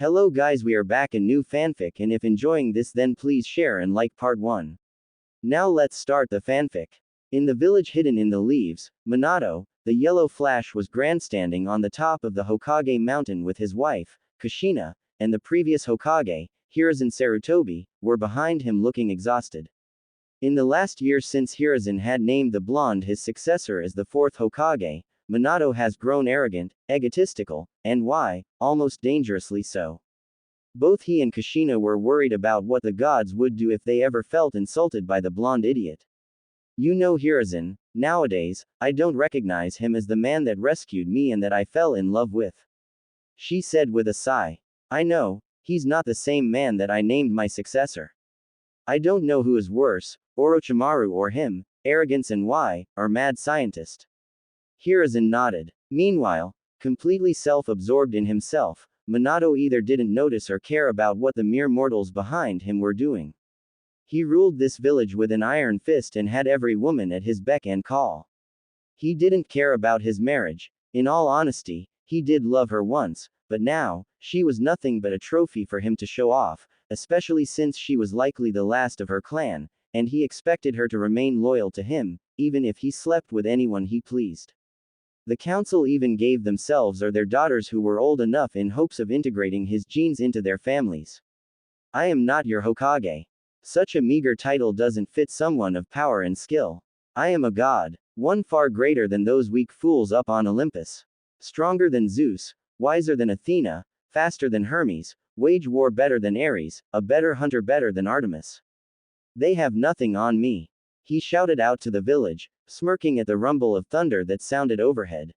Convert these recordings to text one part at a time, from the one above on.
Hello guys, we are back in new fanfic, and if enjoying this then please share and like part 1. Now let's start the fanfic. In the village hidden in the leaves, Minato, the yellow flash, was grandstanding on the top of the Hokage mountain with his wife, Kushina, and the previous Hokage, Hiruzen Sarutobi, were behind him looking exhausted. In the last year since Hiruzen had named the blonde his successor as the fourth Hokage, Minato has grown arrogant, egotistical, and almost dangerously so. Both he and Kushina were worried about what the gods would do if they ever felt insulted by the blonde idiot. You know Hiruzen, nowadays, I don't recognize him as the man that rescued me and that I fell in love with. She said with a sigh. I know, he's not the same man that I named my successor. I don't know who is worse, Orochimaru or him, arrogance and or mad scientist. Hiruzen nodded. Meanwhile, completely self-absorbed in himself, Minato either didn't notice or care about what the mere mortals behind him were doing. He ruled this village with an iron fist and had every woman at his beck and call. He didn't care about his marriage. In all honesty, he did love her once, but now, she was nothing but a trophy for him to show off, especially since she was likely the last of her clan, and he expected her to remain loyal to him, even if he slept with anyone he pleased. The council even gave themselves or their daughters who were old enough in hopes of integrating his genes into their families. I am not your Hokage. Such a meager title doesn't fit someone of power and skill. I am a god, one far greater than those weak fools up on Olympus. Stronger than Zeus, wiser than Athena, faster than Hermes, wage war better than Ares, a better hunter better than Artemis. They have nothing on me. He shouted out to the village, smirking at the rumble of thunder that sounded overhead.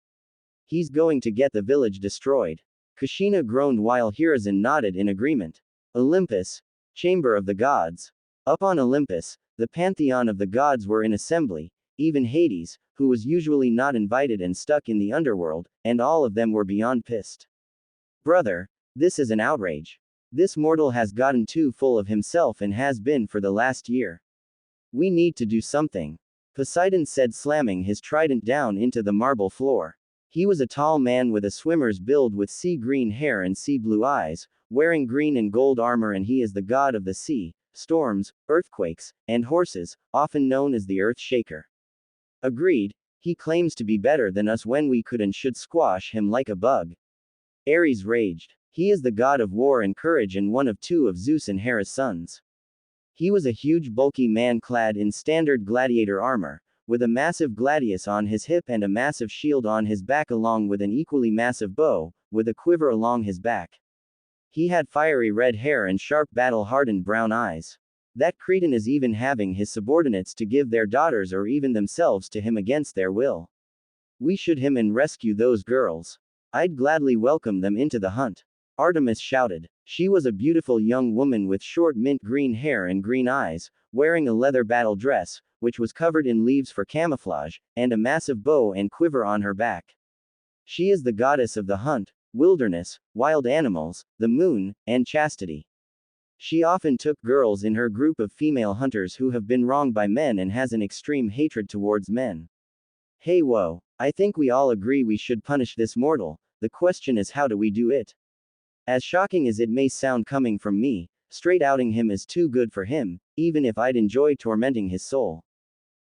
He's going to get the village destroyed. Kushina groaned while Hiruzen nodded in agreement. Olympus, chamber of the gods. Up on Olympus, the pantheon of the gods were in assembly, even Hades, who was usually not invited and stuck in the underworld, and all of them were beyond pissed. Brother, this is an outrage. This mortal has gotten too full of himself and has been for the last year. We need to do something. Poseidon said, slamming his trident down into the marble floor. He was a tall man with a swimmer's build with sea green hair and sea blue eyes, wearing green and gold armor, and he is the god of the sea, storms, earthquakes, and horses, often known as the Earth Shaker. Agreed, he claims to be better than us when we could and should squash him like a bug. Ares raged. He is the god of war and courage and one of two of Zeus and Hera's sons. He was a huge bulky man clad in standard gladiator armor, with a massive gladius on his hip and a massive shield on his back along with an equally massive bow, with a quiver along his back. He had fiery red hair and sharp battle-hardened brown eyes. That cretin is even having his subordinates to give their daughters or even themselves to him against their will. We should him and rescue those girls. I'd gladly welcome them into the hunt. Artemis shouted. She was a beautiful young woman with short mint green hair and green eyes, wearing a leather battle dress, which was covered in leaves for camouflage, and a massive bow and quiver on her back. She is the goddess of the hunt, wilderness, wild animals, the moon, and chastity. She often took girls in her group of female hunters who have been wronged by men and has an extreme hatred towards men. Hey whoa, I think we all agree we should punish this mortal, the question is how do we do it? As shocking as it may sound coming from me, straight outing him is too good for him, even if I'd enjoy tormenting his soul.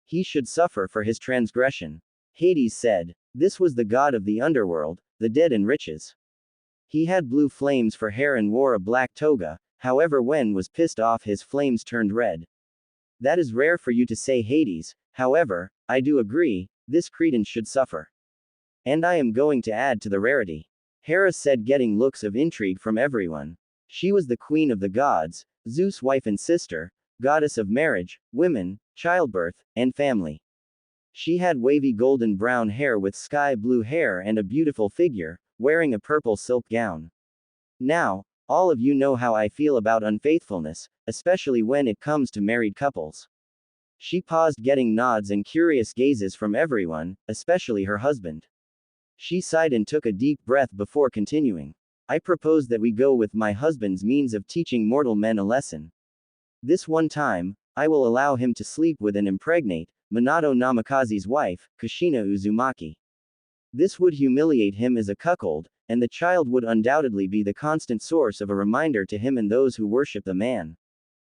He should suffer for his transgression. Hades said. This was the god of the underworld, the dead and riches. He had blue flames for hair and wore a black toga, however when was pissed off his flames turned red. That is rare for you to say, Hades, however, I do agree, this cretin should suffer. And I am going to add to the rarity. Hera said, getting looks of intrigue from everyone. She was the queen of the gods, Zeus' wife and sister, goddess of marriage, women, childbirth, and family. She had wavy golden brown hair with sky blue hair and a beautiful figure, wearing a purple silk gown. Now, all of you know how I feel about unfaithfulness, especially when it comes to married couples. She paused, getting nods and curious gazes from everyone, especially her husband. She sighed and took a deep breath before continuing. I propose that we go with my husband's means of teaching mortal men a lesson. This one time, I will allow him to sleep with and impregnate Minato Namikaze's wife, Kushina Uzumaki. This would humiliate him as a cuckold, and the child would undoubtedly be the constant source of a reminder to him and those who worship the man.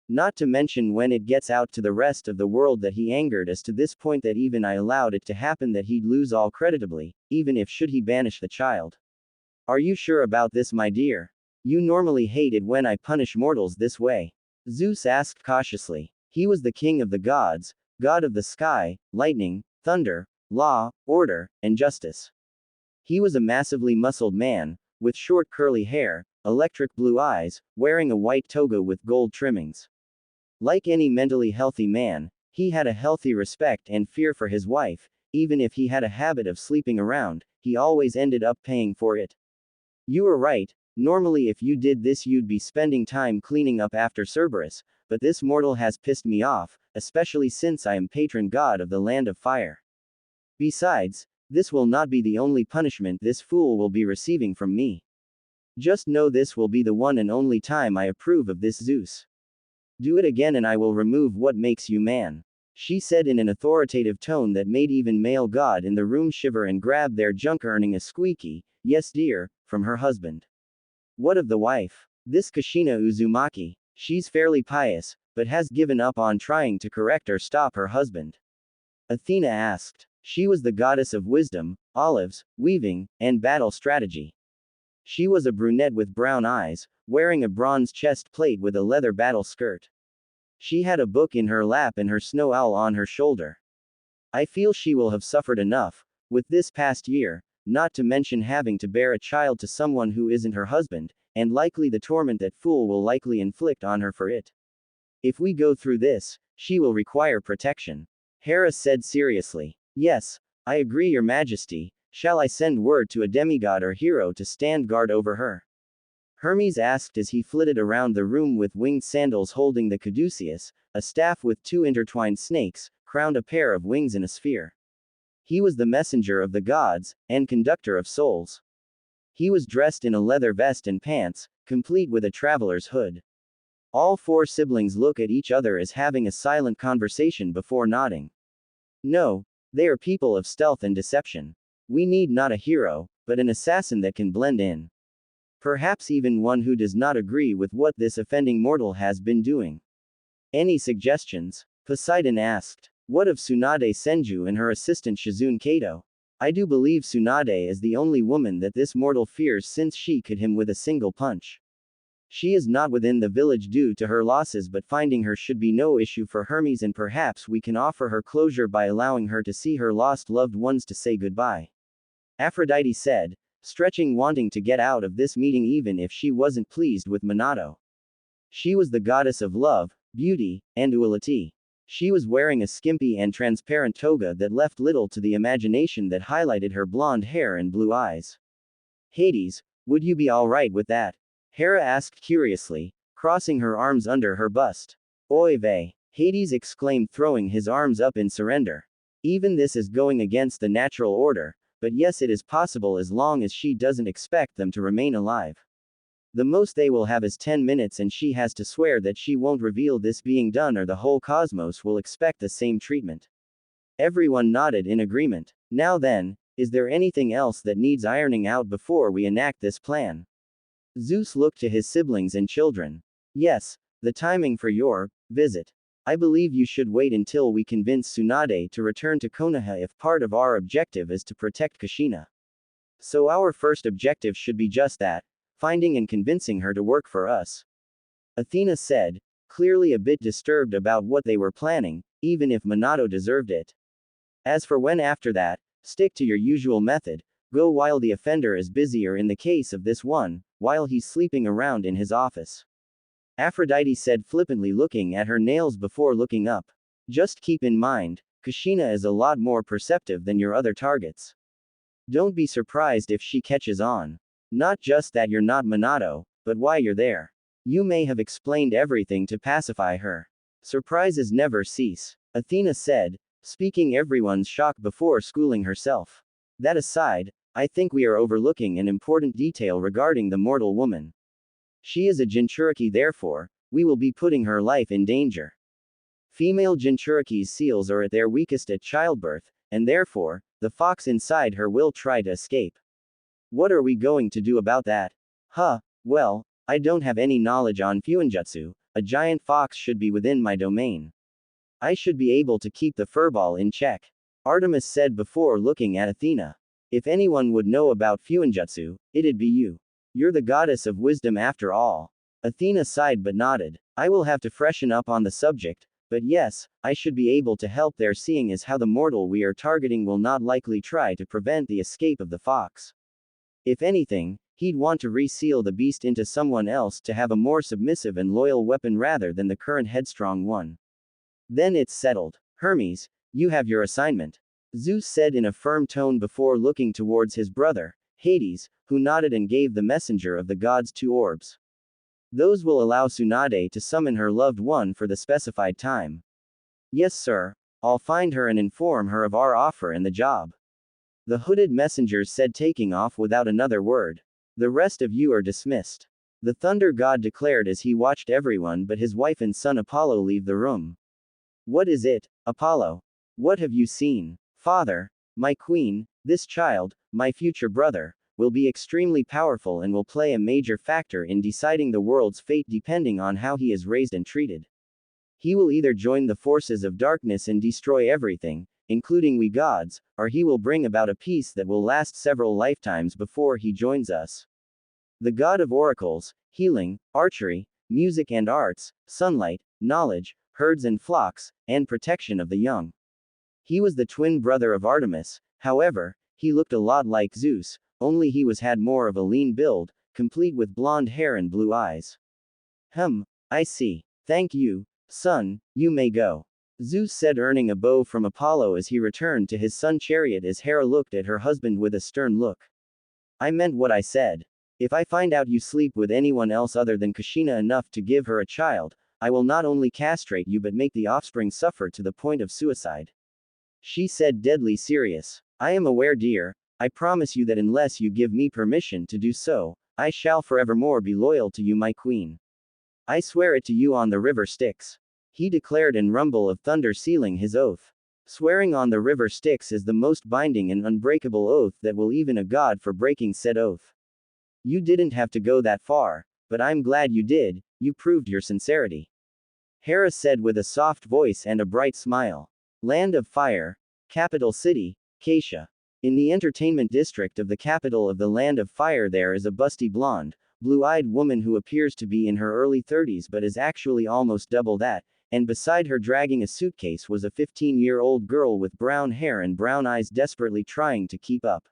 Not to mention when it gets out to the rest of the world that he angered us to this point that even I allowed it to happen, that he'd lose all creditably, even if should he banish the child. Are you sure about this, my dear? You normally hate it when I punish mortals this way. Zeus asked cautiously. He was the king of the gods, god of the sky, lightning, thunder, law, order, and justice. He was a massively muscled man, with short curly hair, electric blue eyes, wearing a white toga with gold trimmings. Like any mentally healthy man, he had a healthy respect and fear for his wife. Even if he had a habit of sleeping around, he always ended up paying for it. You were right, normally if you did this you'd be spending time cleaning up after Cerberus, but this mortal has pissed me off, especially since I am patron god of the land of fire. Besides, this will not be the only punishment this fool will be receiving from me. Just know this will be the one and only time I approve of this, Zeus. Do it again and I will remove what makes you man. She said in an authoritative tone that made even male god in the room shiver and grab their junk, earning a squeaky, "Yes dear," from her husband. What of the wife? This Kushina Uzumaki. She's fairly pious, but has given up on trying to correct or stop her husband. Athena asked. She was the goddess of wisdom, olives, weaving, and battle strategy. She was a brunette with brown eyes, wearing a bronze chest plate with a leather battle skirt. She had a book in her lap and her snow owl on her shoulder. I feel she will have suffered enough, with this past year, not to mention having to bear a child to someone who isn't her husband, and likely the torment that fool will likely inflict on her for it. If we go through this, she will require protection. Hera said seriously. Yes, I agree, your majesty. Shall I send word to a demigod or hero to stand guard over her? Hermes asked as he flitted around the room with winged sandals holding the caduceus, a staff with two intertwined snakes, crowned a pair of wings in a sphere. He was the messenger of the gods, and conductor of souls. He was dressed in a leather vest and pants, complete with a traveler's hood. All four siblings look at each other as having a silent conversation before nodding. No, they are people of stealth and deception. We need not a hero, but an assassin that can blend in. Perhaps even one who does not agree with what this offending mortal has been doing. Any suggestions? Poseidon asked. What of Tsunade Senju and her assistant Shizune Kato? I do believe Tsunade is the only woman that this mortal fears, since she could him with a single punch. She is not within the village due to her losses, but finding her should be no issue for Hermes, and perhaps we can offer her closure by allowing her to see her lost loved ones to say goodbye. Aphrodite said, stretching, wanting to get out of this meeting even if she wasn't pleased with Minato. She was the goddess of love, beauty, and duality. She was wearing a skimpy and transparent toga that left little to the imagination, that highlighted her blonde hair and blue eyes. Hades, would you be alright with that? Hera asked curiously, crossing her arms under her bust. Oy vey! Hades exclaimed, throwing his arms up in surrender. Even this is going against the natural order, but yes, it is possible as long as she doesn't expect them to remain alive. The most they will have is 10 minutes, and she has to swear that she won't reveal this being done, or the whole cosmos will expect the same treatment. Everyone nodded in agreement. Now then, is there anything else that needs ironing out before we enact this plan? Zeus looked to his siblings and children. Yes, the timing for your visit. I believe you should wait until we convince Tsunade to return to Konoha if part of our objective is to protect Kushina. So our first objective should be just that, finding and convincing her to work for us. Athena said, clearly a bit disturbed about what they were planning, even if Minato deserved it. As for when after that, stick to your usual method, go while the offender is busy, or in the case of this one, while he's sleeping around in his office. Aphrodite said flippantly, looking at her nails before looking up. Just keep in mind, Kushina is a lot more perceptive than your other targets. Don't be surprised if she catches on. Not just that you're not Minato, but why you're there. You may have explained everything to pacify her. Surprises never cease, Athena said, speaking everyone's shock before schooling herself. That aside, I think we are overlooking an important detail regarding the mortal woman. She is a Jinchuriki, therefore, we will be putting her life in danger. Female Jinchuriki's seals are at their weakest at childbirth, and therefore, the fox inside her will try to escape. What are we going to do about that? Huh, well, I don't have any knowledge on Fuinjutsu, a giant fox should be within my domain. I should be able to keep the furball in check. Artemis said before looking at Athena. If anyone would know about Fuinjutsu, it'd be you. You're the goddess of wisdom after all. Athena sighed but nodded. I will have to freshen up on the subject, but yes, I should be able to help there seeing as how the mortal we are targeting will not likely try to prevent the escape of the fox. If anything, he'd want to reseal the beast into someone else to have a more submissive and loyal weapon rather than the current headstrong one. Then it's settled. Hermes, you have your assignment. Zeus said in a firm tone before looking towards his brother, Hades, who nodded and gave the messenger of the gods 2 orbs. Those will allow Tsunade to summon her loved one for the specified time. Yes, sir. I'll find her and inform her of our offer and the job. The hooded messengers said, taking off without another word. The rest of you are dismissed. The thunder god declared as he watched everyone but his wife and son Apollo leave the room. What is it, Apollo? What have you seen? Father, my queen, this child, my future brother, will be extremely powerful and will play a major factor in deciding the world's fate depending on how he is raised and treated. He will either join the forces of darkness and destroy everything, including we gods, or he will bring about a peace that will last several lifetimes before he joins us. The god of oracles, healing, archery, music and arts, sunlight, knowledge, herds and flocks, and protection of the young. He was the twin brother of Artemis, however, he looked a lot like Zeus, only he had more of a lean build, complete with blonde hair and blue eyes. I see. Thank you, son, you may go. Zeus said, earning a bow from Apollo as he returned to his son chariot as Hera looked at her husband with a stern look. I meant what I said. If I find out you sleep with anyone else other than Kushina enough to give her a child, I will not only castrate you but make the offspring suffer to the point of suicide. She said, deadly serious. I am aware, dear. I promise you that unless you give me permission to do so, I shall forevermore be loyal to you, my queen. I swear it to you on the river Styx. He declared, and rumble of thunder sealing his oath. Swearing on the river Styx is the most binding and unbreakable oath that will even a god for breaking said oath. You didn't have to go that far, but I'm glad you did, you proved your sincerity. Hera said with a soft voice and a bright smile. Land of Fire, capital city, Casia. In the entertainment district of the capital of the Land of Fire there is a busty blonde, blue-eyed woman who appears to be in her early 30s but is actually almost double that, and beside her dragging a suitcase was a 15-year-old girl with brown hair and brown eyes desperately trying to keep up.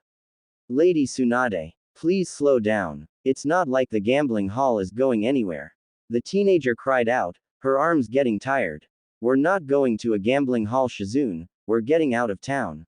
Lady Tsunade, please slow down. It's not like the gambling hall is going anywhere. The teenager cried out, her arms getting tired. We're not going to a gambling hall, Shizune, we're getting out of town.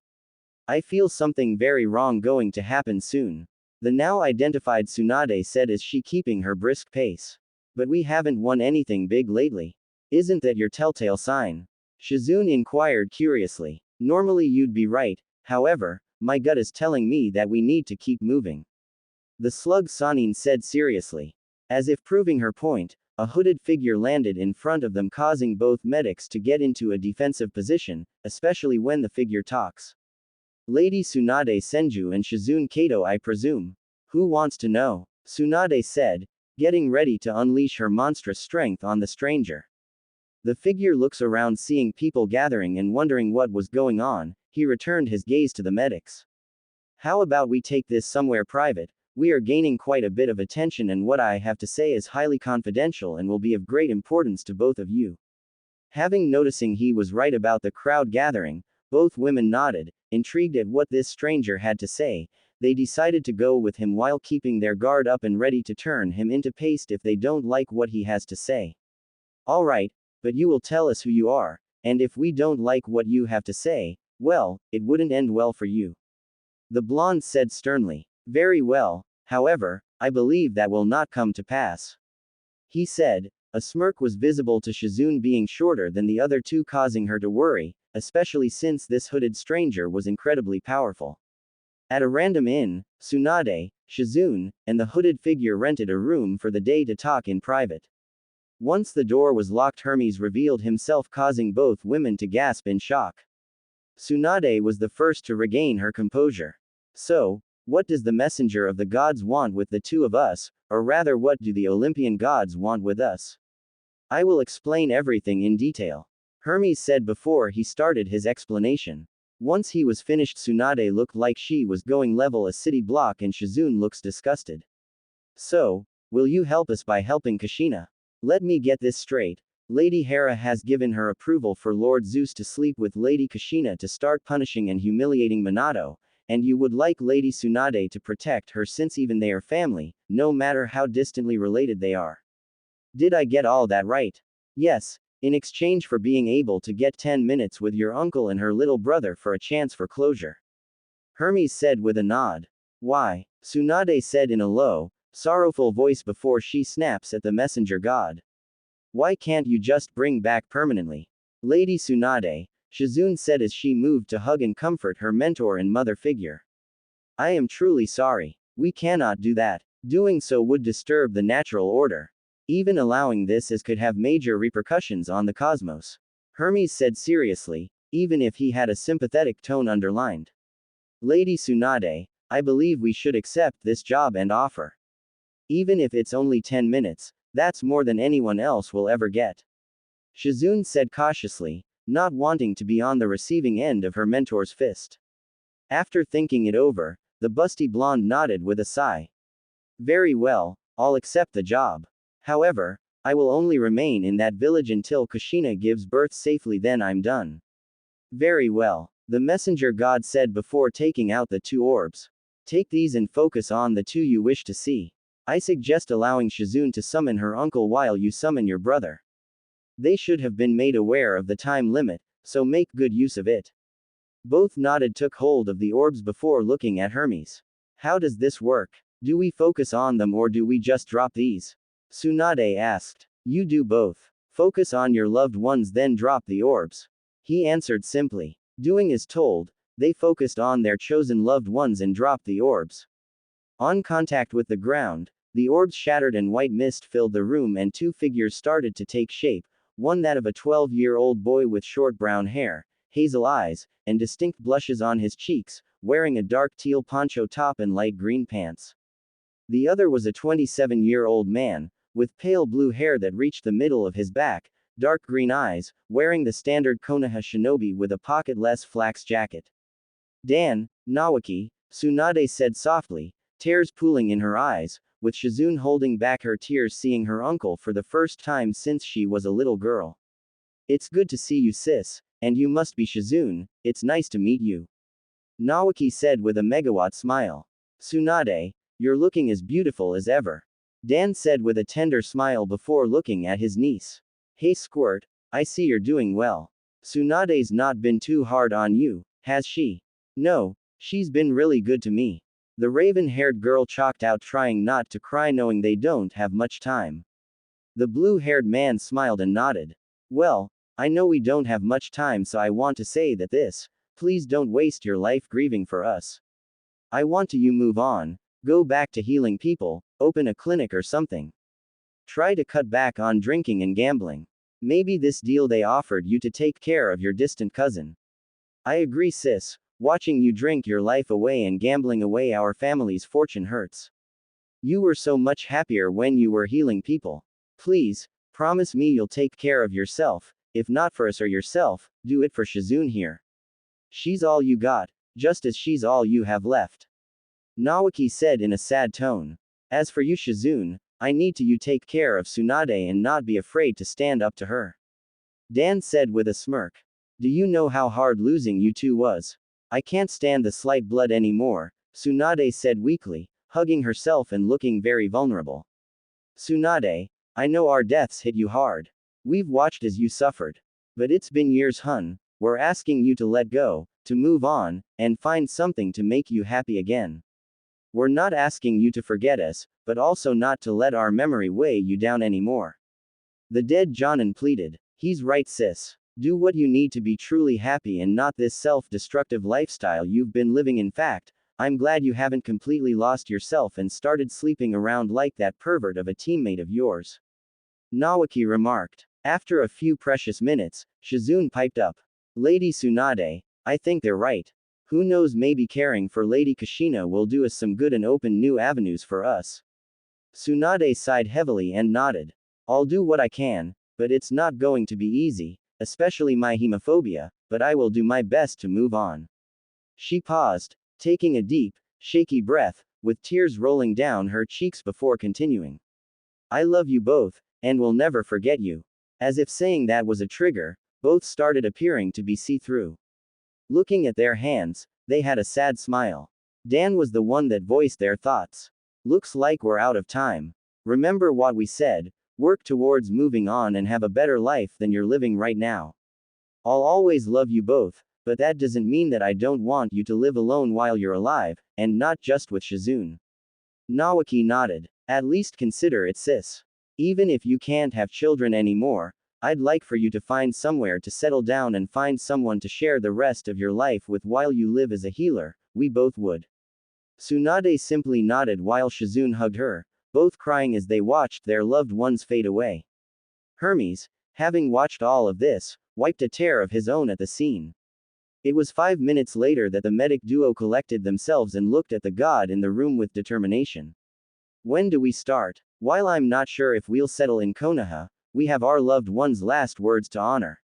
I feel something very wrong going to happen soon. The now identified Tsunade said as she keeping her brisk pace. But we haven't won anything big lately. Isn't that your telltale sign? Shizune inquired curiously. Normally you'd be right, however, my gut is telling me that we need to keep moving. The slug Sanin said seriously. As if proving her point, a hooded figure landed in front of them, causing both medics to get into a defensive position, especially when the figure talks. Lady Tsunade Senju and Shizune Kato, I presume. Who wants to know? Tsunade said, getting ready to unleash her monstrous strength on the stranger. The figure looks around seeing people gathering and wondering what was going on, he returned his gaze to the medics. How about we take this somewhere private? We are gaining quite a bit of attention and what I have to say is highly confidential and will be of great importance to both of you. Having noticing he was right about the crowd gathering, both women nodded, intrigued at what this stranger had to say. They decided to go with him while keeping their guard up and ready to turn him into paste if they don't like what he has to say. Alright, but you will tell us who you are, and if we don't like what you have to say, well, it wouldn't end well for you. The blonde said sternly. Very well, however, I believe that will not come to pass. He said, a smirk was visible to Shizune being shorter than the other two, causing her to worry, especially since this hooded stranger was incredibly powerful. At a random inn, Tsunade, Shizune, and the hooded figure rented a room for the day to talk in private. Once the door was locked, Hermes revealed himself, causing both women to gasp in shock. Tsunade was the first to regain her composure. So, What does the messenger of the gods want with the two of us, or rather what do the Olympian gods want with us? I will explain everything in detail. Hermes said before he started his explanation. Once he was finished, Tsunade looked like she was going level a city block and Shizune looks disgusted. So, will you help us by helping Kushina? Let me get this straight. Lady Hera has given her approval for Lord Zeus to sleep with Lady Kushina to start punishing and humiliating Minato, and you would like Lady Tsunade to protect her since even they are family, no matter how distantly related they are. Did I get all that right? Yes, in exchange for being able to get 10 minutes with your uncle and her little brother for a chance for closure. Hermes said with a nod. Why? Tsunade said in a low, sorrowful voice before she snaps at the messenger god. Why can't you just bring back permanently? Lady Tsunade, Shizune said as she moved to hug and comfort her mentor and mother figure. I am truly sorry. We cannot do that. Doing so would disturb the natural order. Even allowing this as could have major repercussions on the cosmos. Hermes said seriously, even if he had a sympathetic tone underlined. Lady Tsunade, I believe we should accept this job and offer. Even if it's only 10 minutes, that's more than anyone else will ever get. Shizune said cautiously, not wanting to be on the receiving end of her mentor's fist. After thinking it over, the busty blonde nodded with a sigh. Very well, I'll accept the job. However, I will only remain in that village until Kushina gives birth safely, then I'm done. Very well, the messenger god said before taking out the two orbs. Take these and focus on the two you wish to see. I suggest allowing Shizune to summon her uncle while you summon your brother. They should have been made aware of the time limit, so make good use of it. Both nodded, took hold of the orbs before looking at Hermes. How does this work? Do we focus on them or do we just drop these? Tsunade asked. You do both. Focus on your loved ones then drop the orbs. He answered simply. Doing as told, they focused on their chosen loved ones and dropped the orbs. On contact with the ground, the orbs shattered and white mist filled the room and two figures started to take shape, one that of a 12-year-old boy with short brown hair, hazel eyes, and distinct blushes on his cheeks, wearing a dark teal poncho top and light green pants. The other was a 27-year-old man, with pale blue hair that reached the middle of his back, dark green eyes, wearing the standard Konoha shinobi with a pocketless flax jacket. Dan, Nawaki, Tsunade said softly, tears pooling in her eyes, with Shizune holding back her tears seeing her uncle for the first time since she was a little girl. It's good to see you, sis, and you must be Shizune, it's nice to meet you. Nawaki said with a megawatt smile. Tsunade, you're looking as beautiful as ever. Dan said with a tender smile before looking at his niece. Hey Squirt, I see you're doing well. Tsunade's not been too hard on you, has she? No, she's been really good to me. The raven-haired girl chalked out, trying not to cry knowing they don't have much time. The blue-haired man smiled and nodded. Well, I know we don't have much time, so I want to say that please don't waste your life grieving for us. I want you move on, go back to healing people, open a clinic or something. Try to cut back on drinking and gambling. Maybe this deal they offered you to take care of your distant cousin. I agree, sis. Watching you drink your life away and gambling away our family's fortune hurts. You were so much happier when you were healing people. Please, promise me you'll take care of yourself, if not for us or yourself, do it for Shizune here. She's all you got, just as she's all you have left. Nawaki said in a sad tone. As for you, Shizune, I need you take care of Tsunade and not be afraid to stand up to her. Dan said with a smirk. Do you know how hard losing you two was? I can't stand the slight blood anymore, Tsunade said weakly, hugging herself and looking very vulnerable. Tsunade, I know our deaths hit you hard. We've watched as you suffered. But it's been years, hun. We're asking you to let go, to move on, and find something to make you happy again. We're not asking you to forget us, but also not to let our memory weigh you down anymore. The dead Jonin pleaded. He's right, sis. Do what you need to be truly happy and not this self-destructive lifestyle you've been living. In fact, I'm glad you haven't completely lost yourself and started sleeping around like that pervert of a teammate of yours. Nawaki remarked. After a few precious minutes, Shizune piped up. Lady Tsunade, I think they're right. Who knows, maybe caring for Lady Kushina will do us some good and open new avenues for us. Tsunade sighed heavily and nodded. I'll do what I can, but it's not going to be easy, especially my hemophobia, but I will do my best to move on. She paused, taking a deep, shaky breath, with tears rolling down her cheeks before continuing. I love you both, and will never forget you. As if saying that was a trigger, both started appearing to be see-through. Looking at their hands, they had a sad smile. Dan was the one that voiced their thoughts. Looks like we're out of time. Remember what we said, work towards moving on and have a better life than you're living right now. I'll always love you both, but that doesn't mean that I don't want you to live alone while you're alive, and not just with Shizune. Nawaki nodded. At least consider it, sis. Even if you can't have children anymore, I'd like for you to find somewhere to settle down and find someone to share the rest of your life with while you live as a healer. We both would. Tsunade simply nodded while Shizune hugged her, both crying as they watched their loved ones fade away. Hermes, having watched all of this, wiped a tear of his own at the scene. It was 5 minutes later that the medic duo collected themselves and looked at the god in the room with determination. When do we start? While I'm not sure if we'll settle in Konoha, we have our loved one's last words to honor.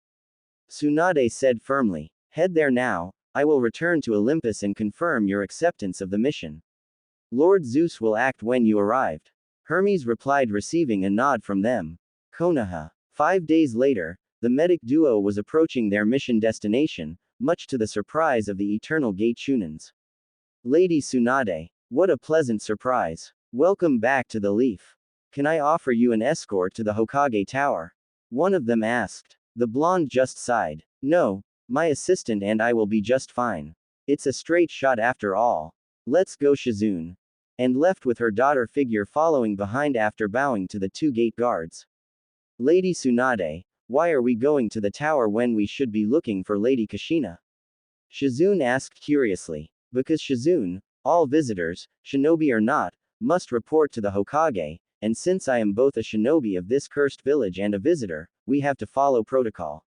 Tsunade said firmly. Head there now, I will return to Olympus and confirm your acceptance of the mission. Lord Zeus will act when you arrived. Hermes replied, receiving a nod from them. Konoha. 5 days later, the medic duo was approaching their mission destination, much to the surprise of the Eternal Gate Shunins. Lady Tsunade. What a pleasant surprise. Welcome back to the Leaf. Can I offer you an escort to the Hokage Tower? One of them asked. The blonde just sighed. No, my assistant and I will be just fine. It's a straight shot after all. Let's go, Shizune. And left with her daughter figure following behind after bowing to the 2 gate guards. Lady Tsunade, why are we going to the tower when we should be looking for Lady Kushina? Shizune asked curiously. Because Shizune, all visitors, shinobi or not, must report to the Hokage, and since I am both a shinobi of this cursed village and a visitor, we have to follow protocol.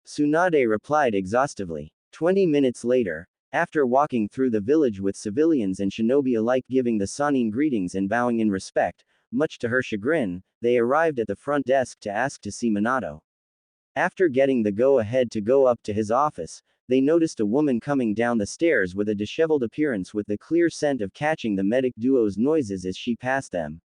Tsunade replied exhaustively. 20 minutes later, after walking through the village with civilians and shinobi alike giving the Sanin greetings and bowing in respect, much to her chagrin, they arrived at the front desk to ask to see Minato. After getting the go-ahead to go up to his office, they noticed a woman coming down the stairs with a disheveled appearance with the clear scent of catching the medic duo's noises as she passed them.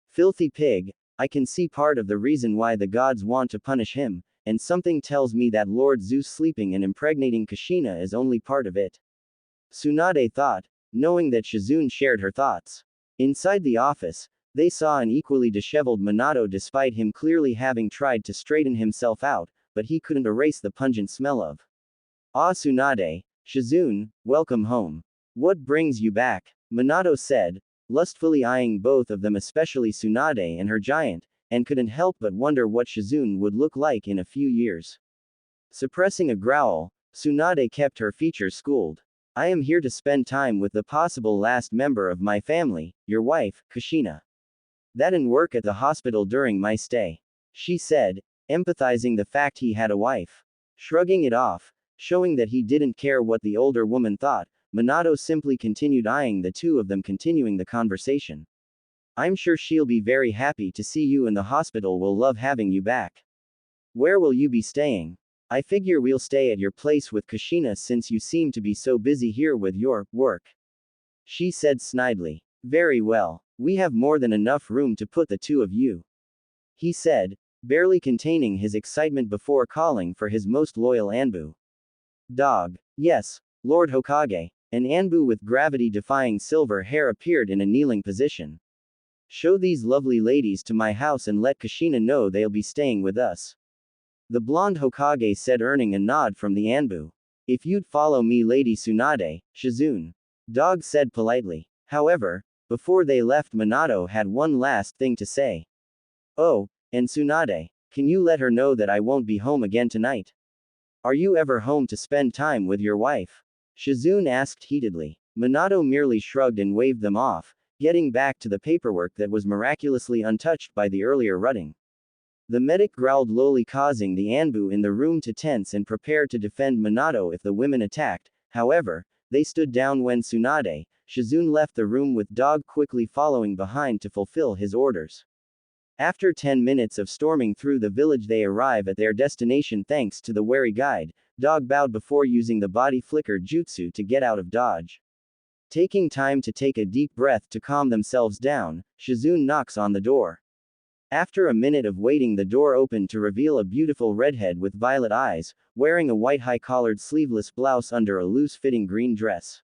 Filthy pig, I can see part of the reason why the gods want to punish him, and something tells me that Lord Zeus sleeping and impregnating Kushina is only part of it. Tsunade thought, knowing that Shizune shared her thoughts. Inside the office, they saw an equally disheveled Minato despite him clearly having tried to straighten himself out, but he couldn't erase the pungent smell of. Ah, Tsunade, Shizune, welcome home. What brings you back? Minato said, lustfully eyeing both of them, especially Tsunade and her giant, and couldn't help but wonder what Shizune would look like in a few years. Suppressing a growl, Tsunade kept her features schooled. I am here to spend time with the possible last member of my family, your wife, Kushina. That and work at the hospital during my stay. She said, empathizing the fact he had a wife. Shrugging it off, showing that he didn't care what the older woman thought, Minato simply continued eyeing the two of them, continuing the conversation. I'm sure she'll be very happy to see you, and the hospital will love having you back. Where will you be staying? I figure we'll stay at your place with Kushina since you seem to be so busy here with your work. She said snidely. Very well. We have more than enough room to put the two of you. He said, barely containing his excitement before calling for his most loyal Anbu. Dog. Yes, Lord Hokage. An Anbu with gravity-defying silver hair appeared in a kneeling position. Show these lovely ladies to my house and let Kushina know they'll be staying with us. The blonde Hokage said, earning a nod from the Anbu. If you'd follow me, Lady Tsunade, Shizune. Dog said politely. However, before they left, Minato had one last thing to say. Oh, and Tsunade, can you let her know that I won't be home again tonight? Are you ever home to spend time with your wife? Shizune asked heatedly. Minato merely shrugged and waved them off, getting back to the paperwork that was miraculously untouched by the earlier rutting. The medic growled lowly, causing the Anbu in the room to tense and prepare to defend Minato if the women attacked. However, They stood down when Tsunade, Shizune left the room with Dog quickly following behind to fulfill his orders. After 10 minutes of storming through the village, they arrive at their destination thanks to the wary guide. Dog bowed before using the body flicker jutsu to get out of dodge. Taking time to take a deep breath to calm themselves down, Shizune knocks on the door. After a minute of waiting, the door opened to reveal a beautiful redhead with violet eyes, wearing a white high-collared sleeveless blouse under a loose-fitting green dress.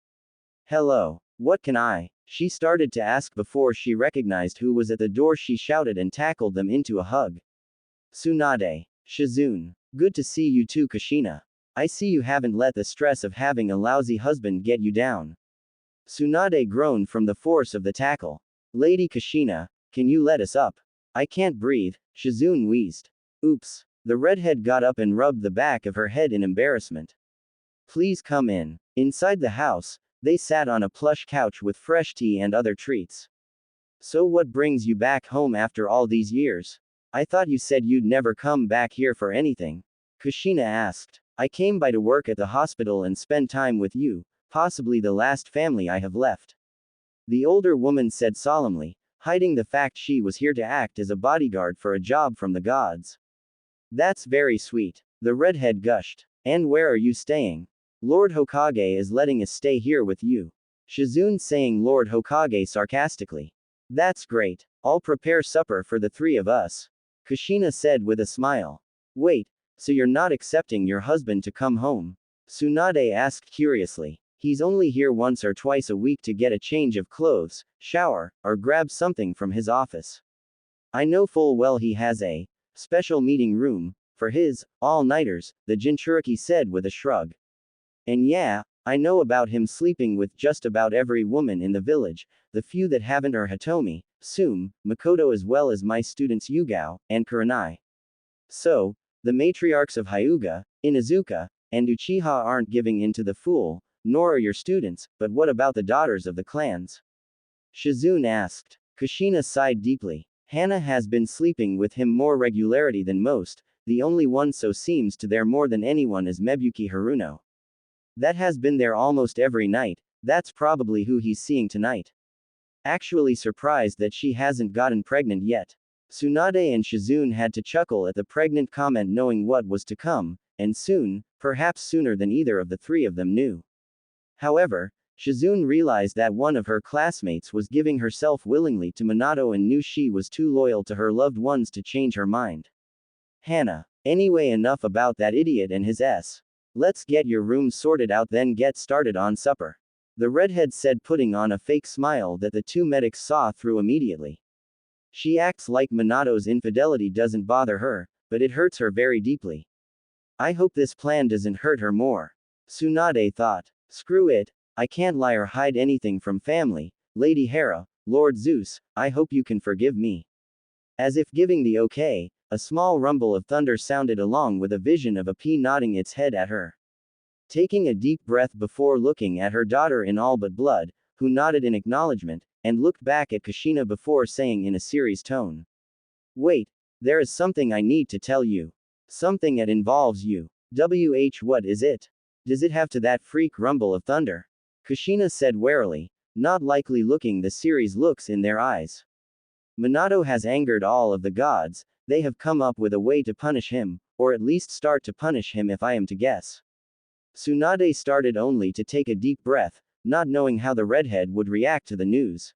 "Hello. What can I?" She started to ask before she recognized who was at the door. She shouted and tackled them into a hug. "Tsunade. Shizune. Good to see you too, Kushina. I see you haven't let the stress of having a lousy husband get you down." Tsunade groaned from the force of the tackle. "Lady Kushina, can you let us up? I can't breathe," Shizune wheezed. "Oops." The redhead got up and rubbed the back of her head in embarrassment. "Please come in." Inside the house, they sat on a plush couch with fresh tea and other treats. "So what brings you back home after all these years? I thought you said you'd never come back here for anything," Kushina asked. "I came by to work at the hospital and spend time with you, possibly the last family I have left," the older woman said solemnly, hiding the fact she was here to act as a bodyguard for a job from the gods. "That's very sweet," the redhead gushed. "And where are you staying?" "Lord Hokage is letting us stay here with you," Shizune saying Lord Hokage sarcastically. "That's great. I'll prepare supper for the three of us," Kushina said with a smile. "Wait, so you're not accepting your husband to come home?" Tsunade asked curiously. "He's only here once or twice a week to get a change of clothes, shower, or grab something from his office. I know full well he has a special meeting room for his all-nighters," the Jinchuriki said with a shrug. "And yeah, I know about him sleeping with just about every woman in the village, the few that haven't are Hitomi, Sume, Makoto, as well as my students Yugao and Kurenai. So, the matriarchs of Hyuga, Inuzuka, and Uchiha aren't giving in to the fool, nor are your students, but what about the daughters of the clans?" Shizune asked. Kushina sighed deeply. "Hana has been sleeping with him more regularity than most, the only one so seems to there more than anyone is Mebuki Haruno. That has been there almost every night, that's probably who he's seeing tonight. Actually surprised that she hasn't gotten pregnant yet." Tsunade and Shizune had to chuckle at the pregnant comment, knowing what was to come, and soon, perhaps sooner than either of the three of them knew. However, Shizune realized that one of her classmates was giving herself willingly to Minato and knew she was too loyal to her loved ones to change her mind. "Hana. Anyway, enough about that idiot and his s. Let's get your room sorted out then get started on supper," the redhead said, putting on a fake smile that the two medics saw through immediately. She acts like Minato's infidelity doesn't bother her, but it hurts her very deeply. "I hope this plan doesn't hurt her more," Tsunade thought. "Screw it. I can't lie or hide anything from family. Lady Hera, Lord Zeus, I hope you can forgive me." As if giving the okay, a small rumble of thunder sounded along with a vision of a pea nodding its head at her. Taking a deep breath before looking at her daughter in all but blood, who nodded in acknowledgement, and looked back at Kushina before saying in a serious tone, "Wait, there is something I need to tell you. Something that involves you. What is it? Does it have to that freak rumble of thunder?" Kushina said warily, not likely looking the series looks in their eyes. "Minato has angered all of the gods, they have come up with a way to punish him, or at least start to punish him if I am to guess." Tsunade started only to take a deep breath, not knowing how the redhead would react to the news.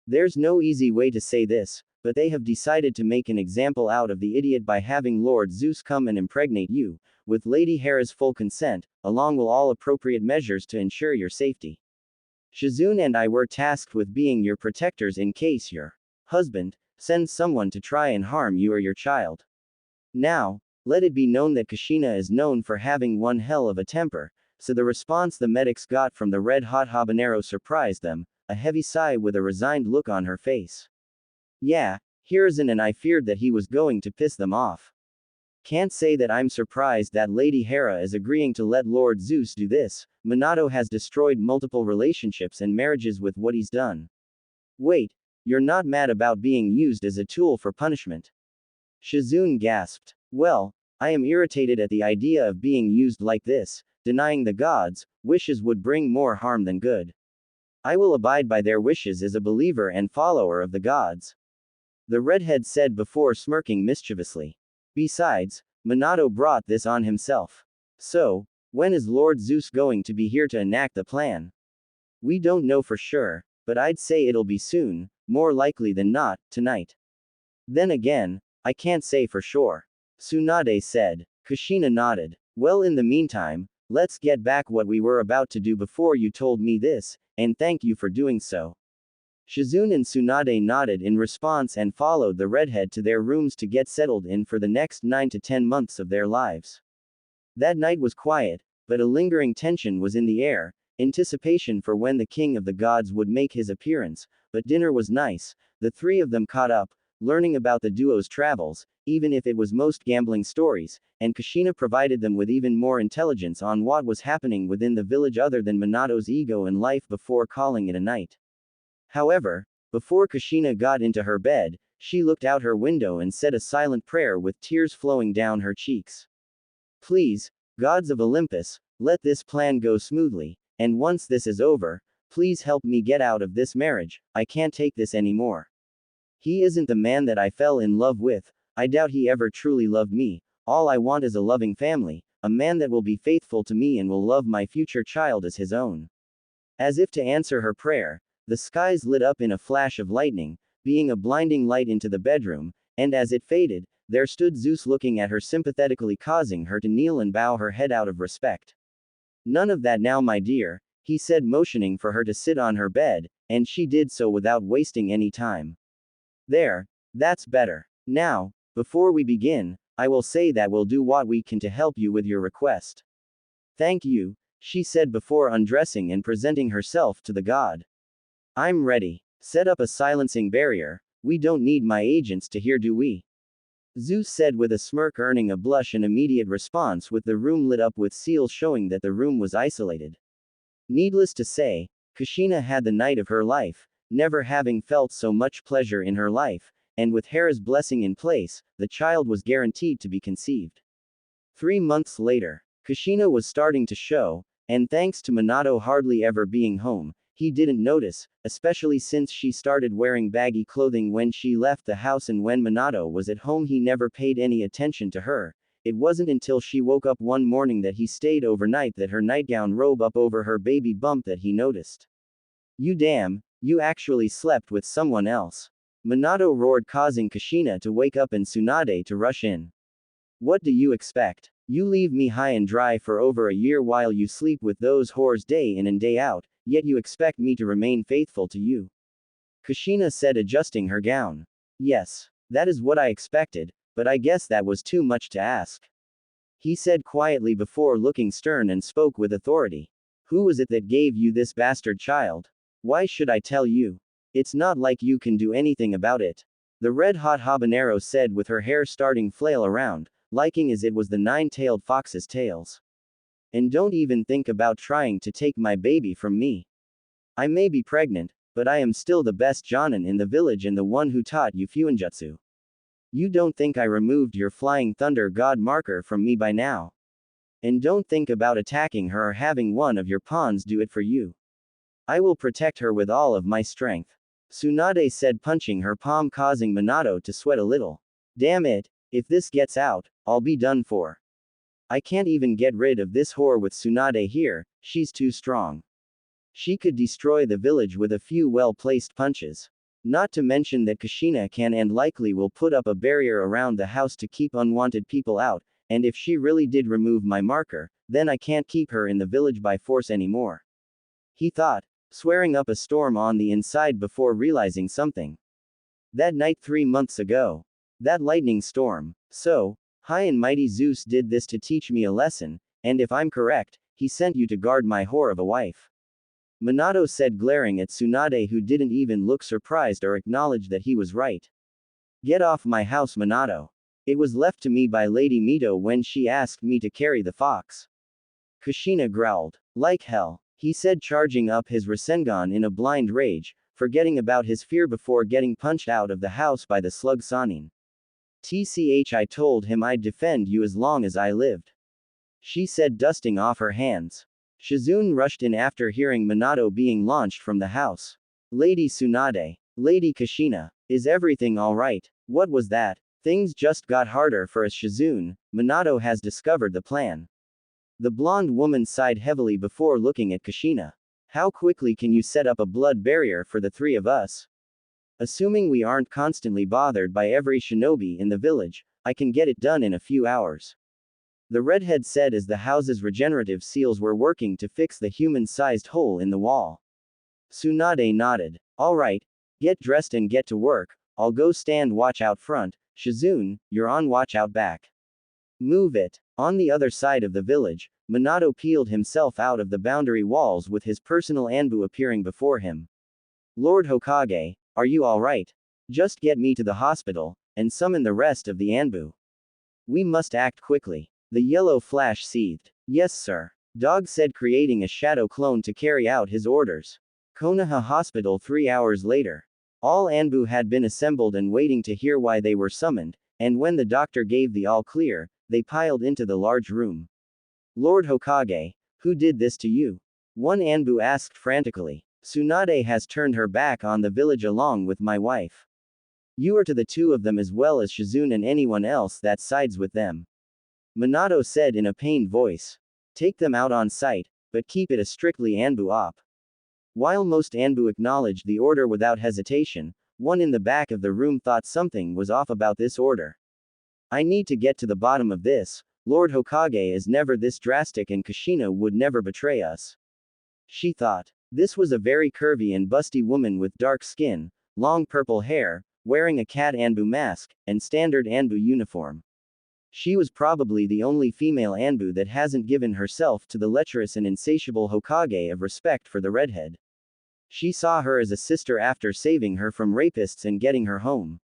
"There's no easy way to say this, but they have decided to make an example out of the idiot by having Lord Zeus come and impregnate you, with Lady Hera's full consent, along with all appropriate measures to ensure your safety. Shizune and I were tasked with being your protectors in case your husband sends someone to try and harm you or your child. Now, let it be known that Kushina is known for having one hell of a temper, so the response the medics got from the red-hot habanero surprised them, a heavy sigh with a resigned look on her face. "Yeah, Hiruzen and I feared that he was going to piss them off. Can't say that I'm surprised that Lady Hera is agreeing to let Lord Zeus do this. Minato has destroyed multiple relationships and marriages with what he's done." "Wait, you're not mad about being used as a tool for punishment?" Shizune gasped. "Well, I am irritated at the idea of being used like this, denying the gods' wishes would bring more harm than good. I will abide by their wishes as a believer and follower of the gods. The redhead said before smirking mischievously. Besides, Minato brought this on himself. So, when is Lord Zeus going to be here to enact the plan? We don't know for sure, but I'd say it'll be soon, more likely than not, tonight. Then again, I can't say for sure. Tsunade said. Kushina nodded. Well, in the meantime, let's get back what we were about to do before you told me this, and thank you for doing so. Shizune and Tsunade nodded in response and followed the redhead to their rooms to get settled in for the next 9 to 10 months of their lives. That night was quiet, but a lingering tension was in the air, anticipation for when the king of the gods would make his appearance, but dinner was nice, the three of them caught up, learning about the duo's travels, even if it was most gambling stories, and Kushina provided them with even more intelligence on what was happening within the village other than Minato's ego and life before calling it a night. However, before Kushina got into her bed, she looked out her window and said a silent prayer with tears flowing down her cheeks. Please, gods of Olympus, let this plan go smoothly, and once this is over, please help me get out of this marriage, I can't take this anymore. He isn't the man that I fell in love with, I doubt he ever truly loved me, all I want is a loving family, a man that will be faithful to me and will love my future child as his own. As if to answer her prayer, the skies lit up in a flash of lightning, being a blinding light into the bedroom, and as it faded, there stood Zeus looking at her sympathetically, causing her to kneel and bow her head out of respect. None of that now, my dear, he said, motioning for her to sit on her bed, and she did so without wasting any time. There, that's better. Now, before we begin, I will say that we'll do what we can to help you with your request. Thank you, she said before undressing and presenting herself to the god. I'm ready. Set up a silencing barrier, we don't need my agents to hear, do we? Zeus said with a smirk, earning a blush and immediate response with the room lit up with seals showing that the room was isolated. Needless to say, Kushina had the night of her life, never having felt so much pleasure in her life, and with Hera's blessing in place, the child was guaranteed to be conceived. 3 months later, Kushina was starting to show, and thanks to Minato hardly ever being home, he didn't notice, especially since she started wearing baggy clothing when she left the house, and when Minato was at home he never paid any attention to her. It wasn't until she woke up one morning that he stayed overnight that her nightgown robe up over her baby bump that he noticed. You damn, you actually slept with someone else. Minato roared, causing Kushina to wake up and Tsunade to rush in. What do you expect? You leave me high and dry for over a year while you sleep with those whores day in and day out, yet you expect me to remain faithful to you. Kushina said, adjusting her gown. Yes, that is what I expected, but I guess that was too much to ask. He said quietly before looking stern and spoke with authority. Who was it that gave you this bastard child? Why should I tell you? It's not like you can do anything about it. The red-hot habanero said with her hair starting flail around, liking as it was the 9-tailed fox's tails. And don't even think about trying to take my baby from me. I may be pregnant, but I am still the best Jonin in the village and the one who taught you Fuinjutsu. You don't think I removed your flying thunder god marker from me by now? And don't think about attacking her or having one of your pawns do it for you. I will protect her with all of my strength. Tsunade said, punching her palm, causing Minato to sweat a little. Damn it, if this gets out, I'll be done for. I can't even get rid of this whore with Tsunade here, she's too strong. She could destroy the village with a few well-placed punches. Not to mention that Kushina can and likely will put up a barrier around the house to keep unwanted people out, and if she really did remove my marker, then I can't keep her in the village by force anymore. He thought, swearing up a storm on the inside before realizing something. That night 3 months ago. That lightning storm. So, high and mighty Zeus did this to teach me a lesson, and if I'm correct, he sent you to guard my whore of a wife. Minato said, glaring at Tsunade, who didn't even look surprised or acknowledge that he was right. Get off my house, Minato. It was left to me by Lady Mito when she asked me to carry the fox. Kushina growled. Like hell, he said, charging up his Rasengan in a blind rage, forgetting about his fear before getting punched out of the house by the slug Sanin. I told him I'd defend you as long as I lived. she said, dusting off her hands. Shizune rushed in after hearing Minato being launched from the house. Lady Tsunade. Lady Kushina. Is everything alright? What was that? Things just got harder for us, Shizune. Minato has discovered the plan. The blonde woman sighed heavily before looking at Kushina. How quickly can you set up a blood barrier for the three of us? Assuming we aren't constantly bothered by every shinobi in the village, I can get it done in a few hours. The redhead said as the house's regenerative seals were working to fix the human-sized hole in the wall. Tsunade nodded. Alright, get dressed and get to work, I'll go stand watch out front. Shizune, you're on watch out back. Move it. On the other side of the village, Minato peeled himself out of the boundary walls with his personal Anbu appearing before him. Lord Hokage, are you alright? Just get me to the hospital, and summon the rest of the Anbu. We must act quickly. The yellow flash seethed. Yes, sir. Dog said, creating a shadow clone to carry out his orders. Konoha Hospital 3 hours later. All Anbu had been assembled and waiting to hear why they were summoned, and when the doctor gave the all clear, they piled into the large room. Lord Hokage, who did this to you? One Anbu asked frantically. Tsunade has turned her back on the village along with my wife. You are to the two of them as well as Shizune and anyone else that sides with them. Minato said in a pained voice. Take them out on sight, but keep it a strictly Anbu op. While most Anbu acknowledged the order without hesitation, one in the back of the room thought something was off about this order. I need to get to the bottom of this. Lord Hokage is never this drastic and Kushina would never betray us. She thought. This was a very curvy and busty woman with dark skin, long purple hair, wearing a cat Anbu mask, and standard Anbu uniform. She was probably the only female Anbu that hasn't given herself to the lecherous and insatiable Hokage of respect for the redhead. She saw her as a sister after saving her from rapists and getting her home.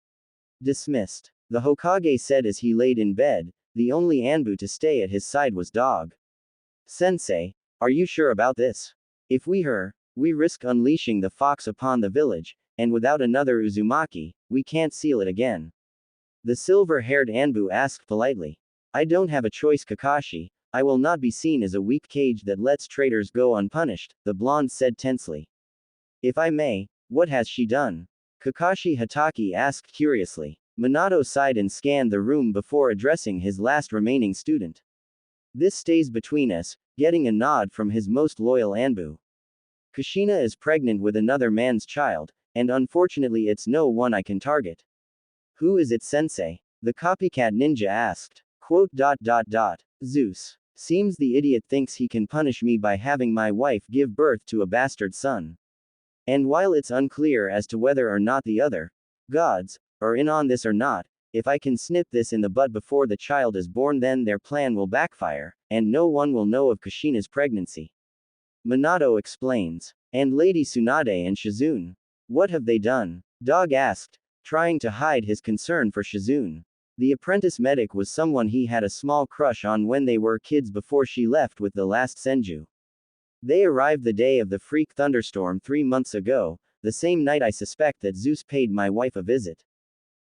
Dismissed. The Hokage said as he laid in bed, the only Anbu to stay at his side was Dog. Sensei, are you sure about this? If we risk unleashing the fox upon the village, and without another Uzumaki, we can't seal it again. The silver-haired Anbu asked politely. I don't have a choice, Kakashi. I will not be seen as a weak cage that lets traitors go unpunished, the blonde said tensely. If I may, what has she done? Kakashi Hatake asked curiously. Minato sighed and scanned the room before addressing his last remaining student. This stays between us, getting a nod from his most loyal Anbu. Kushina is pregnant with another man's child, and unfortunately it's no one I can target. Who is it, sensei? The copycat ninja asked. Zeus. Seems the idiot thinks he can punish me by having my wife give birth to a bastard son. And while it's unclear as to whether or not the other gods are in on this or not, if I can snip this in the bud before the child is born, then their plan will backfire, and no one will know of Kushina's pregnancy. Minato explains. And Lady Tsunade and Shizune. What have they done? Dog asked, trying to hide his concern for Shizune. The apprentice medic was someone he had a small crush on when they were kids before she left with the last Senju. They arrived the day of the freak thunderstorm 3 months ago, the same night I suspect that Zeus paid my wife a visit.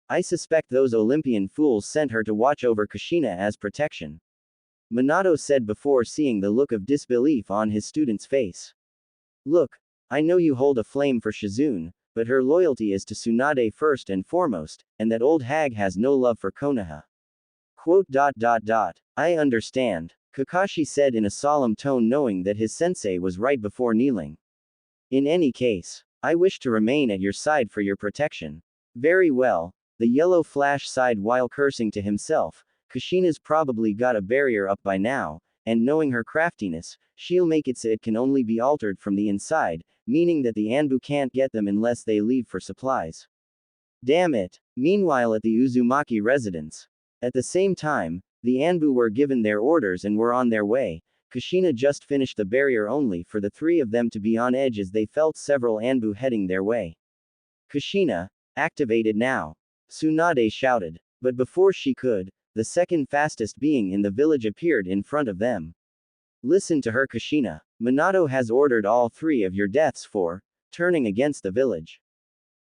I suspect those Olympian fools sent her to watch over Kushina as protection. Minato said before seeing the look of disbelief on his student's face. Look, I know you hold a flame for Shizune, but her loyalty is to Tsunade first and foremost, and that old hag has no love for Konoha. I understand, Kakashi said in a solemn tone, knowing that his sensei was right before kneeling. In any case, I wish to remain at your side for your protection. Very well, the yellow flash sighed while cursing to himself. Kushina's probably got a barrier up by now, and knowing her craftiness, she'll make it so it can only be altered from the inside, meaning that the Anbu can't get them unless they leave for supplies. Damn it. Meanwhile, at the Uzumaki residence. At the same time, the Anbu were given their orders and were on their way. Kushina just finished the barrier only for the three of them to be on edge as they felt several Anbu heading their way. Kushina, activate it now. Tsunade shouted. But before she could, the second fastest being in the village appeared in front of them. Listen to her, Kushina. Minato has ordered all 3 of your deaths for turning against the village.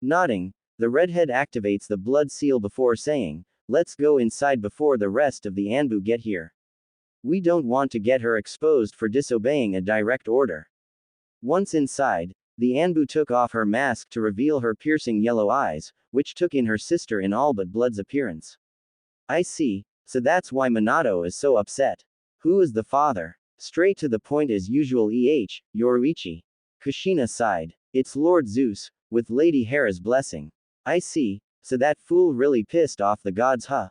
Nodding, the redhead activates the blood seal before saying, let's go inside before the rest of the Anbu get here. We don't want to get her exposed for disobeying a direct order. Once inside, the Anbu took off her mask to reveal her piercing yellow eyes, which took in her sister in all but blood's appearance. I see, so that's why Minato is so upset. Who is the father? Straight to the point as usual Yoruichi. Kushina sighed. It's Lord Zeus, with Lady Hera's blessing. I see, so that fool really pissed off the gods huh?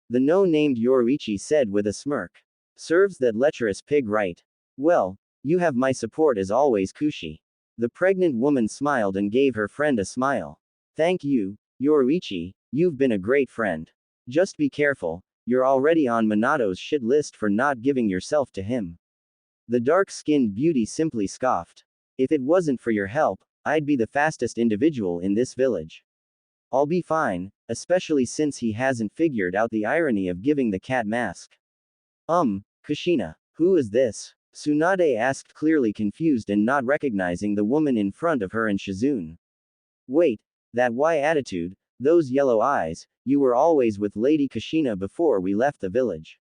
The no-named Yoruichi said with a smirk. Serves that lecherous pig right. Well, you have my support as always Kushi. The pregnant woman smiled and gave her friend a smile. Thank you, Yoruichi, you've been a great friend. Just be careful, you're already on Minato's shit list for not giving yourself to him. The dark-skinned beauty simply scoffed. If it wasn't for your help, I'd be the fastest individual in this village. I'll be fine, especially since he hasn't figured out the irony of giving the cat mask. Kushina, who is this? Tsunade asked, clearly confused and not recognizing the woman in front of her and Shizune. Wait, that why attitude, those yellow eyes, you were always with Lady Kushina before we left the village.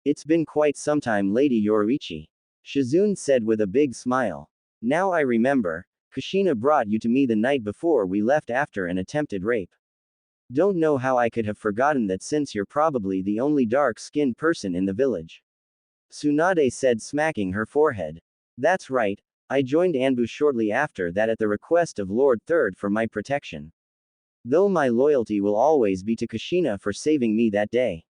It's been quite some time, Lady Yoruichi. Shizune said with a big smile. Now I remember, Kushina brought you to me the night before we left after an attempted rape. Don't know how I could have forgotten that since you're probably the only dark-skinned person in the village. Tsunade said, smacking her forehead. That's right, I joined Anbu shortly after that at the request of Lord Third for my protection. Though my loyalty will always be to Kushina for saving me that day.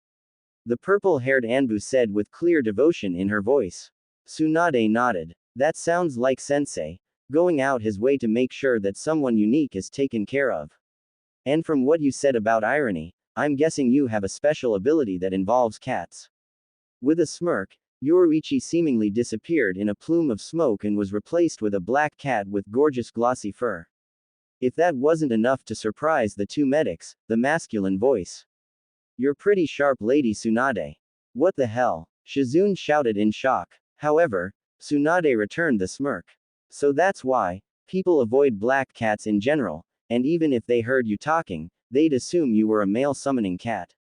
The purple-haired Anbu said with clear devotion in her voice. Tsunade nodded. That sounds like Sensei, going out his way to make sure that someone unique is taken care of. And from what you said about irony, I'm guessing you have a special ability that involves cats. With a smirk, Yoruichi seemingly disappeared in a plume of smoke and was replaced with a black cat with gorgeous glossy fur. If that wasn't enough to surprise the two medics, the masculine voice. You're pretty sharp, Lady Tsunade. What the hell? Shizune shouted in shock. However, Tsunade returned the smirk. So that's why people avoid black cats in general, and even if they heard you talking, they'd assume you were a male summoning cat.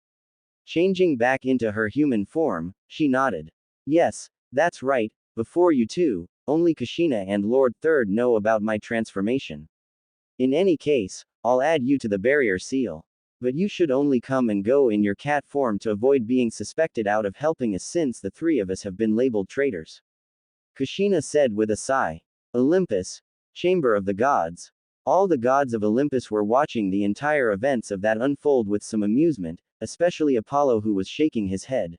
Changing back into her human form, she nodded. Yes, that's right, before you two, only Kushina and Lord Third know about my transformation. In any case, I'll add you to the barrier seal. But you should only come and go in your cat form to avoid being suspected out of helping us since the three of us have been labeled traitors. Kushina said with a sigh. Olympus, Chamber of the Gods. All the gods of Olympus were watching the entire events of that unfold with some amusement, especially Apollo, who was shaking his head.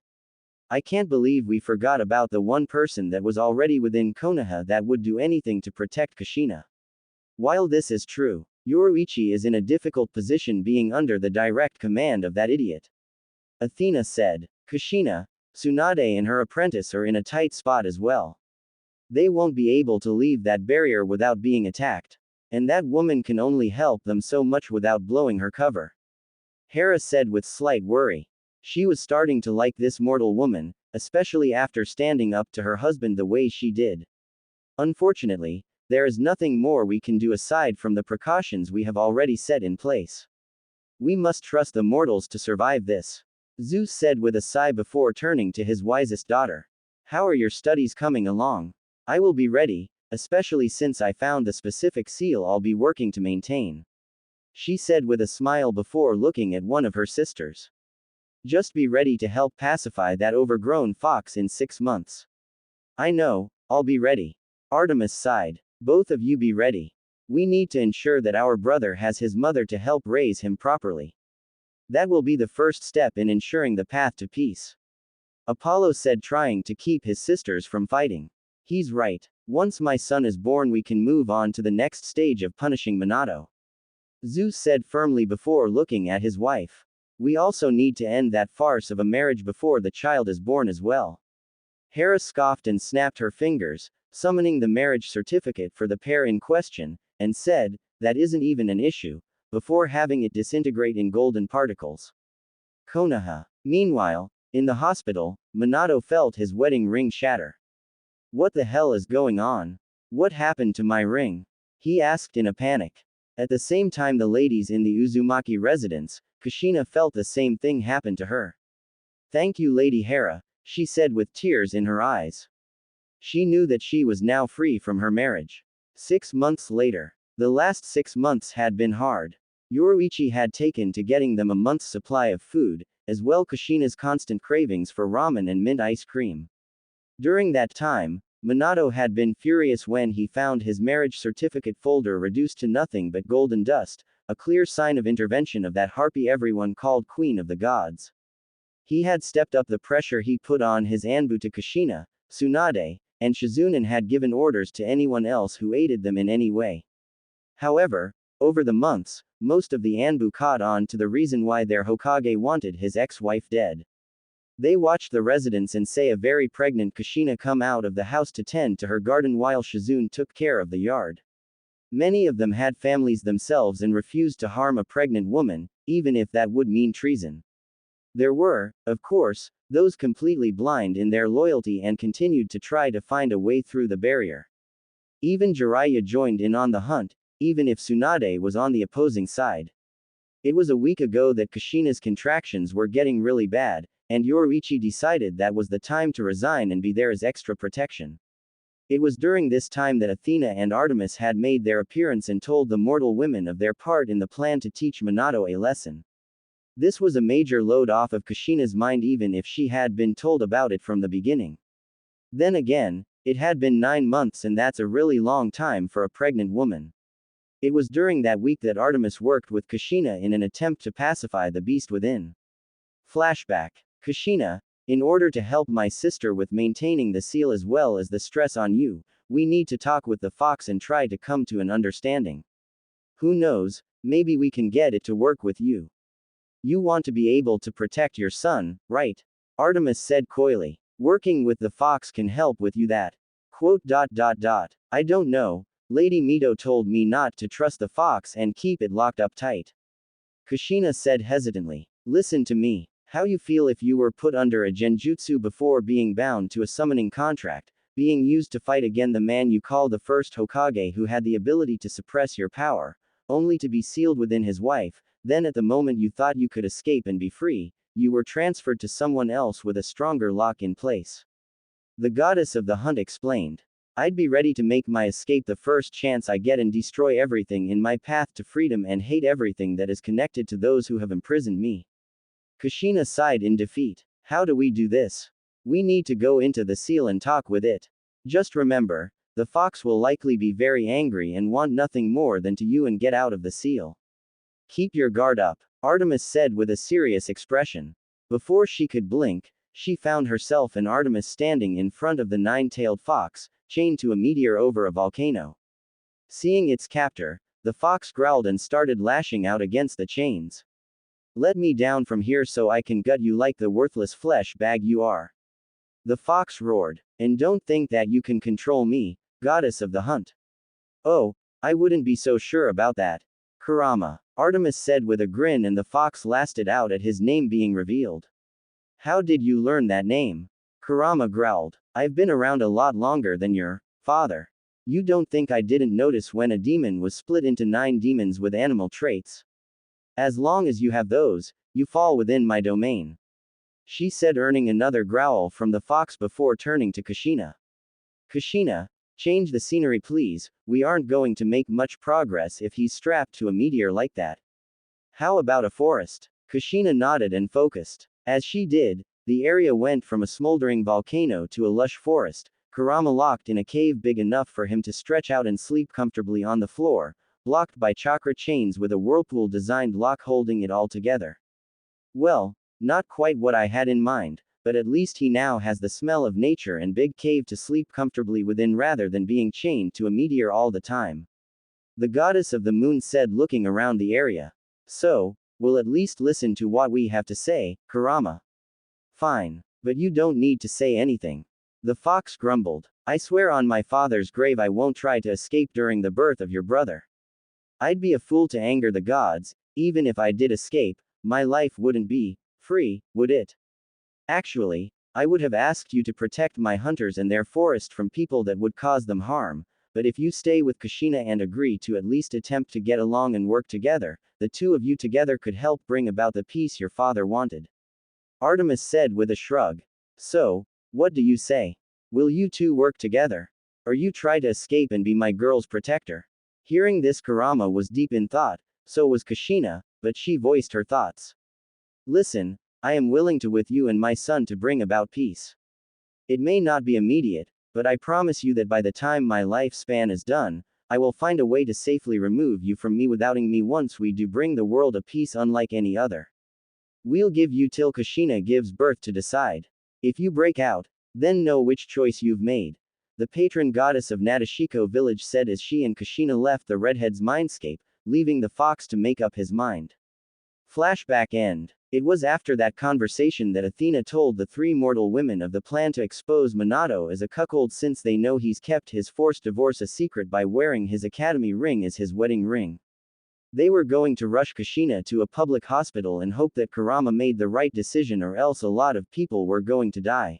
I can't believe we forgot about the one person that was already within Konoha that would do anything to protect Kushina. While this is true, Yoruichi is in a difficult position being under the direct command of that idiot. Athena said. Kushina, Tsunade and her apprentice are in a tight spot as well. They won't be able to leave that barrier without being attacked. And that woman can only help them so much without blowing her cover. Hera said with slight worry. She was starting to like this mortal woman, especially after standing up to her husband the way she did. Unfortunately, there is nothing more we can do aside from the precautions we have already set in place. We must trust the mortals to survive this. Zeus said with a sigh before turning to his wisest daughter. How are your studies coming along? I will be ready, especially since I found the specific seal I'll be working to maintain. She said with a smile before looking at one of her sisters. Just be ready to help pacify that overgrown fox in 6 months. I know, I'll be ready. Artemis sighed. Both of you be ready. We need to ensure that our brother has his mother to help raise him properly. That will be the first step in ensuring the path to peace. Apollo said, trying to keep his sisters from fighting. He's right. Once my son is born, we can move on to the next stage of punishing Minato. Zeus said firmly before looking at his wife. We also need to end that farce of a marriage before the child is born as well. Hera scoffed and snapped her fingers, summoning the marriage certificate for the pair in question, and said, that isn't even an issue, before having it disintegrate in golden particles. Konoha. Meanwhile, in the hospital, Minato felt his wedding ring shatter. What the hell is going on? What happened to my ring? He asked in a panic. At the same time, the ladies in the Uzumaki residence, Kushina felt the same thing happen to her. Thank you, Lady Hera, she said with tears in her eyes. She knew that she was now free from her marriage. 6 months later. The last 6 months had been hard. Yoruichi had taken to getting them a month's supply of food, as well Kushina's constant cravings for ramen and mint ice cream. During that time, Minato had been furious when he found his marriage certificate folder reduced to nothing but golden dust, a clear sign of intervention of that harpy everyone called Queen of the Gods. He had stepped up the pressure he put on his Anbu to Kushina, Tsunade, and Shizunen had given orders to anyone else who aided them in any way. However, over the months, most of the Anbu caught on to the reason why their Hokage wanted his ex-wife dead. They watched the residents and say a very pregnant Kushina come out of the house to tend to her garden while Shizune took care of the yard. Many of them had families themselves and refused to harm a pregnant woman, even if that would mean treason. There were, of course, those completely blind in their loyalty and continued to try to find a way through the barrier. Even Jiraiya joined in on the hunt, even if Tsunade was on the opposing side. It was a week ago that Kushina's contractions were getting really bad, and Yoruichi decided that was the time to resign and be there as extra protection. It was during this time that Athena and Artemis had made their appearance and told the mortal women of their part in the plan to teach Minato a lesson. This was a major load off of Kushina's mind even if she had been told about it from the beginning. Then again, it had been 9 months and that's a really long time for a pregnant woman. It was during that week that Artemis worked with Kushina in an attempt to pacify the beast within. Flashback. Kushina, in order to help my sister with maintaining the seal as well as the stress on you, we need to talk with the fox and try to come to an understanding. Who knows, maybe we can get it to work with you. You want to be able to protect your son, right? Artemis said coyly. Working with the fox can help with you that. Quote. I don't know. Lady Mito told me not to trust the fox and keep it locked up tight. Kushina said hesitantly. Listen to me. How you feel if you were put under a genjutsu before being bound to a summoning contract, being used to fight again the man you call the first Hokage who had the ability to suppress your power, only to be sealed within his wife, then at the moment you thought you could escape and be free, you were transferred to someone else with a stronger lock in place. The goddess of the hunt explained. I'd be ready to make my escape the first chance I get and destroy everything in my path to freedom and hate everything that is connected to those who have imprisoned me. Kushina sighed in defeat. How do we do this? We need to go into the seal and talk with it. Just remember, the fox will likely be very angry and want nothing more than to you and get out of the seal. Keep your guard up, Artemis said with a serious expression. Before she could blink, she found herself and Artemis standing in front of the nine-tailed fox, chained to a meteor over a volcano. Seeing its captor, the fox growled and started lashing out against the chains. Let me down from here so I can gut you like the worthless flesh bag you are. The fox roared. And don't think that you can control me, goddess of the hunt. Oh, I wouldn't be so sure about that. Kurama, Artemis said with a grin, and the fox lasted out at his name being revealed. How did you learn that name? Kurama growled. I've been around a lot longer than your father. You don't think I didn't notice when a demon was split into 9 demons with animal traits? As long as you have those, you fall within my domain. She said, earning another growl from the fox before turning to Kushina. Kushina, change the scenery please, we aren't going to make much progress if he's strapped to a meteor like that. How about a forest? Kushina nodded and focused. As she did, the area went from a smoldering volcano to a lush forest, Kurama locked in a cave big enough for him to stretch out and sleep comfortably on the floor, blocked by chakra chains with a whirlpool-designed lock holding it all together. Well, not quite what I had in mind, but at least he now has the smell of nature and big cave to sleep comfortably within rather than being chained to a meteor all the time. The goddess of the moon said, looking around the area. So, we'll at least listen to what we have to say, Kurama. Fine. But you don't need to say anything. The fox grumbled. I swear on my father's grave I won't try to escape during the birth of your brother. I'd be a fool to anger the gods. Even if I did escape, my life wouldn't be free, would it? Actually, I would have asked you to protect my hunters and their forest from people that would cause them harm, but if you stay with Kushina and agree to at least attempt to get along and work together, the two of you together could help bring about the peace your father wanted. Artemis said with a shrug. So, what do you say? Will you two work together? Or you try to escape and be my girl's protector? Hearing this, Kurama was deep in thought, so was Kushina, but she voiced her thoughts. Listen, I am willing to with you and my son to bring about peace. It may not be immediate, but I promise you that by the time my lifespan is done, I will find a way to safely remove you from me withoutting me once we do bring the world a peace unlike any other. We'll give you till Kushina gives birth to decide. If you break out, then know which choice you've made. The patron goddess of Nadeshiko village said as she and Kushina left the redhead's mindscape, leaving the fox to make up his mind. Flashback end. It was after that conversation that Athena told the three mortal women of the plan to expose Minato as a cuckold since they know he's kept his forced divorce a secret by wearing his academy ring as his wedding ring. They were going to rush Kushina to a public hospital and hope that Kurama made the right decision or else a lot of people were going to die.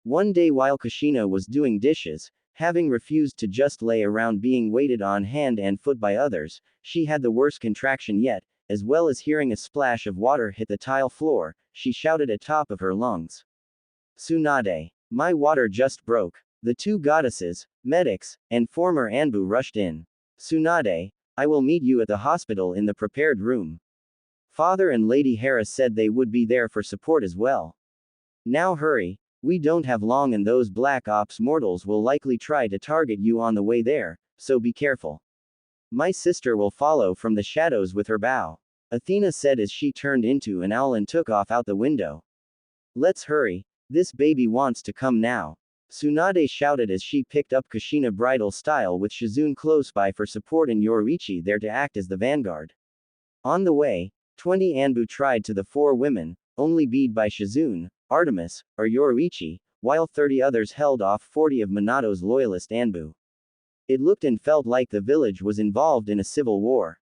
One day while Kushina was doing dishes, having refused to just lay around being waited on hand and foot by others, she had the worst contraction yet. As well as hearing a splash of water hit the tile floor, she shouted at top of her lungs. Tsunade. My water just broke. The two goddesses, medics, and former Anbu rushed in. Tsunade, I will meet you at the hospital in the prepared room. Father and Lady Hera said they would be there for support as well. Now hurry, we don't have long and those Black Ops mortals will likely try to target you on the way there, so be careful. My sister will follow from the shadows with her bow. Athena said as she turned into an owl and took off out the window. Let's hurry, this baby wants to come now. Tsunade shouted as she picked up Kushina bridal style with Shizune close by for support and Yoruichi there to act as the vanguard. On the way, 20 Anbu tried to the four women, only beat by Shizune, Artemis, or Yoruichi, while 30 others held off 40 of Minato's loyalist Anbu. It looked and felt like the village was involved in a civil war.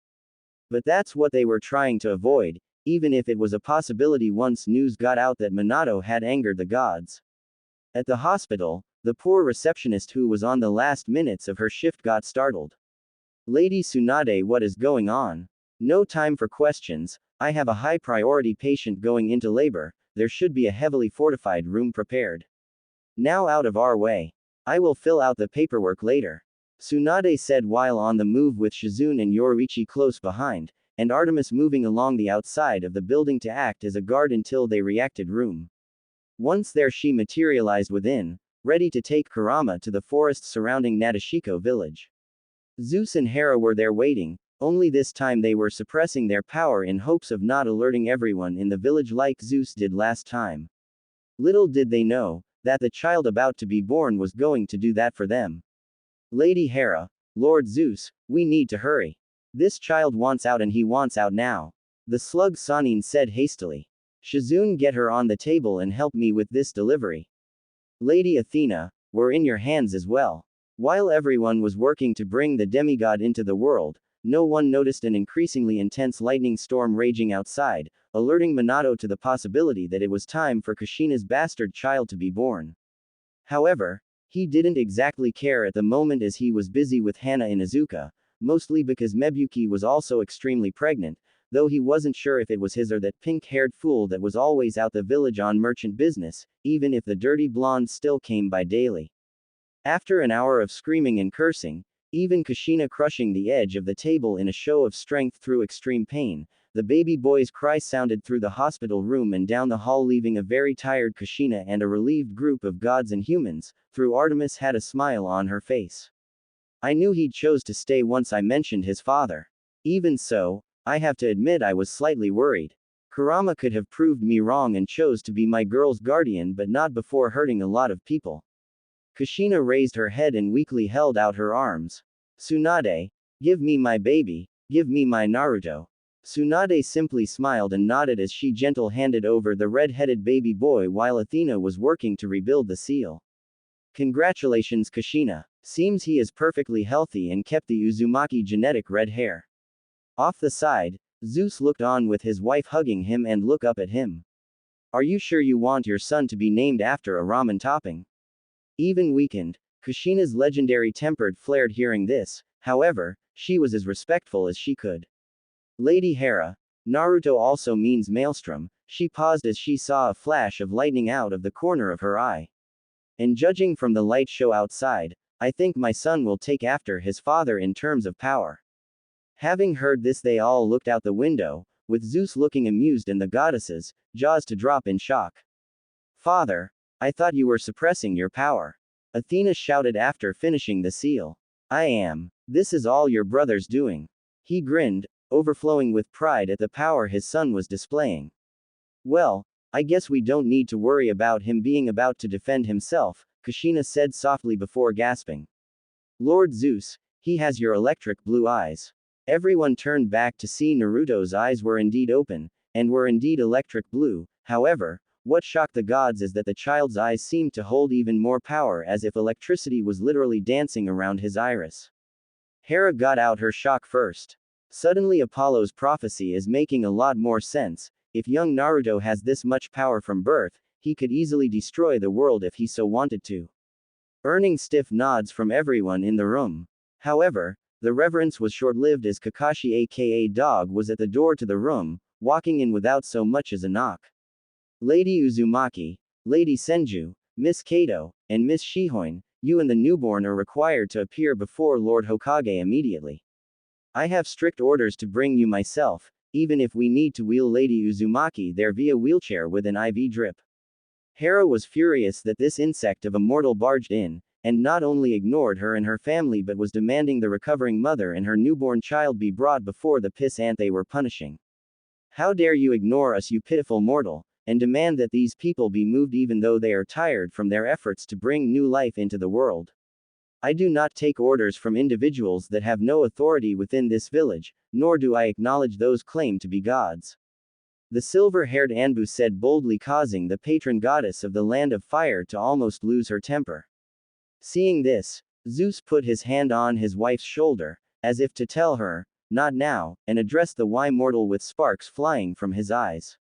But that's what they were trying to avoid, even if it was a possibility once news got out that Minato had angered the gods. At the hospital, the poor receptionist who was on the last minutes of her shift got startled. Lady Tsunade, what is going on? No time for questions, I have a high priority patient going into labor, there should be a heavily fortified room prepared. Now out of our way. I will fill out the paperwork later. Tsunade said while on the move with Shizune and Yoruichi close behind, and Artemis moving along the outside of the building to act as a guard until they reacted room. Once there she materialized within, ready to take Kurama to the forest surrounding Nadeshiko village. Zeus and Hera were there waiting, only this time they were suppressing their power in hopes of not alerting everyone in the village like Zeus did last time. Little did they know, that the child about to be born was going to do that for them. Lady Hera, Lord Zeus, we need to hurry. This child wants out and he wants out now. The slug Sanin said hastily. Shizune, get her on the table and help me with this delivery. Lady Athena, we're in your hands as well. While everyone was working to bring the demigod into the world, no one noticed an increasingly intense lightning storm raging outside, alerting Minato to the possibility that it was time for Kushina's bastard child to be born. However, he didn't exactly care at the moment as he was busy with Hana and Izuka, mostly because Mebuki was also extremely pregnant, though he wasn't sure if it was his or that pink-haired fool that was always out the village on merchant business, even if the dirty blonde still came by daily. After an hour of screaming and cursing, even Kushina crushing the edge of the table in a show of strength through extreme pain, the baby boy's cry sounded through the hospital room and down the hall, leaving a very tired Kushina and a relieved group of gods and humans. Through Artemis had a smile on her face. I knew he'd chose to stay once I mentioned his father. Even so, I have to admit I was slightly worried. Kurama could have proved me wrong and chose to be my girl's guardian, but not before hurting a lot of people. Kushina raised her head and weakly held out her arms. Tsunade, give me my baby, give me my Naruto. Tsunade simply smiled and nodded as she gentle-handed over the red-headed baby boy while Athena was working to rebuild the seal. Congratulations Kushina. Seems he is perfectly healthy and kept the Uzumaki genetic red hair. Off the side, Zeus looked on with his wife hugging him and looked up at him. Are you sure you want your son to be named after a ramen topping? Even weakened, Kushina's legendary temper flared hearing this, however, she was as respectful as she could. Lady Hera, Naruto also means maelstrom, She paused as she saw a flash of lightning out of the corner of her eye. And judging from the light show outside, I think my son will take after his father in terms of power. Having heard this, they all looked out the window, with Zeus looking amused and the goddesses' jaws to drop in shock. Father, I thought you were suppressing your power. Athena shouted after finishing the seal. I am. This is all your brother's doing. He grinned, overflowing with pride at the power his son was displaying. Well, I guess we don't need to worry about him being about to defend himself, Kushina said softly before gasping. Lord Zeus, he has your electric blue eyes. Everyone turned back to see Naruto's eyes were indeed open, and were indeed electric blue. However, what shocked the gods is that the child's eyes seemed to hold even more power, as if electricity was literally dancing around his iris. Hera got out her shock first. Suddenly Apollo's prophecy is making a lot more sense. If young Naruto has this much power from birth, he could easily destroy the world if he so wanted to. Earning stiff nods from everyone in the room. However, the reverence was short-lived as Kakashi aka Dog was at the door to the room, walking in without so much as a knock. Lady Uzumaki, Lady Senju, Miss Kato, and Miss Shihoin, you and the newborn are required to appear before Lord Hokage immediately. I have strict orders to bring you myself, even if we need to wheel Lady Uzumaki there via wheelchair with an IV drip. Hera was furious that this insect of a mortal barged in, and not only ignored her and her family but was demanding the recovering mother and her newborn child be brought before the pissant they were punishing. How dare you ignore us, you pitiful mortal, and demand that these people be moved even though they are tired from their efforts to bring new life into the world. I do not take orders from individuals that have no authority within this village, nor do I acknowledge those claimed to be gods. The silver-haired Anbu said boldly, causing the patron goddess of the land of fire to almost lose her temper. Seeing this, Zeus put his hand on his wife's shoulder, as if to tell her, not now, and addressed the mortal with sparks flying from his eyes.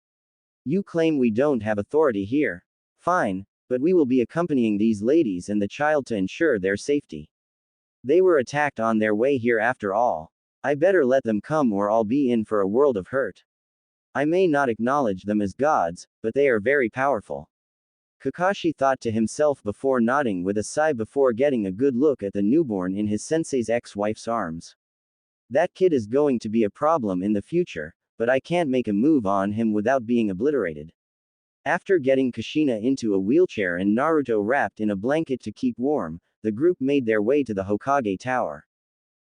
You claim we don't have authority here. Fine, but we will be accompanying these ladies and the child to ensure their safety. They were attacked on their way here after all. I better let them come or I'll be in for a world of hurt. I may not acknowledge them as gods, but they are very powerful. Kakashi thought to himself before nodding with a sigh before getting a good look at the newborn in his sensei's ex-wife's arms. That kid is going to be a problem in the future, but I can't make a move on him without being obliterated. After getting Kushina into a wheelchair and Naruto wrapped in a blanket to keep warm, the group made their way to the Hokage Tower.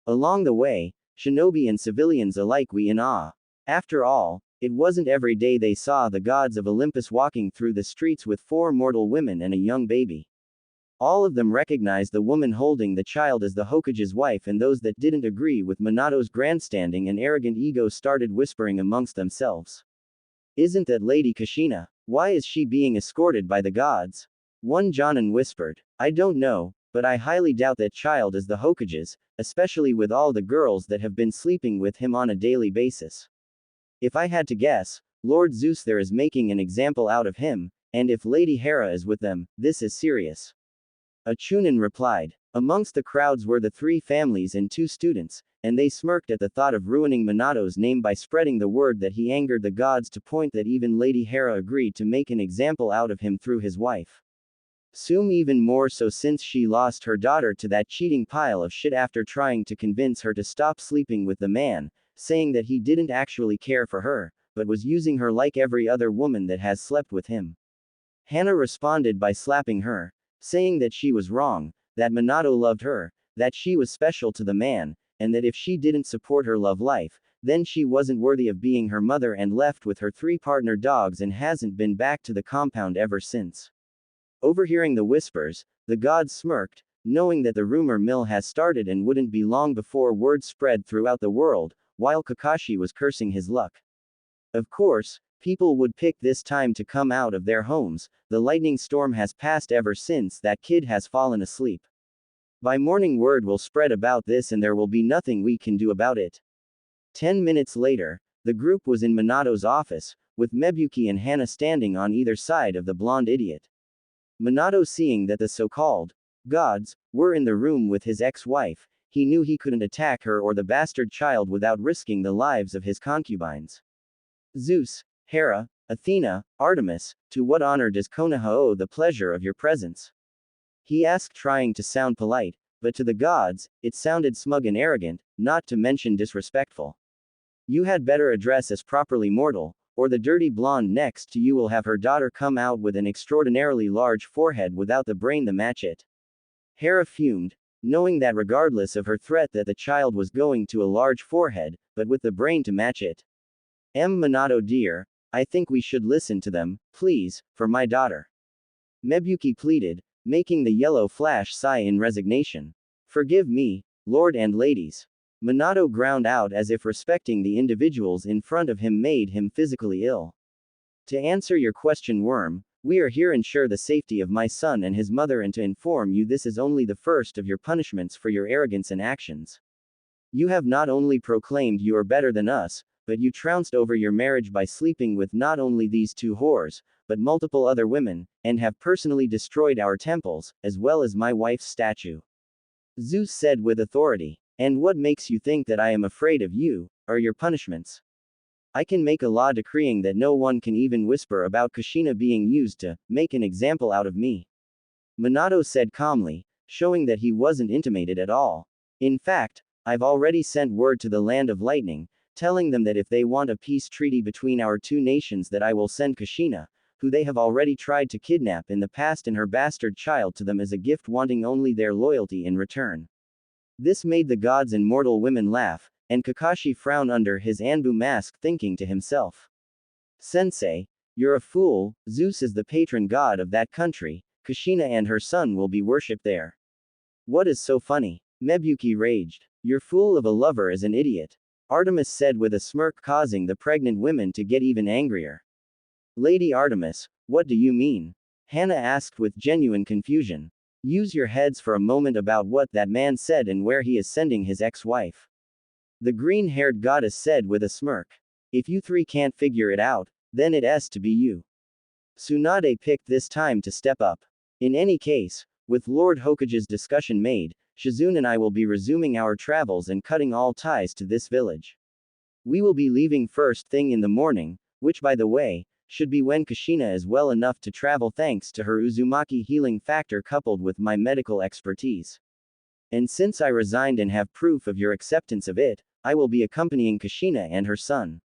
Along the way, shinobi and civilians alike were in awe. After all, it wasn't every day they saw the gods of Olympus walking through the streets with 4 mortal women and a young baby. All of them recognized the woman holding the child as the Hokage's wife, and those that didn't agree with Minato's grandstanding and arrogant ego started whispering amongst themselves. Isn't that Lady Kushina? Why is she being escorted by the gods? One Jonin whispered. I don't know, but I highly doubt that child is the Hokage's, especially with all the girls that have been sleeping with him on a daily basis. If I had to guess, Lord Zeus there is making an example out of him, and if Lady Hera is with them, this is serious. A Chunin replied. Amongst the crowds were the 3 families and 2 students, and they smirked at the thought of ruining Minato's name by spreading the word that he angered the gods to point that even Lady Hera agreed to make an example out of him through his wife. Soom even more so since she lost her daughter to that cheating pile of shit after trying to convince her to stop sleeping with the man, saying that he didn't actually care for her, but was using her like every other woman that has slept with him. Hannah responded by slapping her, saying that she was wrong, that Minato loved her, that she was special to the man, and that if she didn't support her love life, then she wasn't worthy of being her mother, and left with her 3 partner dogs and hasn't been back to the compound ever since. Overhearing the whispers, the gods smirked, knowing that the rumor mill has started and wouldn't be long before word spread throughout the world, while Kakashi was cursing his luck. Of course, people would pick this time to come out of their homes. The lightning storm has passed ever since that kid has fallen asleep. By morning word will spread about this and there will be nothing we can do about it. 10 minutes later, the group was in Minato's office, with Mebuki and Hana standing on either side of the blonde idiot. Minato, seeing that the so-called gods were in the room with his ex-wife, he knew he couldn't attack her or the bastard child without risking the lives of his concubines. Zeus, Hera, Athena, Artemis, to what honor does Konoha owe the pleasure of your presence? He asked, trying to sound polite, but to the gods, it sounded smug and arrogant, not to mention disrespectful. You had better address us properly, mortal, or the dirty blonde next to you will have her daughter come out with an extraordinarily large forehead without the brain to match it. Hera fumed, knowing that regardless of her threat that the child was going to a large forehead, but with the brain to match it. Minato dear, I think we should listen to them, please, for my daughter. Mebuki pleaded, making the yellow flash sigh in resignation. Forgive me, lord and ladies. Minato ground out as if respecting the individuals in front of him made him physically ill. To answer your question, Worm, we are here to ensure the safety of my son and his mother and to inform you this is only the first of your punishments for your arrogance and actions. You have not only proclaimed you are better than us, but you trounced over your marriage by sleeping with not only these two whores, but multiple other women, and have personally destroyed our temples, as well as my wife's statue. Zeus said with authority. And what makes you think that I am afraid of you, or your punishments? I can make a law decreeing that no one can even whisper about Kushina being used to make an example out of me. Minato said calmly, showing that he wasn't intimidated at all. In fact, I've already sent word to the Land of Lightning, telling them that if they want a peace treaty between our two nations that I will send Kushina, who they have already tried to kidnap in the past, and her bastard child to them as a gift, wanting only their loyalty in return. This made the gods and mortal women laugh, and Kakashi frowned under his Anbu mask, thinking to himself. Sensei, you're a fool. Zeus is the patron god of that country. Kushina and her son will be worshipped there. What is so funny? Mebuki raged. Your fool of a lover is an idiot. Artemis said with a smirk, causing the pregnant women to get even angrier. Lady Artemis, what do you mean? Hannah asked with genuine confusion. Use your heads for a moment about what that man said and where he is sending his ex-wife. The green-haired goddess said with a smirk. If you three can't figure it out, then it has to be you. Tsunade picked this time to step up. In any case, with Lord Hokage's discussion made, Shizune and I will be resuming our travels and cutting all ties to this village. We will be leaving first thing in the morning, which by the way, should be when Kushina is well enough to travel thanks to her Uzumaki healing factor coupled with my medical expertise. And since I resigned and have proof of your acceptance of it, I will be accompanying Kushina and her son.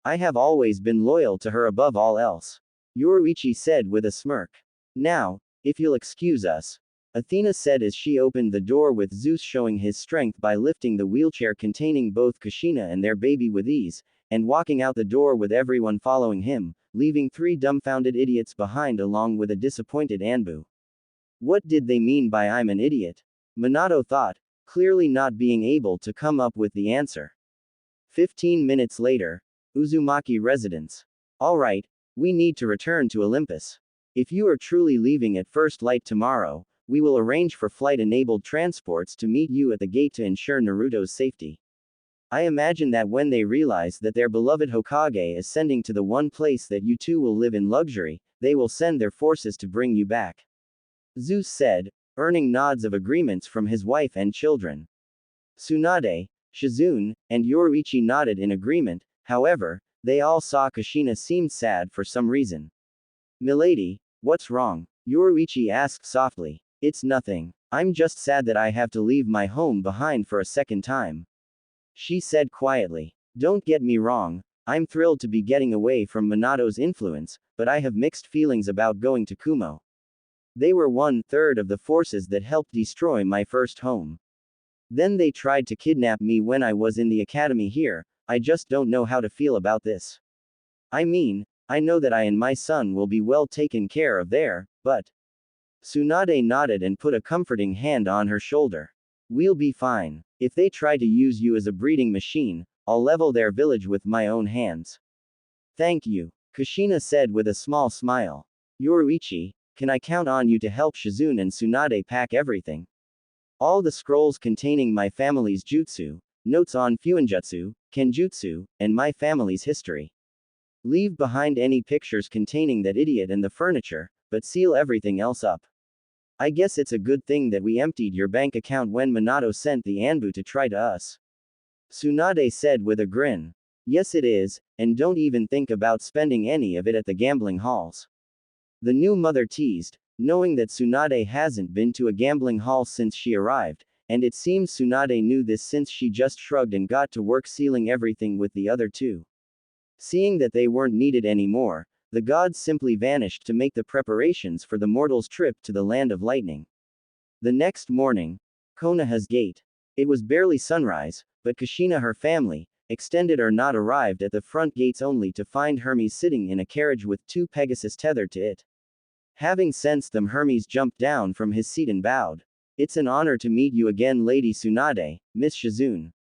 I have always been loyal to her above all else. Yoruichi said with a smirk. Now, if you'll excuse us. Athena said as she opened the door, with Zeus showing his strength by lifting the wheelchair containing both Kushina and their baby with ease, and walking out the door with everyone following him, leaving three dumbfounded idiots behind along with a disappointed Anbu. What did they mean by I'm an idiot? Minato thought, clearly not being able to come up with the answer. 15 minutes later, Uzumaki residence. Alright, we need to return to Olympus. If you are truly leaving at first light tomorrow, we will arrange for flight-enabled transports to meet you at the gate to ensure Naruto's safety. I imagine that when they realize that their beloved Hokage is sending to the one place that you two will live in luxury, they will send their forces to bring you back. Zeus said, earning nods of agreements from his wife and children. Tsunade, Shizune, and Yoruichi nodded in agreement. However, they all saw Kushina seemed sad for some reason. Milady, what's wrong? Yoruichi asked softly. It's nothing. I'm just sad that I have to leave my home behind for a second time. She said quietly. Don't get me wrong, I'm thrilled to be getting away from Minato's influence, but I have mixed feelings about going to Kumo. They were 1/3 of the forces that helped destroy my first home. Then they tried to kidnap me when I was in the academy here. I just don't know how to feel about this. I mean, I know that I and my son will be well taken care of there, but... Tsunade nodded and put a comforting hand on her shoulder. We'll be fine. If they try to use you as a breeding machine, I'll level their village with my own hands. Thank you, Kushina said with a small smile. Yoruichi, can I count on you to help Shizune and Tsunade pack everything? All the scrolls containing my family's jutsu, notes on fuinjutsu, kenjutsu, and my family's history. Leave behind any pictures containing that idiot and the furniture, but seal everything else up. I guess it's a good thing that we emptied your bank account when Minato sent the Anbu to try to us. Tsunade said with a grin. Yes it is, and don't even think about spending any of it at the gambling halls. The new mother teased, knowing that Tsunade hasn't been to a gambling hall since she arrived, and it seems Tsunade knew this since she just shrugged and got to work sealing everything with the other two. Seeing that they weren't needed anymore, the gods simply vanished to make the preparations for the mortals' trip to the land of lightning. The next morning, Konoha's gate. It was barely sunrise, but Kushina her family, extended or not arrived at the front gates only to find Hermes sitting in a carriage with two Pegasus tethered to it. Having sensed them, Hermes jumped down from his seat and bowed. It's an honor to meet you again, Lady Tsunade, Miss Shizune.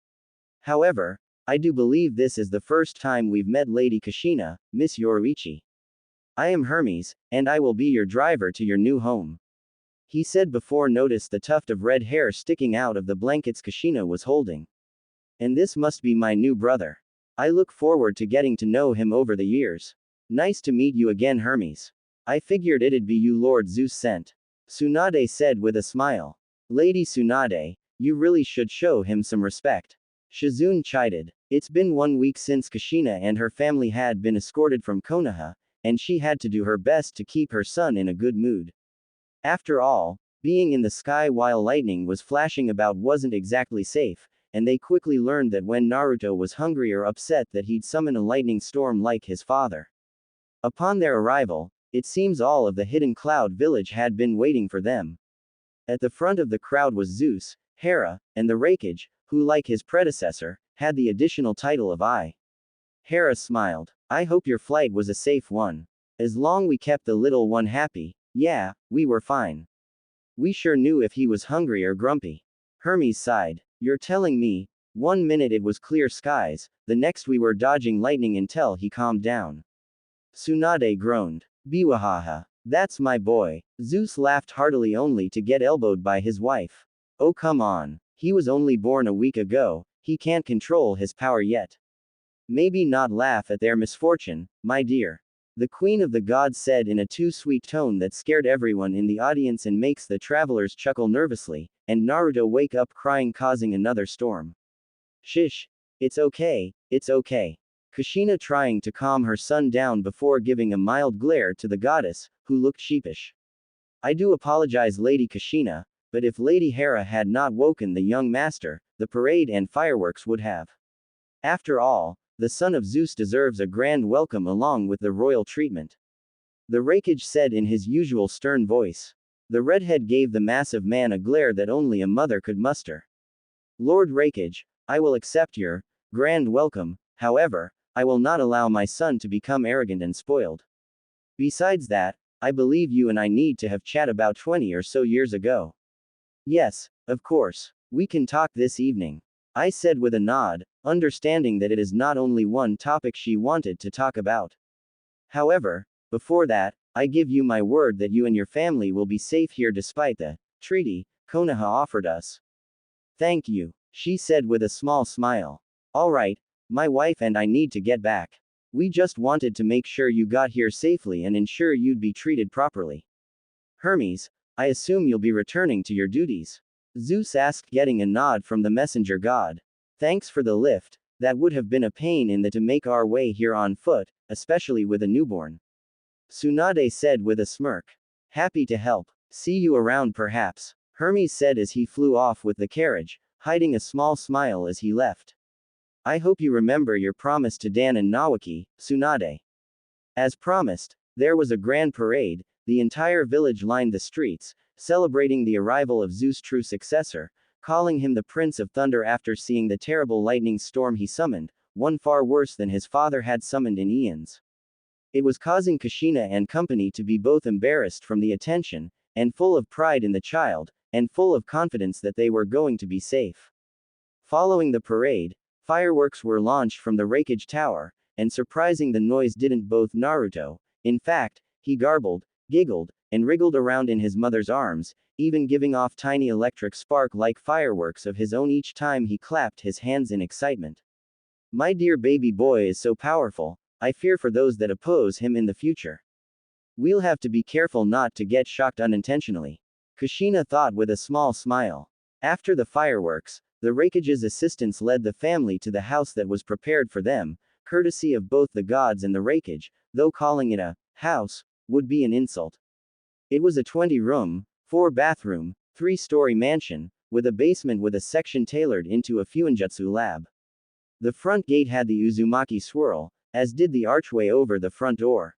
However, I do believe this is the first time we've met Lady Kushina, Miss Yoruichi. I am Hermes, and I will be your driver to your new home. He said before noticed the tuft of red hair sticking out of the blankets Kushina was holding. And this must be my new brother. I look forward to getting to know him over the years. Nice to meet you again, Hermes. I figured it'd be you Lord Zeus sent. Tsunade said with a smile. Lady Tsunade, you really should show him some respect. Shizune chided. It's been 1 week since Kushina and her family had been escorted from Konoha, and she had to do her best to keep her son in a good mood. After all, being in the sky while lightning was flashing about wasn't exactly safe, and they quickly learned that when Naruto was hungry or upset that he'd summon a lightning storm like his father. Upon their arrival, it seems all of the hidden cloud village had been waiting for them. At the front of the crowd was Zeus, Hera, and the Raikage, who like his predecessor, had the additional title of I. Hera smiled. I hope your flight was a safe one. As long we kept the little one happy, yeah, we were fine. We sure knew if he was hungry or grumpy. Hermes sighed. You're telling me, 1 minute it was clear skies, the next we were dodging lightning until he calmed down. Tsunade groaned. Biwahaha. That's my boy. Zeus laughed heartily only to get elbowed by his wife. Oh come on. He was only born a week ago, he can't control his power yet. Maybe not laugh at their misfortune, my dear. The queen of the gods said in a too sweet tone that scared everyone in the audience and makes the travelers chuckle nervously, and Naruto wake up crying causing another storm. Shish. It's okay, it's okay. Kushina trying to calm her son down before giving a mild glare to the goddess, who looked sheepish. I do apologize Lady Kushina, but if Lady Hera had not woken the young master, the parade and fireworks would have. After all, the son of Zeus deserves a grand welcome along with the royal treatment. The Raikage said in his usual stern voice. The redhead gave the massive man a glare that only a mother could muster. Lord Raikage, I will accept your grand welcome, however, I will not allow my son to become arrogant and spoiled. Besides that, I believe you and I need to have chat about 20 or so years ago. Yes, of course, we can talk this evening. I said with a nod, understanding that it is not only one topic she wanted to talk about. However, before that, I give you my word that you and your family will be safe here despite the treaty Konoha offered us. Thank you, she said with a small smile. Alright, my wife and I need to get back. We just wanted to make sure you got here safely and ensure you'd be treated properly. Hermes, I assume you'll be returning to your duties. Zeus asked, getting a nod from the messenger god. Thanks for the lift, that would have been a pain in the to make our way here on foot, especially with a newborn. Tsunade said with a smirk. Happy to help. See you around perhaps, Hermes said as he flew off with the carriage, hiding a small smile as he left. I hope you remember your promise to Dan and Nawaki, Tsunade. As promised, there was a grand parade, the entire village lined the streets, celebrating the arrival of Zeus' true successor, calling him the Prince of Thunder after seeing the terrible lightning storm he summoned, one far worse than his father had summoned in eons. It was causing Kushina and company to be both embarrassed from the attention, and full of pride in the child, and full of confidence that they were going to be safe. Following the parade, fireworks were launched from the Raikage Tower, and surprising the noise didn't both Naruto, in fact, he garbled, giggled, and wriggled around in his mother's arms, even giving off tiny electric spark-like fireworks of his own each time he clapped his hands in excitement. My dear baby boy is so powerful, I fear for those that oppose him in the future. We'll have to be careful not to get shocked unintentionally. Kushina thought with a small smile. After the fireworks, the Raikage's assistants led the family to the house that was prepared for them, courtesy of both the gods and the rakeage, though calling it a house would be an insult. It was a 20-room, 4-bathroom, 3-story mansion, with a basement with a section tailored into a fuinjutsu lab. The front gate had the Uzumaki swirl, as did the archway over the front door.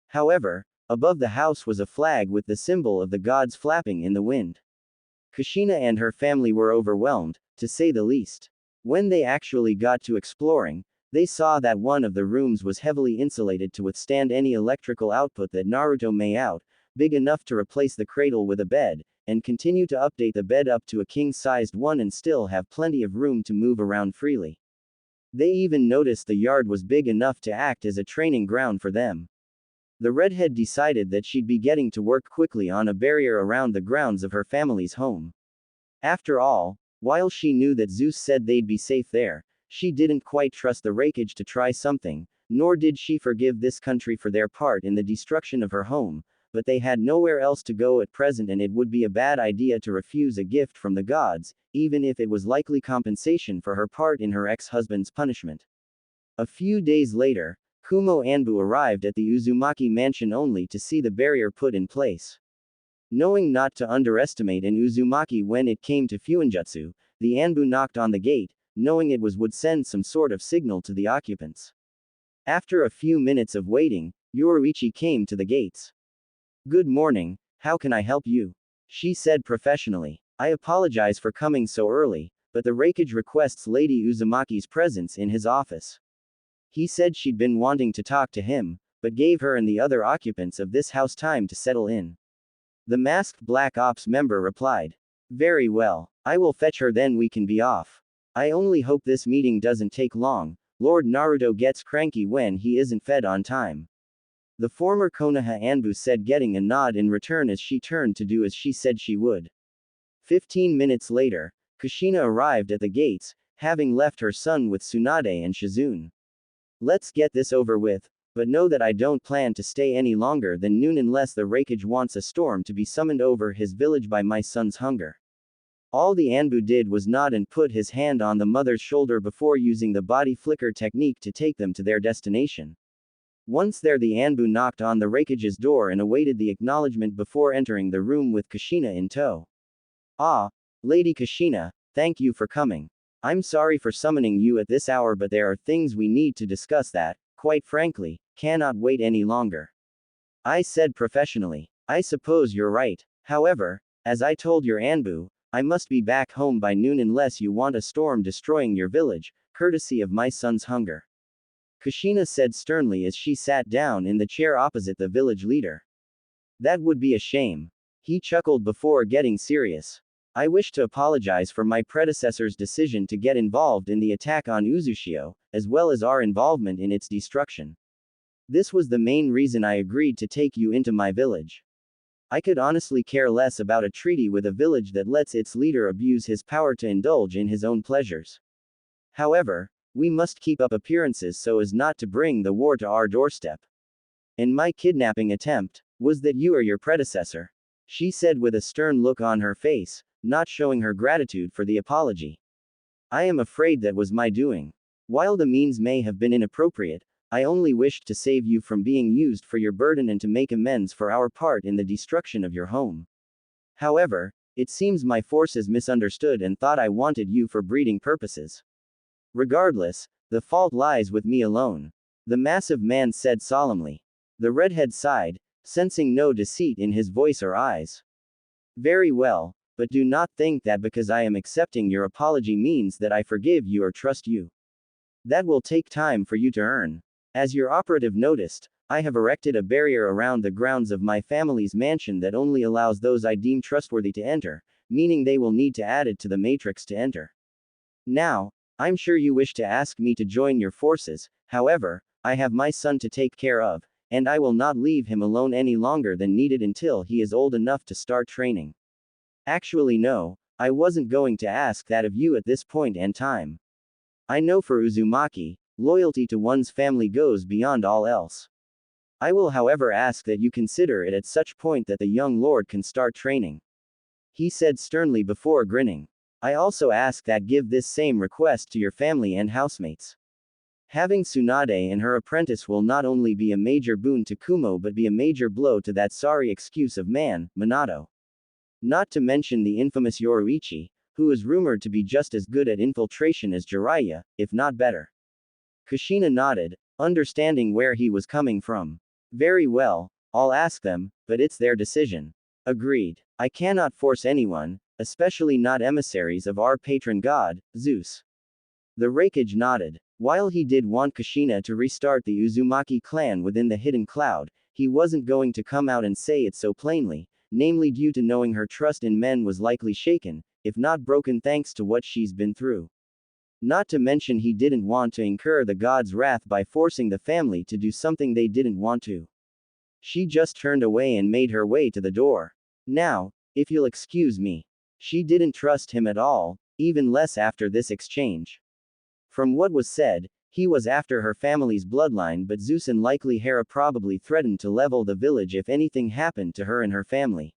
However, above the house was a flag with the symbol of the gods flapping in the wind. Kushina and her family were overwhelmed, to say the least. When they actually got to exploring, they saw that one of the rooms was heavily insulated to withstand any electrical output that Naruto may out, big enough to replace the cradle with a bed, and continue to update the bed up to a king-sized one and still have plenty of room to move around freely. They even noticed the yard was big enough to act as a training ground for them. The redhead decided that she'd be getting to work quickly on a barrier around the grounds of her family's home. After all, while she knew that Zeus said they'd be safe there, she didn't quite trust the rakeage to try something, nor did she forgive this country for their part in the destruction of her home, but they had nowhere else to go at present and it would be a bad idea to refuse a gift from the gods, even if it was likely compensation for her part in her ex-husband's punishment. A few days later, Kumo Anbu arrived at the Uzumaki mansion only to see the barrier put in place. Knowing not to underestimate an Uzumaki when it came to fuinjutsu, the Anbu knocked on the gate, knowing it would send some sort of signal to the occupants. After a few minutes of waiting, Yoruichi came to the gates. "Good morning, how can I help you?" she said professionally. "I apologize for coming so early, but the rakeage requests Lady Uzumaki's presence in his office." He said she'd been wanting to talk to him, but gave her and the other occupants of this house time to settle in. The masked Black Ops member replied. "Very well, I will fetch her then we can be off. I only hope this meeting doesn't take long, Lord Naruto gets cranky when he isn't fed on time." The former Konoha Anbu said, getting a nod in return as she turned to do as she said she would. 15 minutes later, Kushina arrived at the gates, having left her son with Tsunade and Shizune. "Let's get this over with, but know that I don't plan to stay any longer than noon unless the rakeage wants a storm to be summoned over his village by my son's hunger." All the Anbu did was nod and put his hand on the mother's shoulder before using the body flicker technique to take them to their destination. Once there, the Anbu knocked on the rakeage's door and awaited the acknowledgement before entering the room with Kushina in tow. "Ah, Lady Kushina, thank you for coming. I'm sorry for summoning you at this hour, but there are things we need to discuss that, quite frankly, cannot wait any longer," I said professionally. "I suppose you're right. However, as I told your Anbu, I must be back home by noon unless you want a storm destroying your village, courtesy of my son's hunger," Kushina said sternly as she sat down in the chair opposite the village leader. "That would be a shame." He chuckled before getting serious. "I wish to apologize for my predecessor's decision to get involved in the attack on Uzushio, as well as our involvement in its destruction. This was the main reason I agreed to take you into my village. I could honestly care less about a treaty with a village that lets its leader abuse his power to indulge in his own pleasures. However, we must keep up appearances so as not to bring the war to our doorstep. And my kidnapping attempt was that you or your predecessor," she said with a stern look on her face, not showing her gratitude for the apology. "I am afraid that was my doing. While the means may have been inappropriate, I only wished to save you from being used for your burden and to make amends for our part in the destruction of your home. However, it seems my forces misunderstood and thought I wanted you for breeding purposes. Regardless, the fault lies with me alone," the massive man said solemnly. The redhead sighed, sensing no deceit in his voice or eyes. "Very well, but do not think that because I am accepting your apology means that I forgive you or trust you. That will take time for you to earn. As your operative noticed, I have erected a barrier around the grounds of my family's mansion that only allows those I deem trustworthy to enter, meaning they will need to add it to the matrix to enter. Now, I'm sure you wish to ask me to join your forces, however, I have my son to take care of, and I will not leave him alone any longer than needed until he is old enough to start training. Actually no, I wasn't going to ask that of you at this point and time. I know for Uzumaki, loyalty to one's family goes beyond all else. I will however ask that you consider it at such point that the young lord can start training," he said sternly before grinning. "I also ask that give this same request to your family and housemates." Having Tsunade and her apprentice will not only be a major boon to Kumo but be a major blow to that sorry excuse of man, Minato. Not to mention the infamous Yoruichi, who is rumored to be just as good at infiltration as Jiraiya, if not better. Kushina nodded, understanding where he was coming from. Very well, I'll ask them, but it's their decision. Agreed. I cannot force anyone, especially not emissaries of our patron god, Zeus. The Raikage nodded. While he did want Kushina to restart the Uzumaki clan within the hidden cloud, he wasn't going to come out and say it so plainly, namely due to knowing her trust in men was likely shaken, if not broken thanks to what she's been through. Not to mention he didn't want to incur the god's wrath by forcing the family to do something they didn't want to. She just turned away and made her way to the door. Now, if you'll excuse me. She didn't trust him at all, even less after this exchange. From what was said, he was after her family's bloodline, but Zeus and likely Hera probably threatened to level the village if anything happened to her and her family.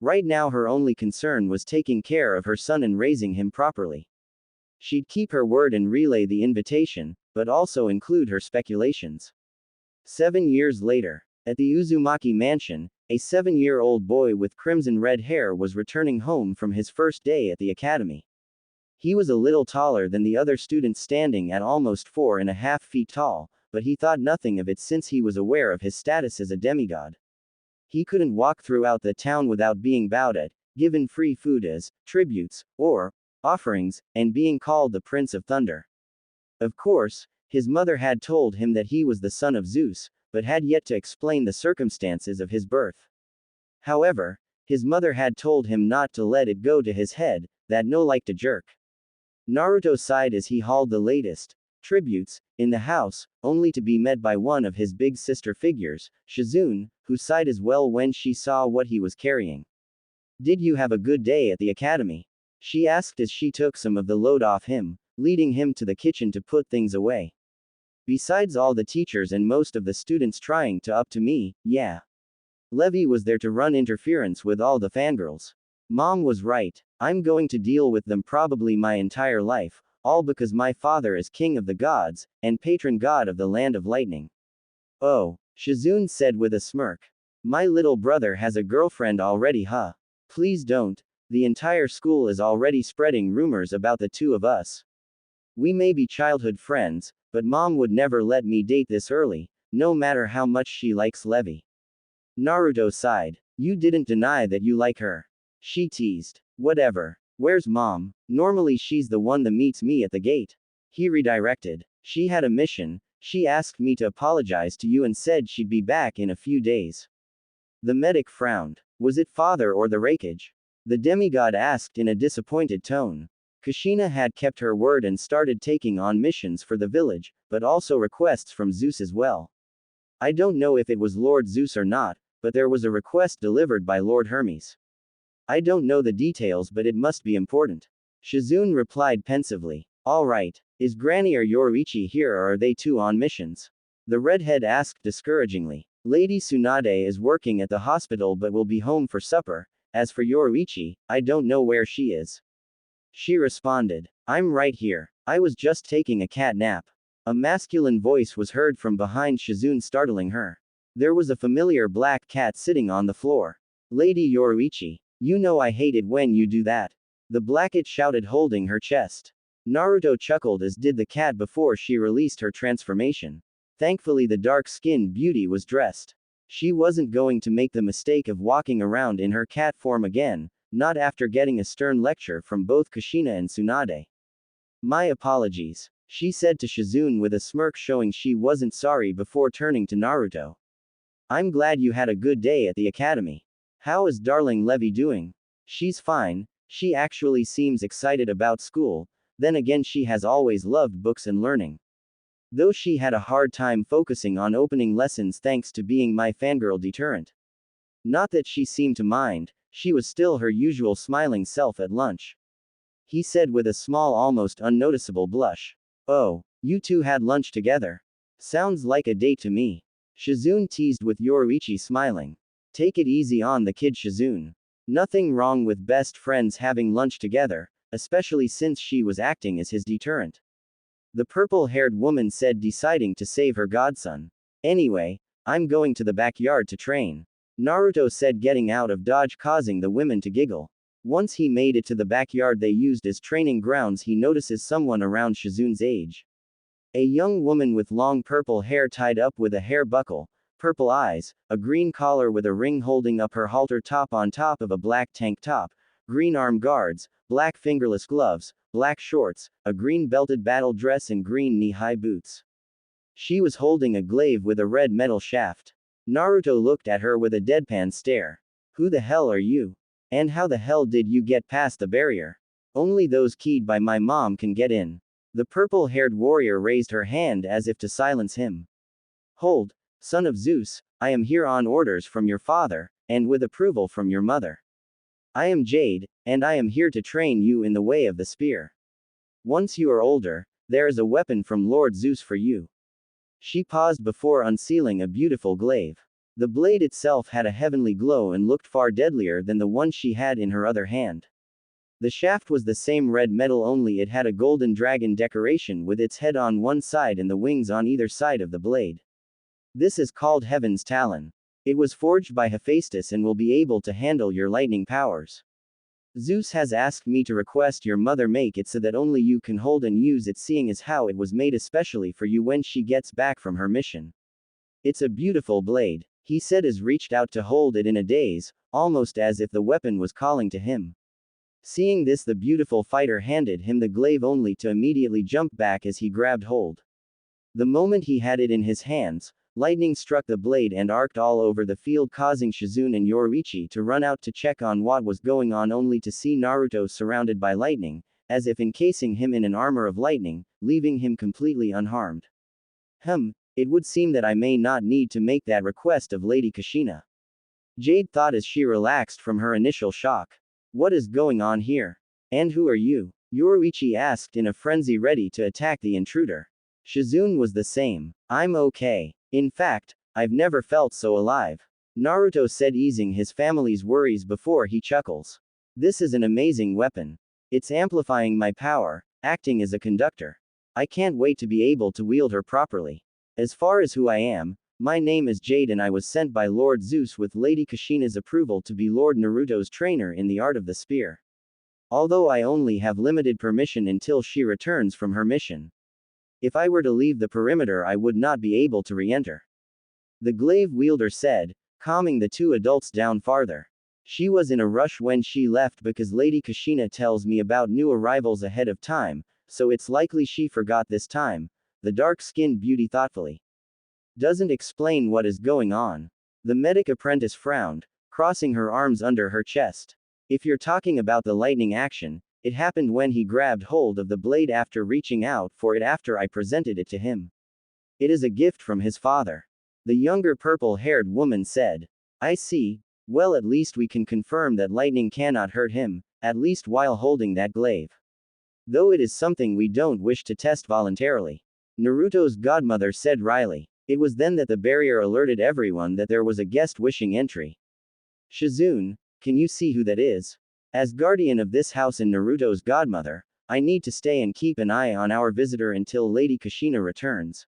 Right now her only concern was taking care of her son and raising him properly. She'd keep her word and relay the invitation, but also include her speculations. 7 years later, at the Uzumaki mansion, a 7-year-old boy with crimson red hair was returning home from his first day at the academy. He was a little taller than the other students, standing at almost 4.5 feet tall, but he thought nothing of it since he was aware of his status as a demigod. He couldn't walk throughout the town without being bowed at, given free food as tributes, or offerings, and being called the Prince of Thunder. Of course, his mother had told him that he was the son of Zeus, but had yet to explain the circumstances of his birth. However, his mother had told him not to let it go to his head, that no like to jerk. Naruto sighed as he hauled the latest tributes in the house, only to be met by one of his big sister figures, Shizune, who sighed as well when she saw what he was carrying. Did you have a good day at the academy? She asked as she took some of the load off him, leading him to the kitchen to put things away. Besides all the teachers and most of the students trying to up to me, yeah. Levi was there to run interference with all the fangirls. Mom was right. I'm going to deal with them probably my entire life, all because my father is king of the gods, and patron god of the land of lightning. Oh, Shizune said with a smirk. My little brother has a girlfriend already, huh? Please don't. The entire school is already spreading rumors about the two of us. We may be childhood friends, but mom would never let me date this early, no matter how much she likes Levi. Naruto sighed. You didn't deny that you like her. She teased. Whatever. Where's mom? Normally she's the one that meets me at the gate. He redirected. She had a mission. She asked me to apologize to you and said she'd be back in a few days. The medic frowned. Was it father or the Raikage? The demigod asked in a disappointed tone. Kushina had kept her word and started taking on missions for the village, but also requests from Zeus as well. I don't know if it was Lord Zeus or not, but there was a request delivered by Lord Hermes. I don't know the details, but it must be important. Shizune replied pensively. All right. Is Granny or Yoruichi here, or are they two on missions? The redhead asked discouragingly. Lady Tsunade is working at the hospital but will be home for supper. As for Yoruichi, I don't know where she is. She responded. I'm right here. I was just taking a cat nap. A masculine voice was heard from behind Shizune, startling her. There was a familiar black cat sitting on the floor. Lady Yoruichi, you know I hate it when you do that. The blacket shouted, holding her chest. Naruto chuckled, as did the cat before she released her transformation. Thankfully the dark-skinned beauty was dressed. She wasn't going to make the mistake of walking around in her cat form again, not after getting a stern lecture from both Kushina and Tsunade. My apologies, she said to Shizune with a smirk, showing she wasn't sorry before turning to Naruto. I'm glad you had a good day at the academy. How is darling Levi doing? She's fine. She actually seems excited about school, then again she has always loved books and learning. Though she had a hard time focusing on opening lessons thanks to being my fangirl deterrent. Not that she seemed to mind, she was still her usual smiling self at lunch. He said with a small, almost unnoticeable blush. Oh, you two had lunch together? Sounds like a date to me. Shizune teased, with Yoruichi smiling. Take it easy on the kid, Shizune. Nothing wrong with best friends having lunch together, especially since she was acting as his deterrent. the purple-haired woman said, deciding to save her godson. Anyway, I'm going to the backyard to train. Naruto said, getting out of dodge, causing the women to giggle. Once he made it to the backyard they used as training grounds, he notices someone around Shizune's age. A young woman with long purple hair tied up with a hair buckle, purple eyes, a green collar with a ring holding up her halter top on top of a black tank top, green arm guards, black fingerless gloves, black shorts, a green belted battle dress and green knee-high boots. She was holding a glaive with a red metal shaft. Naruto looked at her with a deadpan stare. Who the hell are you? And how the hell did you get past the barrier? Only those keyed by my mom can get in. The purple-haired warrior raised her hand as if to silence him. Hold, son of Zeus, I am here on orders from your father, and with approval from your mother. I am Jade, and I am here to train you in the way of the spear. Once you are older, there is a weapon from Lord Zeus for you. She paused before unsealing a beautiful glaive. The blade itself had a heavenly glow and looked far deadlier than the one she had in her other hand. The shaft was the same red metal, only it had a golden dragon decoration with its head on one side and the wings on either side of the blade. This is called Heaven's Talon. It was forged by Hephaestus and will be able to handle your lightning powers. Zeus has asked me to request your mother make it so that only you can hold and use it, seeing as how it was made especially for you when she gets back from her mission. It's a beautiful blade, he said as reached out to hold it in a daze, almost as if the weapon was calling to him. Seeing this, the beautiful fighter handed him the glaive only to immediately jump back as he grabbed hold. The moment he had it in his hands, lightning struck the blade and arced all over the field, causing Shizune and Yoruichi to run out to check on what was going on, only to see Naruto surrounded by lightning, as if encasing him in an armor of lightning, leaving him completely unharmed. It would seem that I may not need to make that request of Lady Kushina. Jade thought as she relaxed from her initial shock. What is going on here? And who are you? Yoruichi asked in a frenzy, ready to attack the intruder. Shizune was the same. I'm okay. In fact, I've never felt so alive. Naruto said, easing his family's worries before he chuckles. This is an amazing weapon. It's amplifying my power, acting as a conductor. I can't wait to be able to wield her properly. As far as who I am, my name is Jade and I was sent by Lord Zeus with Lady Kushina's approval to be Lord Naruto's trainer in the art of the spear. Although I only have limited permission until she returns from her mission. If I were to leave the perimeter I would not be able to re-enter. The glaive wielder said, calming the two adults down farther. She was in a rush when she left because Lady Kushina tells me about new arrivals ahead of time, so it's likely she forgot this time, the dark-skinned beauty thoughtfully. Doesn't explain what is going on. The medic apprentice frowned, crossing her arms under her chest. If you're talking about the lightning action, it happened when he grabbed hold of the blade after reaching out for it after I presented it to him. It is a gift from his father. The younger purple-haired woman said. I see. Well, at least we can confirm that lightning cannot hurt him, at least while holding that glaive. Though it is something we don't wish to test voluntarily. Naruto's godmother said wryly. It was then that the barrier alerted everyone that there was a guest wishing entry. Shizune, can you see who that is? As guardian of this house and Naruto's godmother, I need to stay and keep an eye on our visitor until Lady Kushina returns.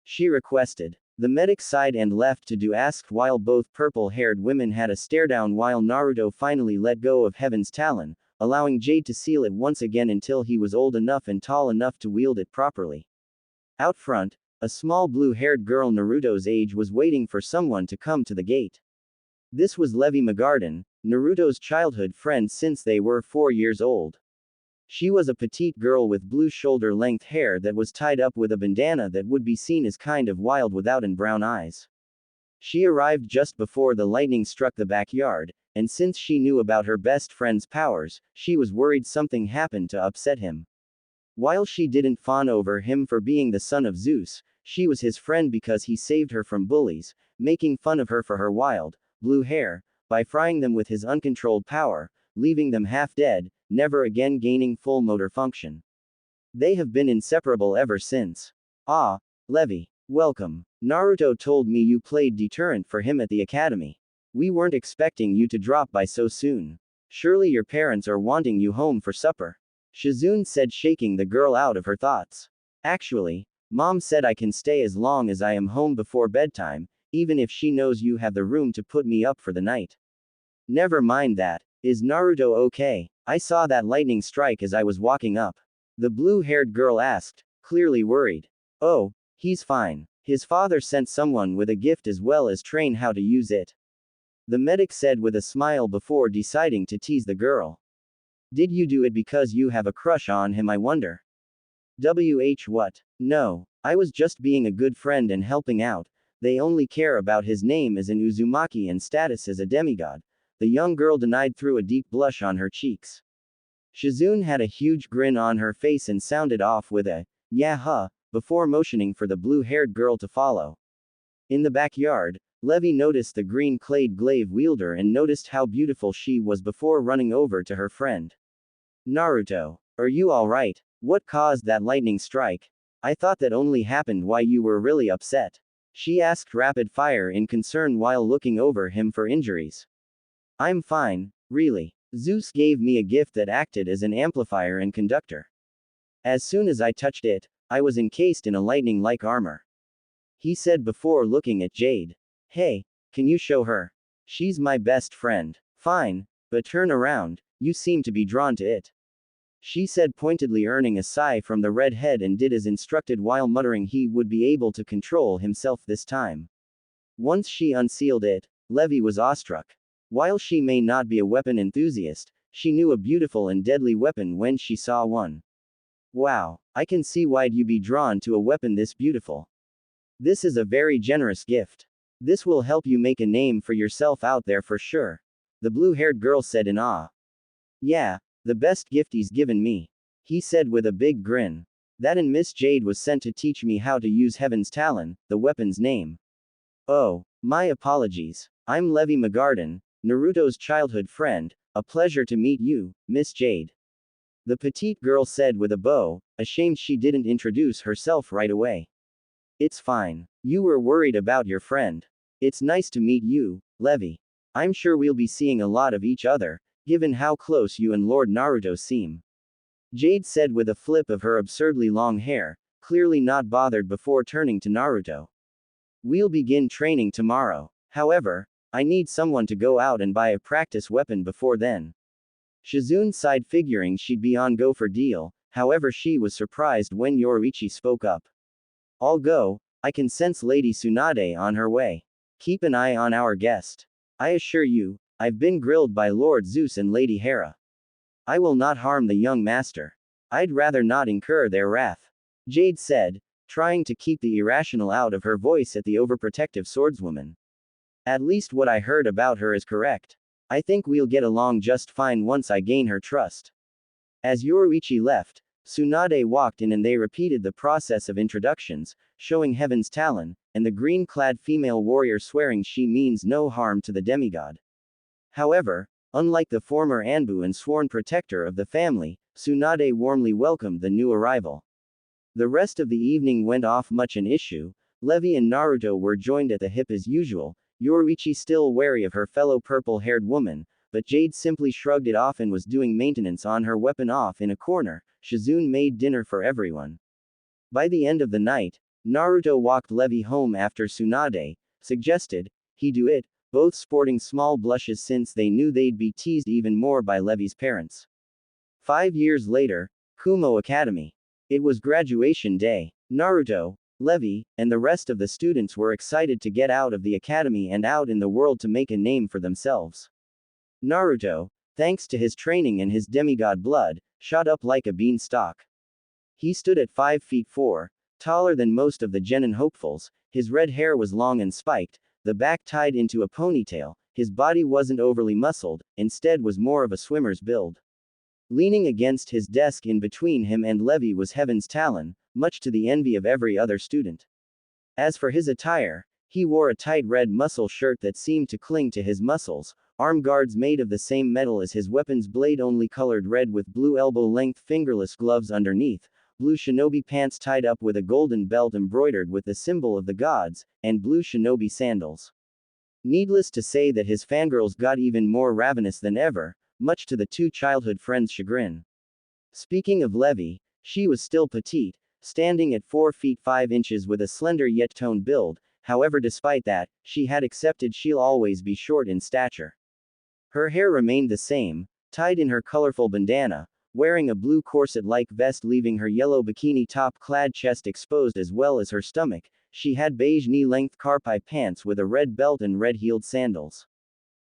She requested. The medic sighed and left to do asked while both purple-haired women had a stare down while Naruto finally let go of Heaven's Talon, allowing Jade to seal it once again until he was old enough and tall enough to wield it properly. Out front, a small blue-haired girl Naruto's age was waiting for someone to come to the gate. This was Levi Magarden, Naruto's childhood friend since they were 4 years old. She was a petite girl with blue shoulder-length hair that was tied up with a bandana that would be seen as kind of wild without and brown eyes. She arrived just before the lightning struck the backyard, and since she knew about her best friend's powers, she was worried something happened to upset him. While she didn't fawn over him for being the son of Zeus, she was his friend because he saved her from bullies, making fun of her for her wild, blue hair, by frying them with his uncontrolled power, leaving them half dead, never again gaining full motor function. They have been inseparable ever since. Ah, Levi, welcome. Naruto told me you played deterrent for him at the academy. We weren't expecting you to drop by so soon. Surely your parents are wanting you home for supper. Shizune said, shaking the girl out of her thoughts. Actually, Mom said I can stay as long as I am home before bedtime, even if she knows you have the room to put me up for the night. Never mind that. Is Naruto okay? I saw that lightning strike as I was walking up. The blue-haired girl asked, clearly worried. Oh, he's fine. His father sent someone with a gift as well as train how to use it. The medic said with a smile before deciding to tease the girl. Did you do it because you have a crush on him, I wonder? What? No. I was just being a good friend and helping out. They only care about his name as an Uzumaki and status as a demigod. The young girl denied through a deep blush on her cheeks. Shizune had a huge grin on her face and sounded off with a, yeah huh, before motioning for the blue-haired girl to follow. In the backyard, Levi noticed the green-clad glaive wielder and noticed how beautiful she was before running over to her friend. Naruto, are you alright? What caused that lightning strike? I thought that only happened while you were really upset. She asked rapid fire in concern while looking over him for injuries. I'm fine, really. Zeus gave me a gift that acted as an amplifier and conductor. As soon as I touched it, I was encased in a lightning-like armor. He said before looking at Jade. Hey, can you show her? She's my best friend. Fine, but turn around, you seem to be drawn to it. She said pointedly, earning a sigh from the red head, and did as instructed while muttering he would be able to control himself this time. Once she unsealed it, Levi was awestruck. While she may not be a weapon enthusiast, she knew a beautiful and deadly weapon when she saw one. Wow, I can see why'd you be drawn to a weapon this beautiful. This is a very generous gift. This will help you make a name for yourself out there for sure. The blue-haired girl said in awe. Yeah, the best gift he's given me. He said with a big grin. That and Miss Jade was sent to teach me how to use Heaven's Talon, the weapon's name. Oh, my apologies. I'm Levi McGarden, Naruto's childhood friend. A pleasure to meet you, Miss Jade. The petite girl said with a bow, ashamed she didn't introduce herself right away. It's fine. You were worried about your friend. It's nice to meet you, Levi. I'm sure we'll be seeing a lot of each other, given how close you and Lord Naruto seem. Jade said with a flip of her absurdly long hair, clearly not bothered before turning to Naruto. We'll begin training tomorrow. However, I need someone to go out and buy a practice weapon before then. Shizune sighed, figuring she'd be on go for deal, however she was surprised when Yoruichi spoke up. I'll go, I can sense Lady Tsunade on her way. Keep an eye on our guest. I assure you, I've been grilled by Lord Zeus and Lady Hera. I will not harm the young master. I'd rather not incur their wrath. Jade said, trying to keep the irrational out of her voice at the overprotective swordswoman. At least what I heard about her is correct. I think we'll get along just fine once I gain her trust. As Yoruichi left, Tsunade walked in and they repeated the process of introductions, showing Heaven's Talon, and the green-clad female warrior swearing she means no harm to the demigod. However, unlike the former Anbu and sworn protector of the family, Tsunade warmly welcomed the new arrival. The rest of the evening went off much an issue. Levi and Naruto were joined at the hip as usual, Yoruichi still wary of her fellow purple-haired woman, but Jade simply shrugged it off and was doing maintenance on her weapon off in a corner. Shizune made dinner for everyone. By the end of the night, Naruto walked Levi home after Tsunade suggested he do it, both sporting small blushes since they knew they'd be teased even more by Levi's parents. 5 years later, Kumo Academy. It was graduation day. Naruto, Levi, and the rest of the students were excited to get out of the academy and out in the world to make a name for themselves. Naruto, thanks to his training and his demigod blood, shot up like a beanstalk. He stood at 5 feet 4, taller than most of the genin hopefuls. His red hair was long and spiked, the back tied into a ponytail. His body wasn't overly muscled, instead was more of a swimmer's build. Leaning against his desk in between him and Levi was Heaven's Talon, much to the envy of every other student. As for his attire, he wore a tight red muscle shirt that seemed to cling to his muscles, arm guards made of the same metal as his weapon's blade only colored red with blue elbow-length fingerless gloves underneath, blue shinobi pants tied up with a golden belt embroidered with the symbol of the gods, and blue shinobi sandals. Needless to say that his fangirls got even more ravenous than ever, much to the two childhood friends' chagrin. Speaking of Levi, she was still petite, standing at 4 feet 5 inches with a slender yet toned build. However, despite that, she had accepted she'll always be short in stature. Her hair remained the same, tied in her colorful bandana, wearing a blue corset-like vest leaving her yellow bikini top-clad chest exposed as well as her stomach. She had beige knee-length carpi pants with a red belt and red-heeled sandals.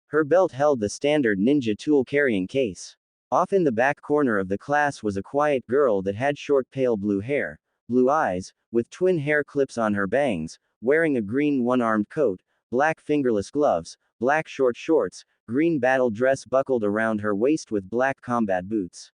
Her belt held the standard ninja tool-carrying case. Off in the back corner of the class was a quiet girl that had short pale blue hair, blue eyes, with twin hair clips on her bangs, wearing a green one-armed coat, black fingerless gloves, black short shorts, green battle dress buckled around her waist with black combat boots.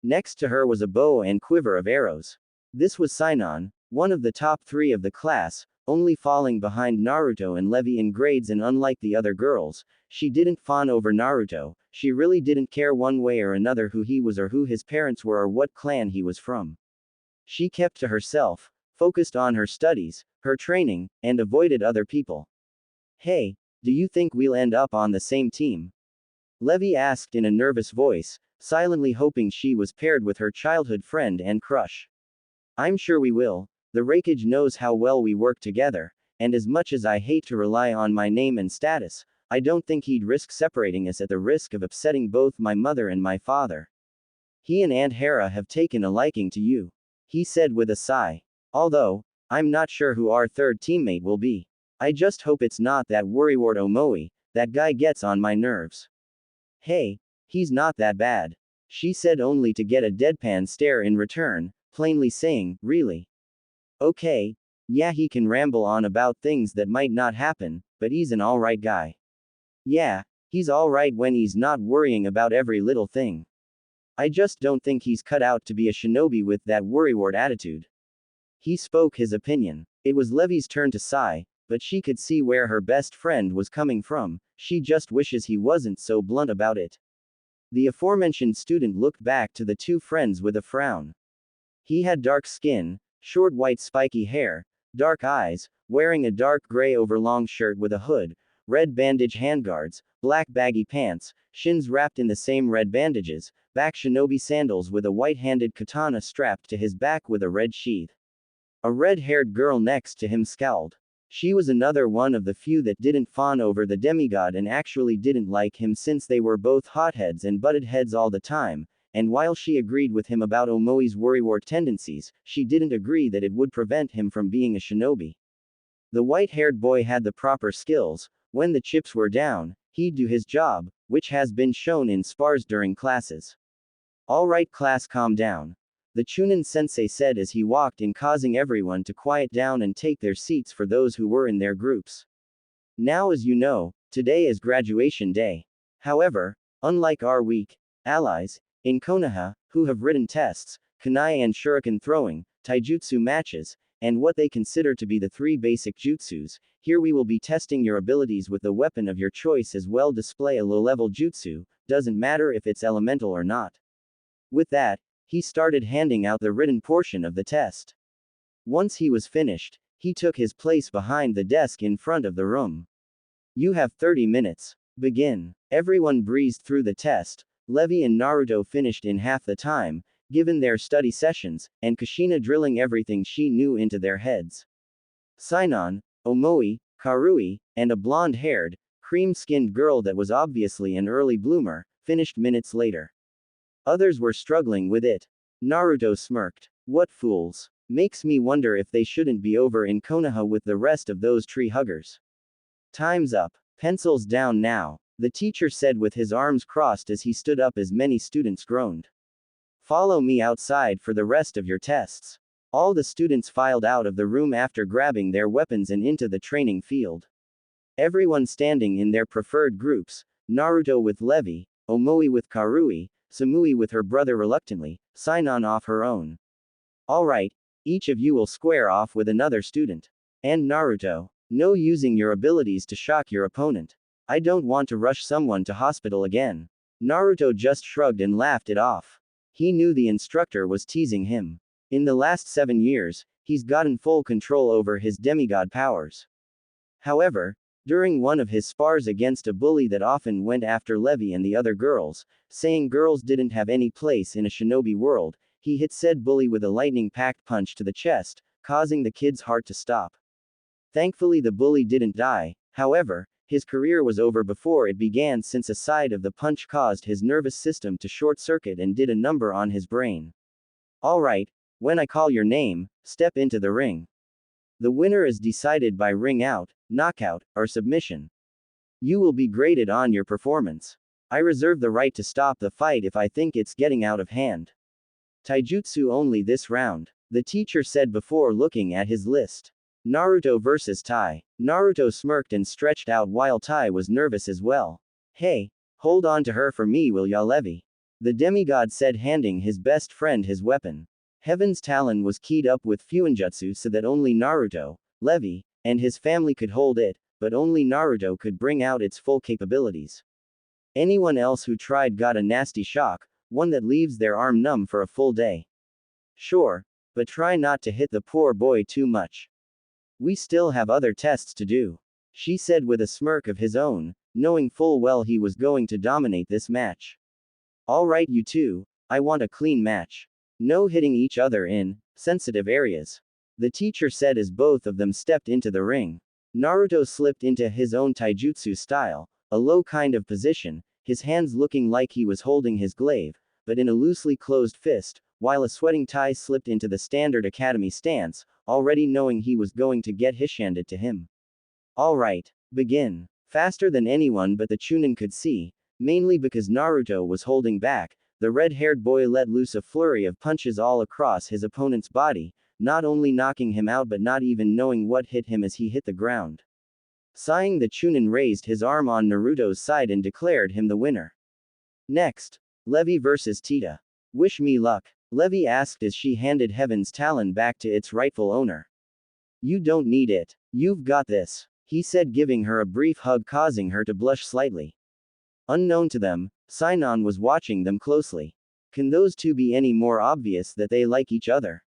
Next to her was a bow and quiver of arrows. This was Sinon, one of the top 3 of the class, only falling behind Naruto and Levi in grades, and unlike the other girls, she didn't fawn over Naruto. She really didn't care one way or another who he was or who his parents were or what clan he was from. She kept to herself, focused on her studies, her training, and avoided other people. "Hey, do you think we'll end up on the same team?" Levi asked in a nervous voice, silently hoping she was paired with her childhood friend and crush. "I'm sure we will. The Raikage knows how well we work together, and as much as I hate to rely on my name and status, I don't think he'd risk separating us at the risk of upsetting both my mother and my father. He and Aunt Hera have taken a liking to you," he said with a sigh. "Although, I'm not sure who our third teammate will be. I just hope it's not that worrywart Omoi. That guy gets on my nerves." "Hey, he's not that bad," she said, only to get a deadpan stare in return, plainly saying, "Really? Okay, yeah, he can ramble on about things that might not happen, but he's an alright guy. Yeah, he's alright when he's not worrying about every little thing. I just don't think he's cut out to be a shinobi with that worrywart attitude." He spoke his opinion. It was Levi's turn to sigh, but she could see where her best friend was coming from. She just wishes he wasn't so blunt about it. The aforementioned student looked back to the two friends with a frown. He had dark skin, short white spiky hair, dark eyes, wearing a dark gray overlong shirt with a hood, red bandage handguards, black baggy pants, shins wrapped in the same red bandages, back shinobi sandals with a white-handed katana strapped to his back with a red sheath. A red-haired girl next to him scowled. She was another one of the few that didn't fawn over the demigod and actually didn't like him, since they were both hotheads and butted heads all the time, and while she agreed with him about Omoi's worrywart tendencies, she didn't agree that it would prevent him from being a shinobi. The white-haired boy had the proper skills. When the chips were down, he'd do his job, which has been shown in spars during classes. "Alright class, calm down," the Chunin sensei said as he walked in, causing everyone to quiet down and take their seats for those who were in their groups. "Now, as you know, today is graduation day. However, unlike our weak allies in Konoha, who have written tests, kunai and shuriken throwing, taijutsu matches, and what they consider to be the 3 basic jutsus, here we will be testing your abilities with the weapon of your choice as well. Display a low-level jutsu, doesn't matter if it's elemental or not." With that, he started handing out the written portion of the test. Once he was finished, he took his place behind the desk in front of the room. "You have 30 minutes. Begin." Everyone breezed through the test. Levi and Naruto finished in half the time, given their study sessions, and Kushina drilling everything she knew into their heads. Sinon, Omoi, Karui, and a blonde-haired, cream-skinned girl that was obviously an early bloomer, finished minutes later. Others were struggling with it. Naruto smirked. "What fools. Makes me wonder if they shouldn't be over in Konoha with the rest of those tree huggers." "Time's up. Pencils down now," the teacher said with his arms crossed as he stood up as many students groaned. "Follow me outside for the rest of your tests." All the students filed out of the room after grabbing their weapons and into the training field. Everyone standing in their preferred groups, Naruto with Levi, Omoi with Karui, Samui with her brother reluctantly, Sinon off her own. "Alright, each of you will square off with another student. And Naruto, no using your abilities to shock your opponent. I don't want to rush someone to hospital again." Naruto just shrugged and laughed it off. He knew the instructor was teasing him. In the last 7 years, he's gotten full control over his demigod powers. However, during one of his spars against a bully that often went after Levi and the other girls, saying girls didn't have any place in a shinobi world, he hit said bully with a lightning-packed punch to the chest, causing the kid's heart to stop. Thankfully the bully didn't die, however, his career was over before it began since a side of the punch caused his nervous system to short-circuit and did a number on his brain. Alright, when I call your name, step into the ring. The winner is decided by ring out, knockout, or submission. You will be graded on your performance. I reserve the right to stop the fight if I think it's getting out of hand. Taijutsu only this round, the teacher said before looking at his list. Naruto vs Tai. Naruto smirked and stretched out while Tai was nervous as well. Hey, hold on to her for me will ya Levi? The demigod said handing his best friend his weapon. Heaven's Talon was keyed up with Fuinjutsu so that only Naruto, Levi, and his family could hold it, but only Naruto could bring out its full capabilities. Anyone else who tried got a nasty shock, one that leaves their arm numb for a full day. Sure, but try not to hit the poor boy too much. We still have other tests to do, she said with a smirk of his own, knowing full well he was going to dominate this match. Alright you two, I want a clean match. No hitting each other in sensitive areas. The teacher said as both of them stepped into the ring. Naruto slipped into his own taijutsu style, a low kind of position, his hands looking like he was holding his glaive, but in a loosely closed fist, while a sweating Tai slipped into the standard academy stance, already knowing he was going to get hishanded to him. Alright, begin. Faster than anyone but the Chunin could see, mainly because Naruto was holding back, the red-haired boy let loose a flurry of punches all across his opponent's body, not only knocking him out but not even knowing what hit him as he hit the ground. Sighing, the Chunin raised his arm on Naruto's side and declared him the winner. Next, Levi vs Tita. Wish me luck, Levi asked as she handed Heaven's Talon back to its rightful owner. You don't need it. You've got this, he said, giving her a brief hug causing her to blush slightly. Unknown to them, Sinon was watching them closely. Can those two be any more obvious that they like each other?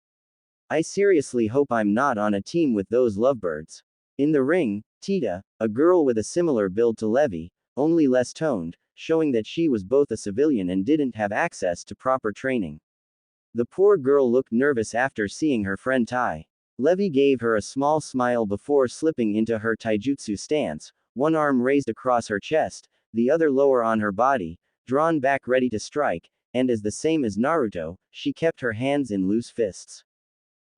I seriously hope I'm not on a team with those lovebirds. In the ring, Tita, a girl with a similar build to Levi, only less toned, showing that she was both a civilian and didn't have access to proper training. The poor girl looked nervous after seeing her friend Tai. Levi gave her a small smile before slipping into her taijutsu stance, one arm raised across her chest, the other lower on her body, drawn back ready to strike, and as the same as Naruto, she kept her hands in loose fists.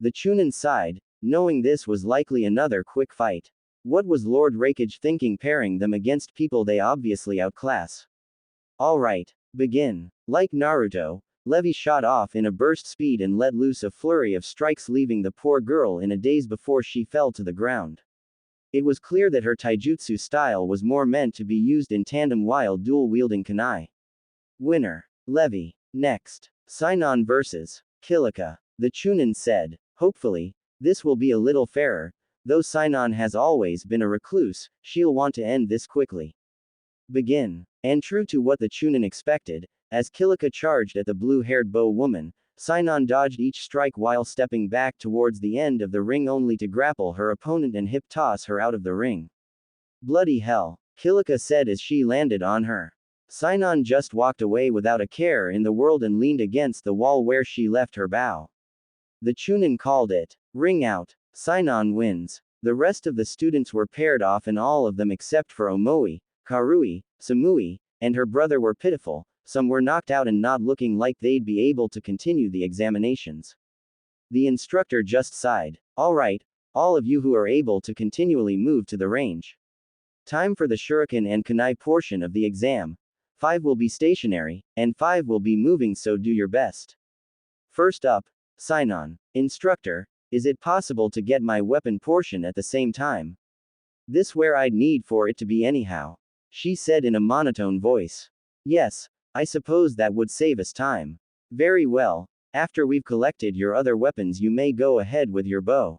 The Chunin sighed, knowing this was likely another quick fight. What was Lord Raikage thinking pairing them against people they obviously outclass? Alright, begin. Like Naruto, Levi shot off in a burst speed and let loose a flurry of strikes, leaving the poor girl in a daze before she fell to the ground. It was clear that her taijutsu style was more meant to be used in tandem while dual-wielding kunai. Winner, Levi. Next, Sinon vs. Kilika. The Chunin said. Hopefully, this will be a little fairer, though Sinon has always been a recluse, she'll want to end this quickly. Begin. And true to what the Chunin expected, as Kilika charged at the blue-haired bow woman, Sinon dodged each strike while stepping back towards the end of the ring only to grapple her opponent and hip toss her out of the ring. Bloody hell, Kilika said as she landed on her. Sinon just walked away without a care in the world and leaned against the wall where she left her bow. The Chunin called it. Ring out. Sinon wins. The rest of the students were paired off and all of them except for Omoi, Karui, Samui, and her brother were pitiful. Some were knocked out and not looking like they'd be able to continue the examinations. The instructor just sighed. Alright, all of you who are able to continually move to the range. Time for the shuriken and kunai portion of the exam. 5 will be stationary, and 5 will be moving, so do your best. First up, Sinon. Instructor, is it possible to get my weapon portion at the same time? This where I'd need for it to be anyhow, she said in a monotone voice. Yes, I suppose that would save us time. Very well, after we've collected your other weapons you may go ahead with your bow.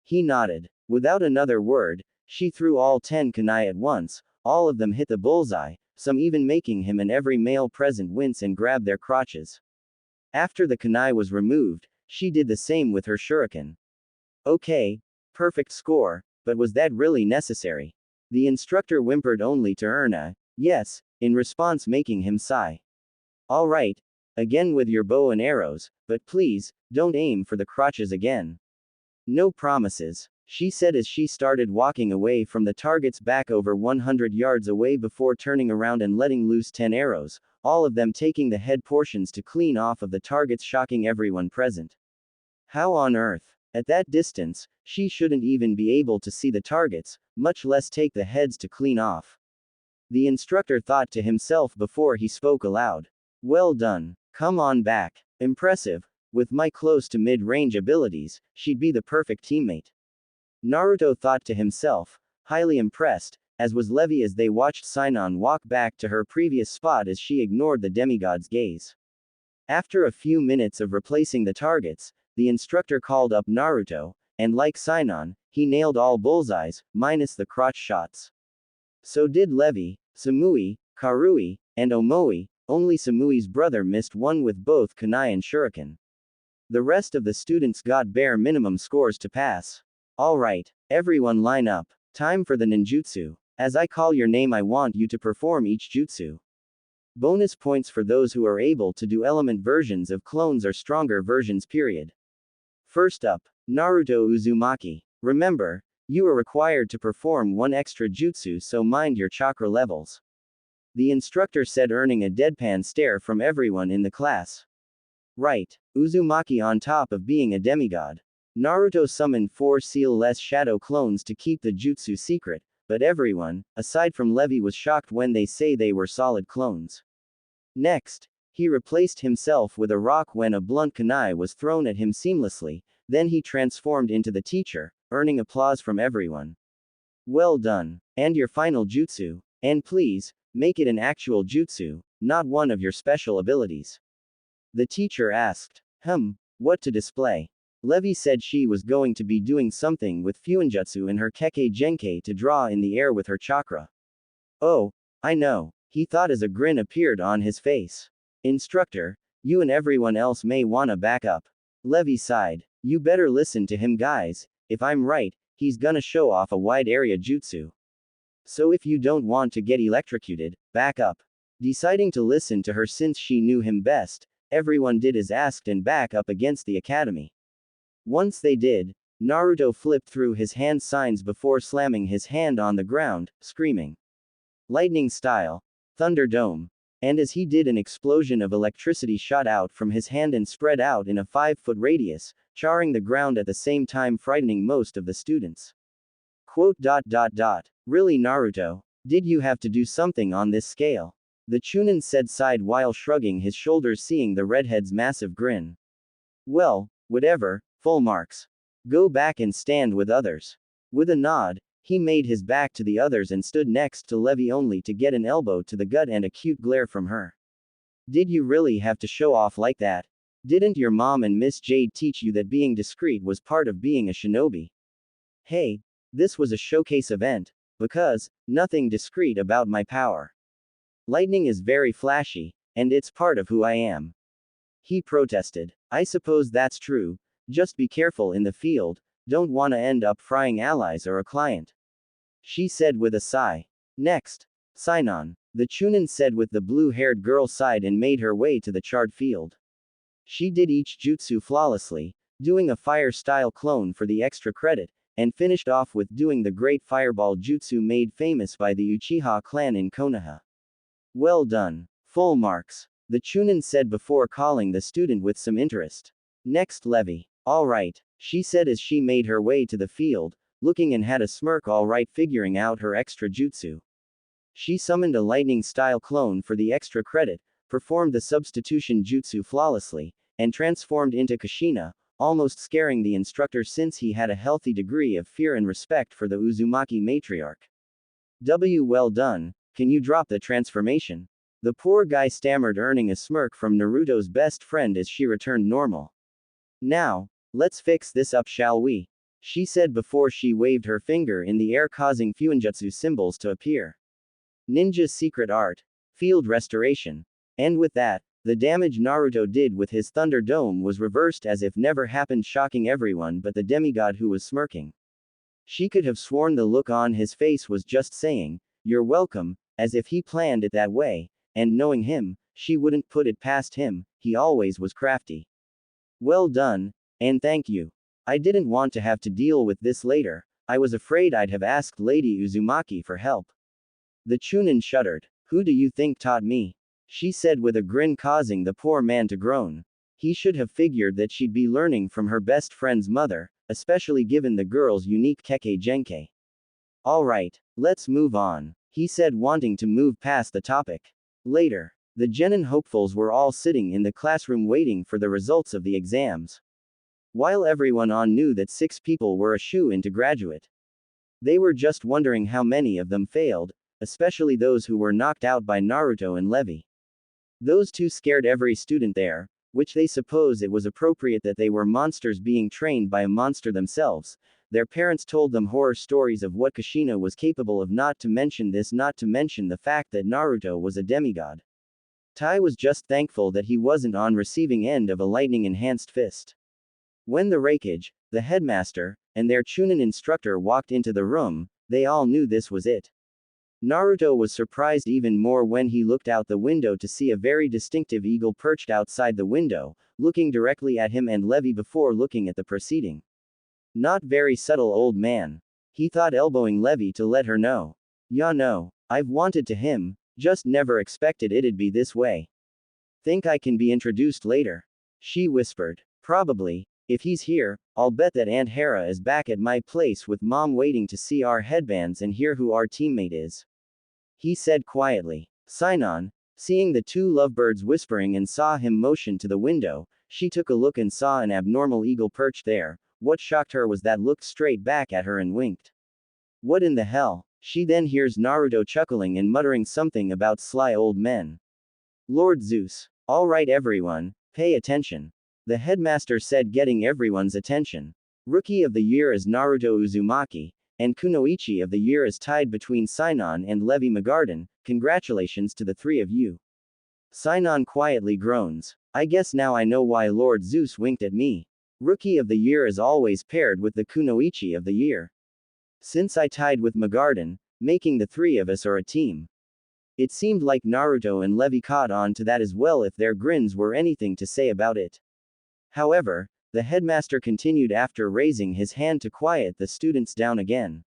He nodded. Without another word, she threw all 10 kunai at once, all of them hit the bullseye, some even making him and every male present wince and grab their crotches. After the kunai was removed, she did the same with her shuriken. Okay, perfect score, but was that really necessary? The instructor whimpered only to earn a yes in response, making him sigh. Alright, Again with your bow and arrows, but please, don't aim for the crotches again. No promises, she said as she started walking away from the target's back over 100 yards away before turning around and letting loose 10 arrows, all of them taking the head portions to clean off of the targets, shocking everyone present. How on earth? At that distance, she shouldn't even be able to see the targets, much less take the heads to clean off. The instructor thought to himself before he spoke aloud. Well done. Come on back. Impressive. With my close to mid-range abilities, she'd be the perfect teammate. Naruto thought to himself, highly impressed, as was Levi as they watched Sinon walk back to her previous spot as she ignored the demigod's gaze. After a few minutes of replacing the targets, the instructor called up Naruto, and like Sinon, he nailed all bullseyes, minus the crotch shots. So did Levi, Samui, Karui, and Omoi, only Samui's brother missed one with both kunai and shuriken. The rest of the students got bare minimum scores to pass. Alright, everyone line up. Time for the ninjutsu. As I call your name I want you to perform each jutsu. Bonus points for those who are able to do element versions of clones or stronger versions period. First up, Naruto Uzumaki. Remember, you are required to perform one extra jutsu, so mind your chakra levels. The instructor said, earning a deadpan stare from everyone in the class. Right, Uzumaki on top of being a demigod. Naruto summoned 4 seal-less shadow clones to keep the jutsu secret, but everyone, aside from Levi, was shocked when they say they were solid clones. Next, he replaced himself with a rock when a blunt kunai was thrown at him seamlessly, then he transformed into the teacher, earning applause from everyone. Well done. And your final jutsu? And please, make it an actual jutsu, not one of your special abilities. The teacher asked. What to display? Levi said she was going to be doing something with Fuinjutsu in her Kekkei Genkei to draw in the air with her chakra. Oh, I know, he thought as a grin appeared on his face. Instructor, you and everyone else may wanna back up. Levi sighed. You better listen to him, guys. If I'm right, he's gonna show off a wide area jutsu. So if you don't want to get electrocuted, back up. Deciding to listen to her since she knew him best, everyone did as asked and back up against the academy. Once they did, Naruto flipped through his hand signs before slamming his hand on the ground, screaming. Lightning style. Thunder Dome. And as he did, an explosion of electricity shot out from his hand and spread out in a 5-foot radius, charring the ground at the same time, frightening most of the students. Really, Naruto? Did you have to do something on this scale? The Chunin said, sighed while shrugging his shoulders, seeing the redhead's massive grin. Well, whatever, full marks. Go back and stand with others. With a nod, he made his back to the others and stood next to Levi only to get an elbow to the gut and a cute glare from her. Did you really have to show off like that? Didn't your mom and Miss Jade teach you that being discreet was part of being a shinobi? Hey, this was a showcase event, because, nothing discreet about my power. Lightning is very flashy, and it's part of who I am. He protested. I suppose that's true, just be careful in the field, don't wanna end up frying allies or a client. She said with a sigh. Next. Sinon. The Chunin said with the blue-haired girl sighed and made her way to the charred field. She did each jutsu flawlessly, doing a fire-style clone for the extra credit, and finished off with doing the great fireball jutsu made famous by the Uchiha clan in Konoha. Well done. Full marks. The Chunin said before calling the student with some interest. Next, Levi. Alright, she said as she made her way to the field, looking and had a smirk, alright, figuring out her extra jutsu. She summoned a lightning-style clone for the extra credit, performed the substitution jutsu flawlessly, and transformed into Kushina, almost scaring the instructor since he had a healthy degree of fear and respect for the Uzumaki matriarch. Well done, can you drop the transformation? The poor guy stammered, earning a smirk from Naruto's best friend as she returned normal. Now, let's fix this up, shall we? She said before she waved her finger in the air, causing Fuinjutsu symbols to appear. Ninja secret art. Field restoration. And with that, the damage Naruto did with his Thunder Dome was reversed as if never happened, shocking everyone but the demigod, who was smirking. She could have sworn the look on his face was just saying, "You're welcome," as if he planned it that way, and knowing him, she wouldn't put it past him, he always was crafty. Well done, and thank you. I didn't want to have to deal with this later. I was afraid I'd have asked Lady Uzumaki for help. The Chunin shuddered. Who do you think taught me? She said with a grin, causing the poor man to groan. He should have figured that she'd be learning from her best friend's mother, especially given the girl's unique Kekkei Genkai. Alright, let's move on, he said, wanting to move past the topic. Later, the genin hopefuls were all sitting in the classroom waiting for the results of the exams. While everyone knew that 6 people were a shoo-in to graduate, they were just wondering how many of them failed, especially those who were knocked out by Naruto and Levi. Those two scared every student there, which they suppose it was appropriate that they were monsters being trained by a monster themselves. Their parents told them horror stories of what Kushina was capable of, not to mention the fact that Naruto was a demigod. Tai was just thankful that he wasn't on receiving end of a lightning-enhanced fist. When the Raikage, the headmaster, and their Chunin instructor walked into the room, they all knew this was it. Naruto was surprised even more when he looked out the window to see a very distinctive eagle perched outside the window, looking directly at him and Levi before looking at the proceeding. Not very subtle, old man. He thought, elbowing Levi to let her know. Ya know, I've wanted to him, just never expected it'd be this way. Think I can be introduced later? She whispered. Probably. If he's here, I'll bet that Aunt Hera is back at my place with Mom waiting to see our headbands and hear who our teammate is. He said quietly. Sinon, seeing the two lovebirds whispering and saw him motion to the window, she took a look and saw an abnormal eagle perched there. What shocked her was that looked straight back at her and winked. What in the hell? She then hears Naruto chuckling and muttering something about sly old men. Lord Zeus. All right everyone, pay attention. The headmaster said, getting everyone's attention. Rookie of the year is Naruto Uzumaki, and Kunoichi of the year is tied between Sinon and Levi Magarden. Congratulations to the 3 of you. Sinon quietly groans. I guess now I know why Lord Zeus winked at me. Rookie of the year is always paired with the Kunoichi of the year. Since I tied with Magarden, making the 3 of us are a team. It seemed like Naruto and Levi caught on to that as well, if their grins were anything to say about it. However, the headmaster continued after raising his hand to quiet the students down again.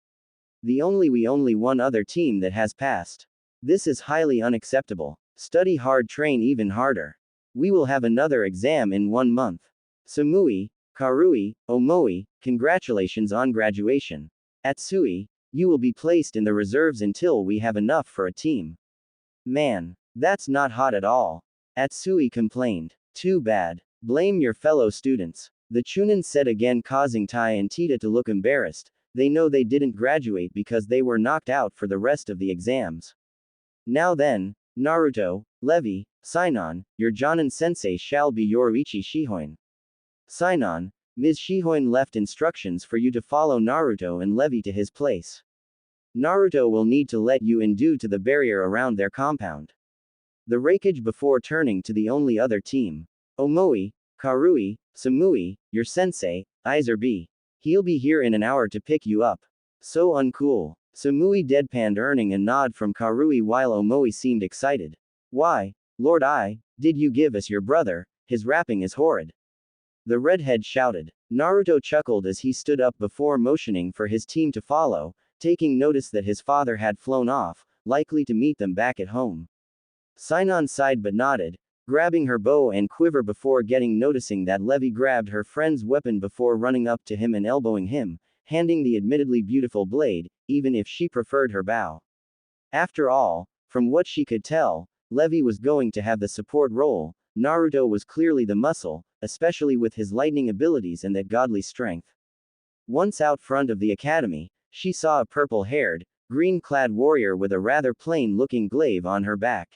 We only one other team that has passed. This is highly unacceptable. Study hard, train even harder. We will have another exam in 1 month. Samui, Karui, Omoi, congratulations on graduation. Atsui, you will be placed in the reserves until we have enough for a team. Man, that's not hot at all. Atsui complained. Too bad. Blame your fellow students. The Chunin said again, causing Tai and Tita to look embarrassed. They know they didn't graduate because they were knocked out for the rest of the exams. Now then, Naruto, Levi, Sinon, your Jonin sensei shall be your Ichi Shihoin. Sinon, Ms. Shihoin left instructions for you to follow Naruto and Levi to his place. Naruto will need to let you in due to the barrier around their compound. The Raikage before turning to the only other team. Omoi, Karui, Samui, your sensei, Iser B. He'll be here in an hour to pick you up. So uncool. Samui deadpanned, earning a nod from Karui while Omoi seemed excited. Why, Lord did you give us your brother? His rapping is horrid. The redhead shouted. Naruto chuckled as he stood up before motioning for his team to follow, taking notice that his father had flown off, likely to meet them back at home. Sinon sighed but nodded, grabbing her bow and quiver before noticing that Levi grabbed her friend's weapon before running up to him and elbowing him, handing the admittedly beautiful blade, even if she preferred her bow. After all, from what she could tell, Levi was going to have the support role. Naruto was clearly the muscle, especially with his lightning abilities and that godly strength. Once out front of the academy, she saw a purple-haired, green-clad warrior with a rather plain-looking glaive on her back.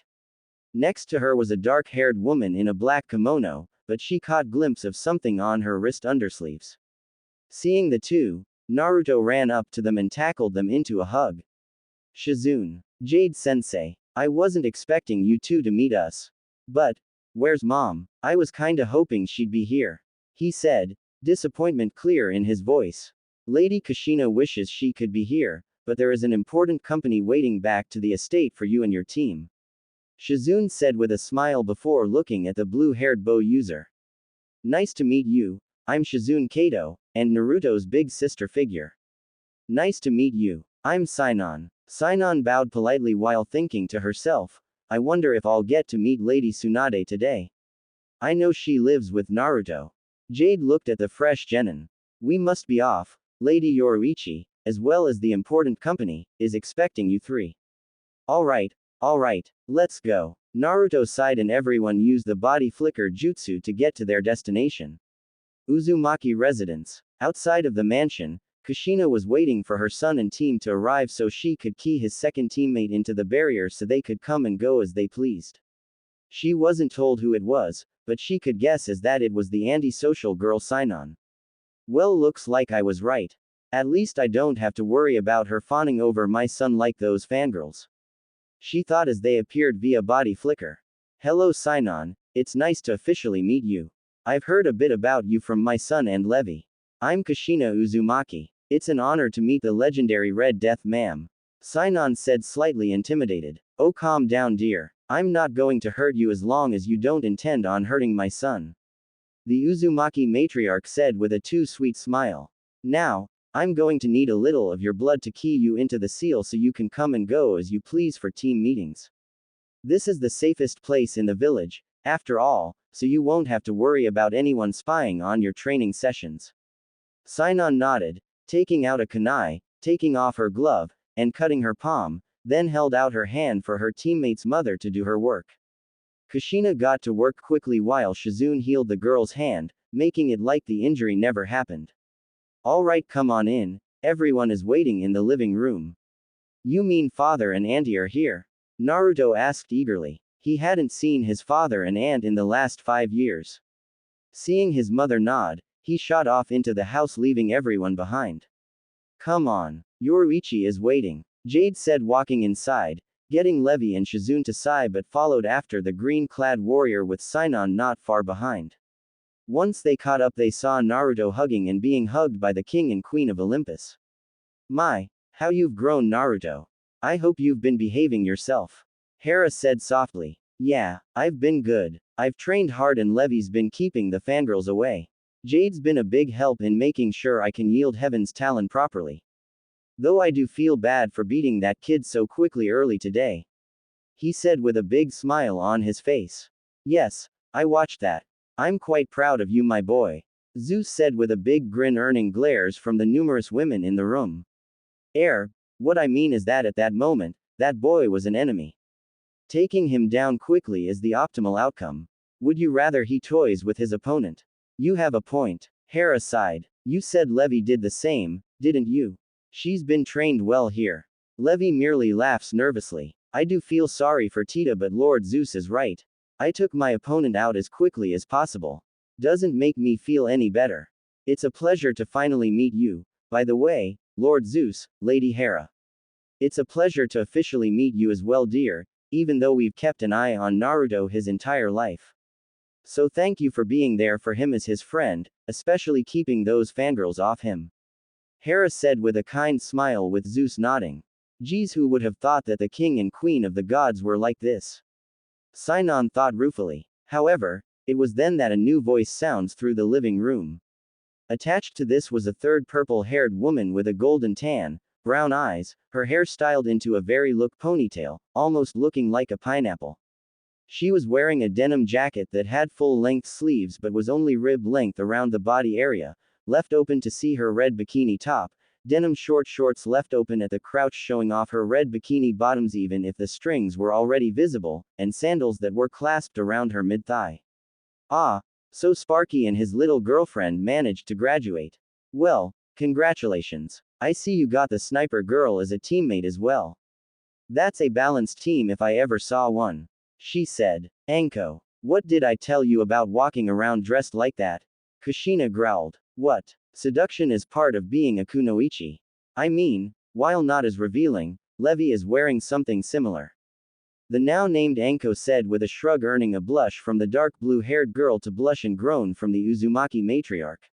Next to her was a dark-haired woman in a black kimono, but she caught glimpse of something on her wrist undersleeves. Seeing the two, Naruto ran up to them and tackled them into a hug. Shizune. Jade-sensei. I wasn't expecting you two to meet us. But, where's Mom? I was kinda hoping she'd be here. He said, disappointment clear in his voice. Lady Kushina wishes she could be here, but there is an important company waiting back to the estate for you and your team. Shizune said with a smile before looking at the blue-haired bow user. Nice to meet you, I'm Shizune Kato, and Naruto's big sister figure. Nice to meet you, I'm Sinon. Sinon bowed politely while thinking to herself, I wonder if I'll get to meet Lady Tsunade today. I know she lives with Naruto. Jade looked at the fresh genin. We must be off, Lady Yoruichi, as well as the important company, is expecting you three. Alright, let's go. Naruto sighed and everyone used the body flicker jutsu to get to their destination. Uzumaki residence. Outside of the mansion, Kushina was waiting for her son and team to arrive so she could key his second teammate into the barrier so they could come and go as they pleased. She wasn't told who it was, but she could guess as that it was the antisocial girl Sinon. Well, looks like I was right. At least I don't have to worry about her fawning over my son like those fangirls. She thought as they appeared via body flicker. Hello Sinon, it's nice to officially meet you. I've heard a bit about you from my son and Levi. I'm Kushina Uzumaki. It's an honor to meet the legendary Red Death ma'am. Sinon said slightly intimidated. Oh, calm down dear. I'm not going to hurt you as long as you don't intend on hurting my son. The Uzumaki matriarch said with a too sweet smile. Now, I'm going to need a little of your blood to key you into the seal so you can come and go as you please for team meetings. This is the safest place in the village, after all, so you won't have to worry about anyone spying on your training sessions. Sinon nodded, taking out a kunai, taking off her glove, and cutting her palm, then held out her hand for her teammate's mother to do her work. Kushina got to work quickly while Shizune healed the girl's hand, making it like the injury never happened. Alright, come on in, everyone is waiting in the living room. You mean father and auntie are here? Naruto asked eagerly. He hadn't seen his father and aunt in the last 5 years. Seeing his mother nod, he shot off into the house leaving everyone behind. Come on, Yoruichi is waiting, Jade said walking inside, getting Levi and Shizune to sigh but followed after the green-clad warrior with Sinon not far behind. Once they caught up they saw Naruto hugging and being hugged by the king and queen of Olympus. My, how you've grown Naruto. I hope you've been behaving yourself. Hera said softly. Yeah, I've been good. I've trained hard and Levi's been keeping the fangirls away. Jade's been a big help in making sure I can yield Heaven's talon properly. Though I do feel bad for beating that kid so quickly early today. He said with a big smile on his face. Yes, I watched that. I'm quite proud of you my boy. Zeus said with a big grin earning glares from the numerous women in the room. What I mean is that at that moment, that boy was an enemy. Taking him down quickly is the optimal outcome. Would you rather he toys with his opponent? You have a point. Hera sighed. You said Levi did the same, didn't you? She's been trained well here. Levi merely laughs nervously. I do feel sorry for Tita but Lord Zeus is right. I took my opponent out as quickly as possible. Doesn't make me feel any better. It's a pleasure to finally meet you, by the way, Lord Zeus, Lady Hera. It's a pleasure to officially meet you as well dear, even though we've kept an eye on Naruto his entire life. So thank you for being there for him as his friend, especially keeping those fangirls off him. Hera said with a kind smile with Zeus nodding. Geez, who would have thought that the king and queen of the gods were like this? Sinon thought ruefully. However, it was then that a new voice sounds through the living room. Attached to this was a third purple-haired woman with a golden tan, brown eyes, her hair styled into a very look ponytail, almost looking like a pineapple. She was wearing a denim jacket that had full-length sleeves but was only rib length around the body area, left open to see her red bikini top, denim short shorts left open at the crouch showing off her red bikini bottoms even if the strings were already visible, and sandals that were clasped around her mid-thigh. Ah, so Sparky and his little girlfriend managed to graduate. Well, congratulations. I see you got the sniper girl as a teammate as well. That's a balanced team if I ever saw one. She said. Anko, what did I tell you about walking around dressed like that? Kushina growled. What? Seduction is part of being a kunoichi. I mean, while not as revealing, Levi is wearing something similar. The now named Anko said with a shrug earning a blush from the dark blue-haired girl to blush and groan from the Uzumaki matriarch.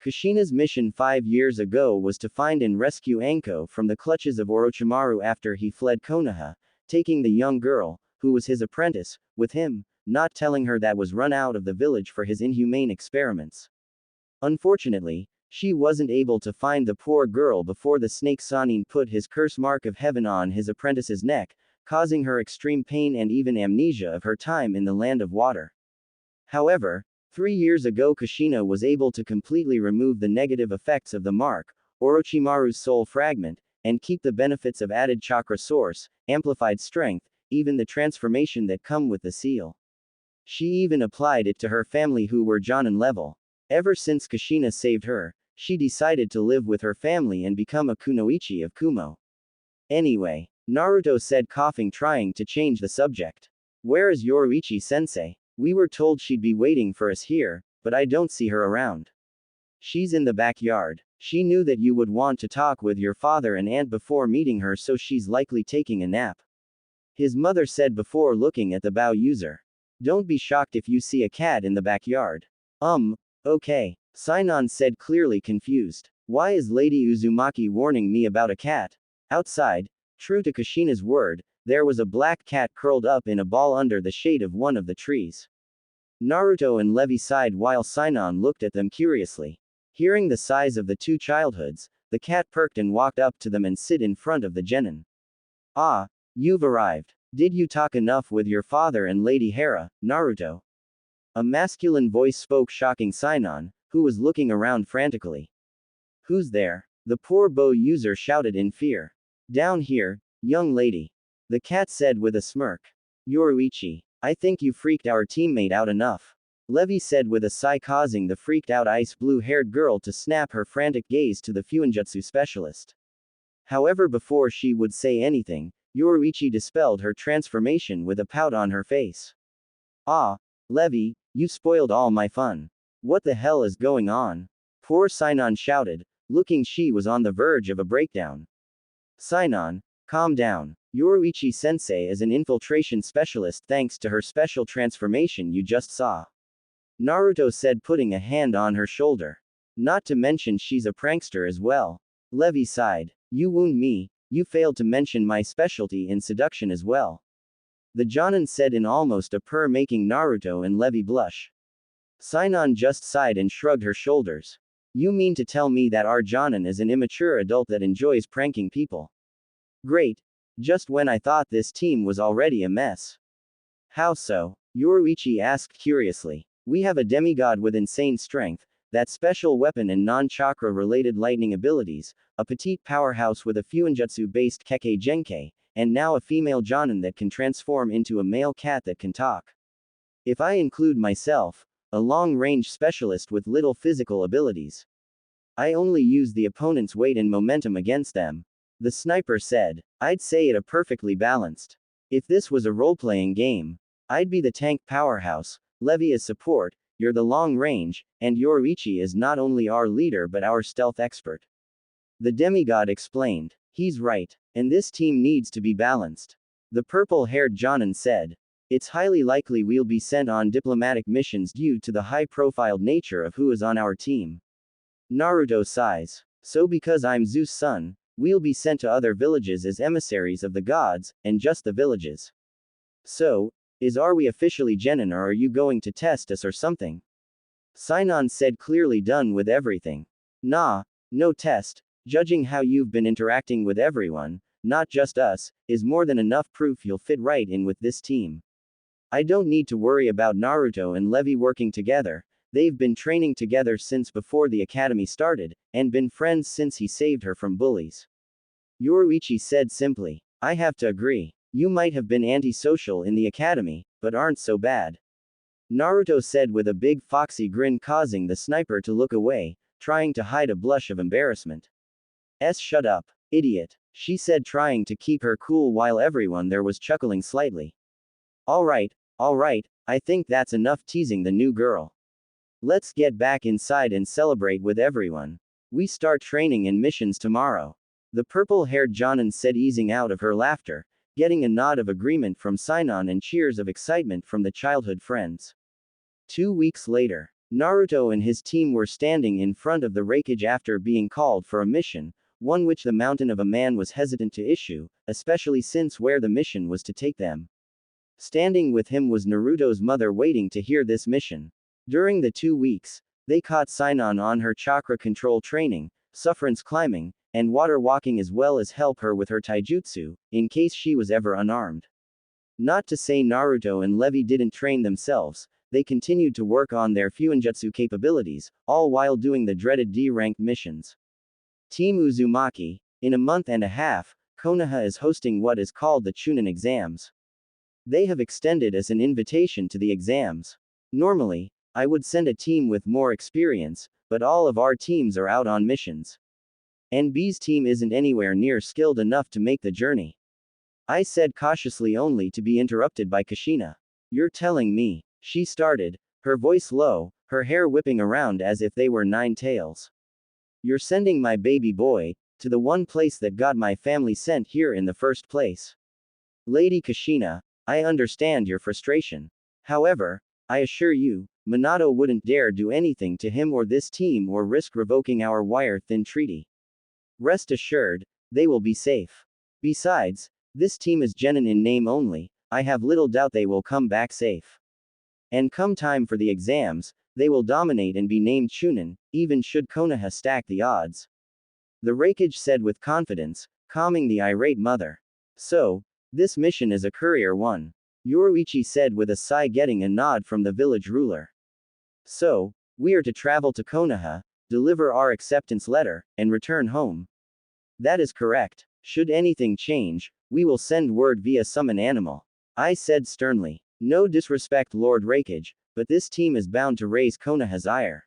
Kushina's mission 5 years ago was to find and rescue Anko from the clutches of Orochimaru after he fled Konoha, taking the young girl, who was his apprentice, with him, not telling her that was run out of the village for his inhumane experiments. Unfortunately, she wasn't able to find the poor girl before the snake Sanin put his curse mark of heaven on his apprentice's neck, causing her extreme pain and even amnesia of her time in the land of water. However, 3 years ago Kushina was able to completely remove the negative effects of the mark, Orochimaru's soul fragment, and keep the benefits of added chakra source, amplified strength, even the transformation that come with the seal. She even applied it to her family who were Jonin level. Ever since Kushina saved her, she decided to live with her family and become a kunoichi of Kumo. Anyway, Naruto said, coughing, trying to change the subject. Where is Yoruichi-sensei? We were told she'd be waiting for us here, but I don't see her around. She's in the backyard. She knew that you would want to talk with your father and aunt before meeting her, so she's likely taking a nap. His mother said before looking at the bow user. Don't be shocked if you see a cat in the backyard. Okay. Sinon said, clearly confused. Why is Lady Uzumaki warning me about a cat? Outside, true to Kushina's word, there was a black cat curled up in a ball under the shade of one of the trees. Naruto and Levi sighed while Sinon looked at them curiously. Hearing the size of the two childhoods, the cat perked and walked up to them and sit in front of the genin. Ah, you've arrived. Did you talk enough with your father and Lady Hera, Naruto? A masculine voice spoke, shocking Sinon, who was looking around frantically. Who's there? The poor bow user shouted in fear. Down here, young lady. The cat said with a smirk. Yoruichi, I think you freaked our teammate out enough. Levi said with a sigh, causing the freaked out ice blue-haired girl to snap her frantic gaze to the Fuinjutsu specialist. However, before she would say anything, Yoruichi dispelled her transformation with a pout on her face. Ah, Levi, you spoiled all my fun. What the hell is going on? Poor Sinon shouted, looking she was on the verge of a breakdown. Sinon, calm down. Yoruichi-sensei is an infiltration specialist thanks to her special transformation you just saw. Naruto said, putting a hand on her shoulder. Not to mention she's a prankster as well. Levi sighed. You wound me, you failed to mention my specialty in seduction as well. The Jonin said in almost a purr, making Naruto and Levi blush. Sinon just sighed and shrugged her shoulders. You mean to tell me that our Jonin is an immature adult that enjoys pranking people? Great. Just when I thought this team was already a mess. How so? Yoruichi asked curiously. We have a demigod with insane strength, that special weapon and non-chakra related lightning abilities, a petite powerhouse with a Fuinjutsu-based Kekkei Genkei, and now a female Jonin that can transform into a male cat that can talk. If I include myself, a long-range specialist with little physical abilities. I only use the opponent's weight and momentum against them. The sniper said. I'd say it a perfectly balanced. If this was a role-playing game, I'd be the tank powerhouse, Levi is support, you're the long range, and Yoruichi is not only our leader but our stealth expert. The demigod explained. He's right, and this team needs to be balanced. The purple-haired Jonin said. It's highly likely we'll be sent on diplomatic missions due to the high-profile nature of who is on our team. Naruto sighs. So because I'm Zeus' son, we'll be sent to other villages as emissaries of the gods, and just the villages. So, are we officially genin, or are you going to test us or something? Sinon said, clearly done with everything. Nah, no test. Judging how you've been interacting with everyone, not just us, is more than enough proof you'll fit right in with this team. I don't need to worry about Naruto and Levi working together. They've been training together since before the academy started, and been friends since he saved her from bullies. Yoruichi said simply. I have to agree. You might have been antisocial in the academy, but aren't so bad. Naruto said with a big foxy grin, causing the sniper to look away, trying to hide a blush of embarrassment. Shut up, idiot, she said, trying to keep her cool while everyone there was chuckling slightly. Alright, I think that's enough teasing the new girl. Let's get back inside and celebrate with everyone. We start training and missions tomorrow. The purple-haired Jonin said, easing out of her laughter, getting a nod of agreement from Sinon and cheers of excitement from the childhood friends. 2 weeks later, Naruto and his team were standing in front of the wreckage after being called for a mission, one which the Mountain of a Man was hesitant to issue, especially since where the mission was to take them. Standing with him was Naruto's mother waiting to hear this mission. During the 2 weeks, they caught Sinon on her chakra control training, sufferance climbing, and water walking as well as help her with her taijutsu, in case she was ever unarmed. Not to say Naruto and Levi didn't train themselves, they continued to work on their fuinjutsu capabilities, all while doing the dreaded D-ranked missions. Team Uzumaki, in a month and a half, Konoha is hosting what is called the Chunin exams. They have extended us an invitation to the exams. Normally, I would send a team with more experience, but all of our teams are out on missions. And B's team isn't anywhere near skilled enough to make the journey. I said cautiously only to be interrupted by Kushina. You're telling me, she started, her voice low, her hair whipping around as if they were nine tails. You're sending my baby boy to the one place that got my family sent here in the first place. Lady Kushina, I understand your frustration. However, I assure you, Minato wouldn't dare do anything to him or this team or risk revoking our wire-thin treaty. Rest assured, they will be safe. Besides, this team is genin in name only, I have little doubt they will come back safe. And come time for the exams, they will dominate and be named Chunin, even should Konoha stack the odds. The Raikage said with confidence, calming the irate mother. So, this mission is a courier one. Yoruichi said with a sigh, getting a nod from the village ruler. So, we are to travel to Konoha, deliver our acceptance letter, and return home. That is correct. Should anything change, we will send word via summon animal. I said sternly. No disrespect, Lord Raikage, but this team is bound to raise Konoha's ire.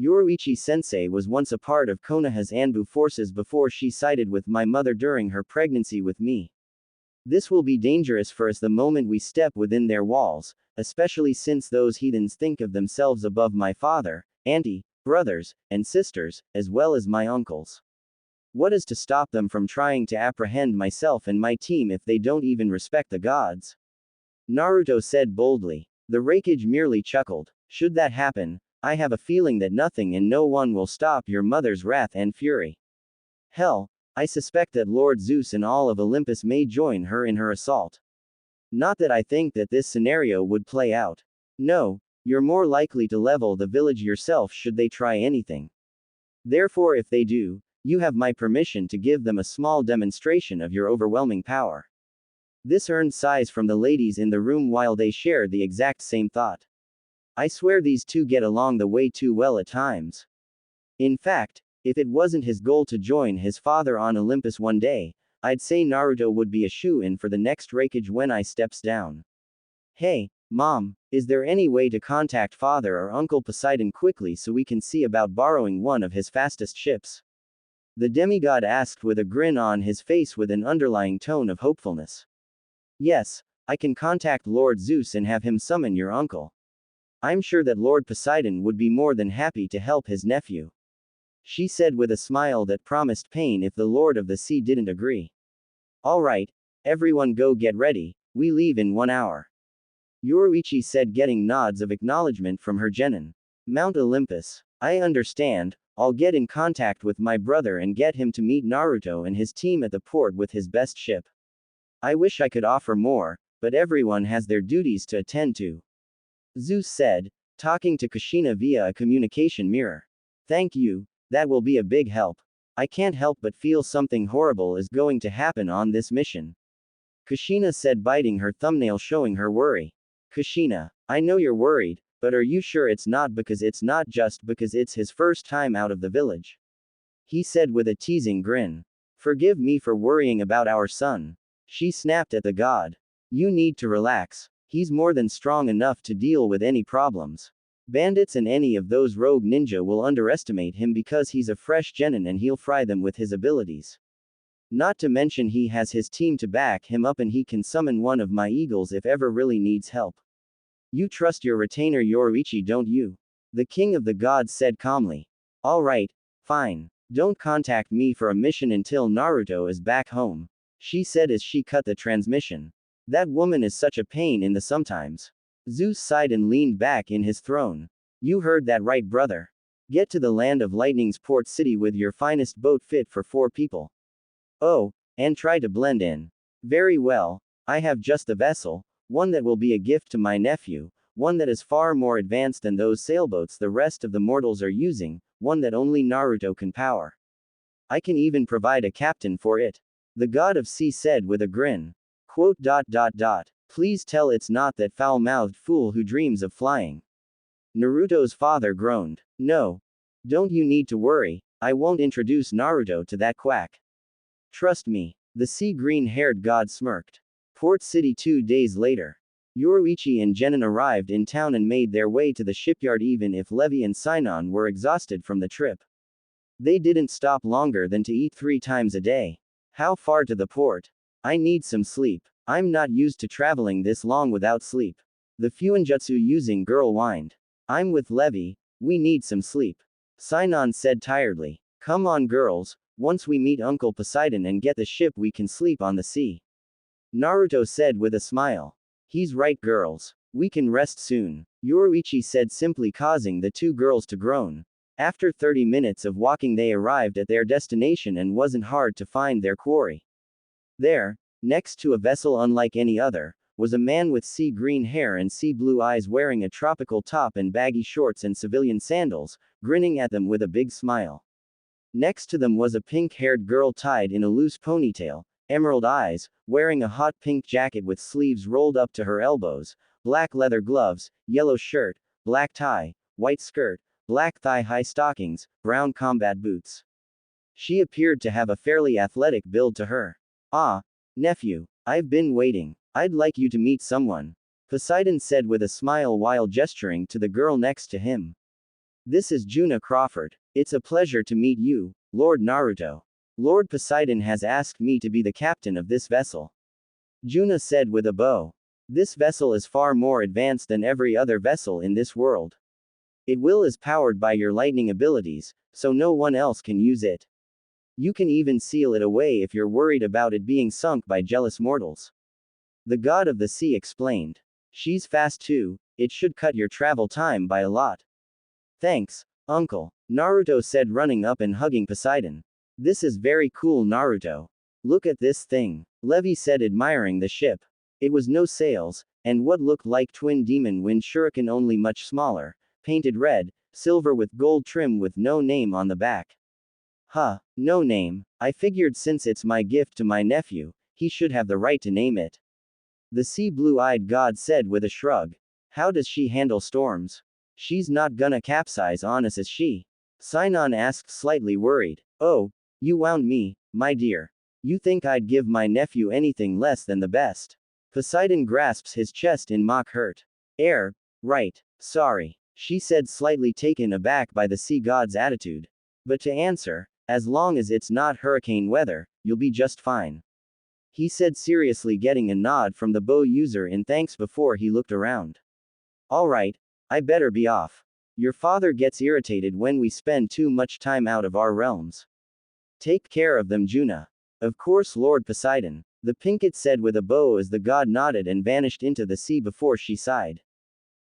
Yoruichi-sensei was once a part of Konoha's Anbu forces before she sided with my mother during her pregnancy with me. This will be dangerous for us the moment we step within their walls, especially since those heathens think of themselves above my father, auntie, brothers, and sisters, as well as my uncles. What is to stop them from trying to apprehend myself and my team if they don't even respect the gods? Naruto said boldly. The Raikage merely chuckled. Should that happen, I have a feeling that nothing and no one will stop your mother's wrath and fury. Hell, I suspect that Lord Zeus and all of Olympus may join her in her assault. Not that I think that this scenario would play out. No, you're more likely to level the village yourself should they try anything. Therefore, if they do, you have my permission to give them a small demonstration of your overwhelming power. This earned sighs from the ladies in the room while they shared the exact same thought. I swear these two get along the way too well at times. In fact, if it wasn't his goal to join his father on Olympus one day, I'd say Naruto would be a shoo-in for the next Raikage when I steps down. Hey, Mom, is there any way to contact Father or Uncle Poseidon quickly so we can see about borrowing one of his fastest ships? The demigod asked with a grin on his face with an underlying tone of hopefulness. Yes, I can contact Lord Zeus and have him summon your uncle. I'm sure that Lord Poseidon would be more than happy to help his nephew. She said with a smile that promised pain if the Lord of the Sea didn't agree. Alright, everyone go get ready, we leave in 1 hour. Yoruichi said, getting nods of acknowledgement from her genin. Mount Olympus. I understand, I'll get in contact with my brother and get him to meet Naruto and his team at the port with his best ship. I wish I could offer more, but everyone has their duties to attend to. Zeus said, talking to Kushina via a communication mirror. Thank you, that will be a big help. I can't help but feel something horrible is going to happen on this mission. Kushina said, biting her thumbnail, showing her worry. Kushina, I know you're worried, but are you sure it's not just because it's his first time out of the village? He said with a teasing grin. Forgive me for worrying about our son. She snapped at the god. You need to relax. He's more than strong enough to deal with any problems. Bandits and any of those rogue ninja will underestimate him because he's a fresh genin and he'll fry them with his abilities. Not to mention he has his team to back him up and he can summon one of my eagles if ever really needs help. You trust your retainer Yoruichi, don't you? The king of the gods said calmly. Alright, fine. Don't contact me for a mission until Naruto is back home, she said as she cut the transmission. That woman is such a pain in the sometimes. Zeus sighed and leaned back in his throne. You heard that right, brother. Get to the land of lightning's port city with your finest boat fit for 4 people. Oh, and try to blend in. Very well, I have just the vessel, one that will be a gift to my nephew, one that is far more advanced than those sailboats the rest of the mortals are using, one that only Naruto can power. I can even provide a captain for it. The god of sea said with a grin. Quote. Please tell it's not that foul-mouthed fool who dreams of flying. Naruto's father groaned. No. Don't you need to worry, I won't introduce Naruto to that quack. Trust me. The sea green-haired god smirked. Port City 2 days later. Yoruichi and Genin arrived in town and made their way to the shipyard even if Levi and Sinon were exhausted from the trip. They didn't stop longer than to eat 3 times a day. How far to the port? I need some sleep. I'm not used to traveling this long without sleep. The Fuinjutsu using girl whined. I'm with Levi, we need some sleep. Sinon said tiredly. Come on girls, once we meet Uncle Poseidon and get the ship we can sleep on the sea. Naruto said with a smile. He's right girls. We can rest soon. Yoruichi said simply causing the 2 girls to groan. After 30 minutes of walking they arrived at their destination and wasn't hard to find their quarry. There, next to a vessel unlike any other, was a man with sea green hair and sea blue eyes wearing a tropical top and baggy shorts and civilian sandals, grinning at them with a big smile. Next to them was a pink-haired girl tied in a loose ponytail, emerald eyes, wearing a hot pink jacket with sleeves rolled up to her elbows, black leather gloves, yellow shirt, black tie, white skirt, black thigh-high stockings, brown combat boots. She appeared to have a fairly athletic build to her. Ah, nephew, I've been waiting. I'd like you to meet someone. Poseidon said with a smile while gesturing to the girl next to him. This is Juna Crawford. It's a pleasure to meet you, Lord Naruto. Lord Poseidon has asked me to be the captain of this vessel. Juna said with a bow. This vessel is far more advanced than every other vessel in this world. It is powered by your lightning abilities, so no one else can use it. You can even seal it away if you're worried about it being sunk by jealous mortals. The god of the sea explained. She's fast too, it should cut your travel time by a lot. Thanks, uncle, Naruto said running up and hugging Poseidon. This is very cool Naruto. Look at this thing, Levi said admiring the ship. It was no sails, and what looked like twin demon wind shuriken only much smaller, painted red, silver with gold trim with no name on the back. Huh, no name, I figured since it's my gift to my nephew, he should have the right to name it. The sea blue-eyed god said with a shrug. How does she handle storms? She's not gonna capsize on us is she? Sinon asked slightly worried. Oh, you wound me, my dear. You think I'd give my nephew anything less than the best? Poseidon grasps his chest in mock hurt. Right, sorry, she said slightly taken aback by the sea god's attitude. But to answer, as long as it's not hurricane weather, you'll be just fine. He said seriously getting a nod from the bow user in thanks before he looked around. Alright, I better be off. Your father gets irritated when we spend too much time out of our realms. Take care of them Juna. Of course Lord Poseidon, the Pinkett said with a bow as the god nodded and vanished into the sea before she sighed.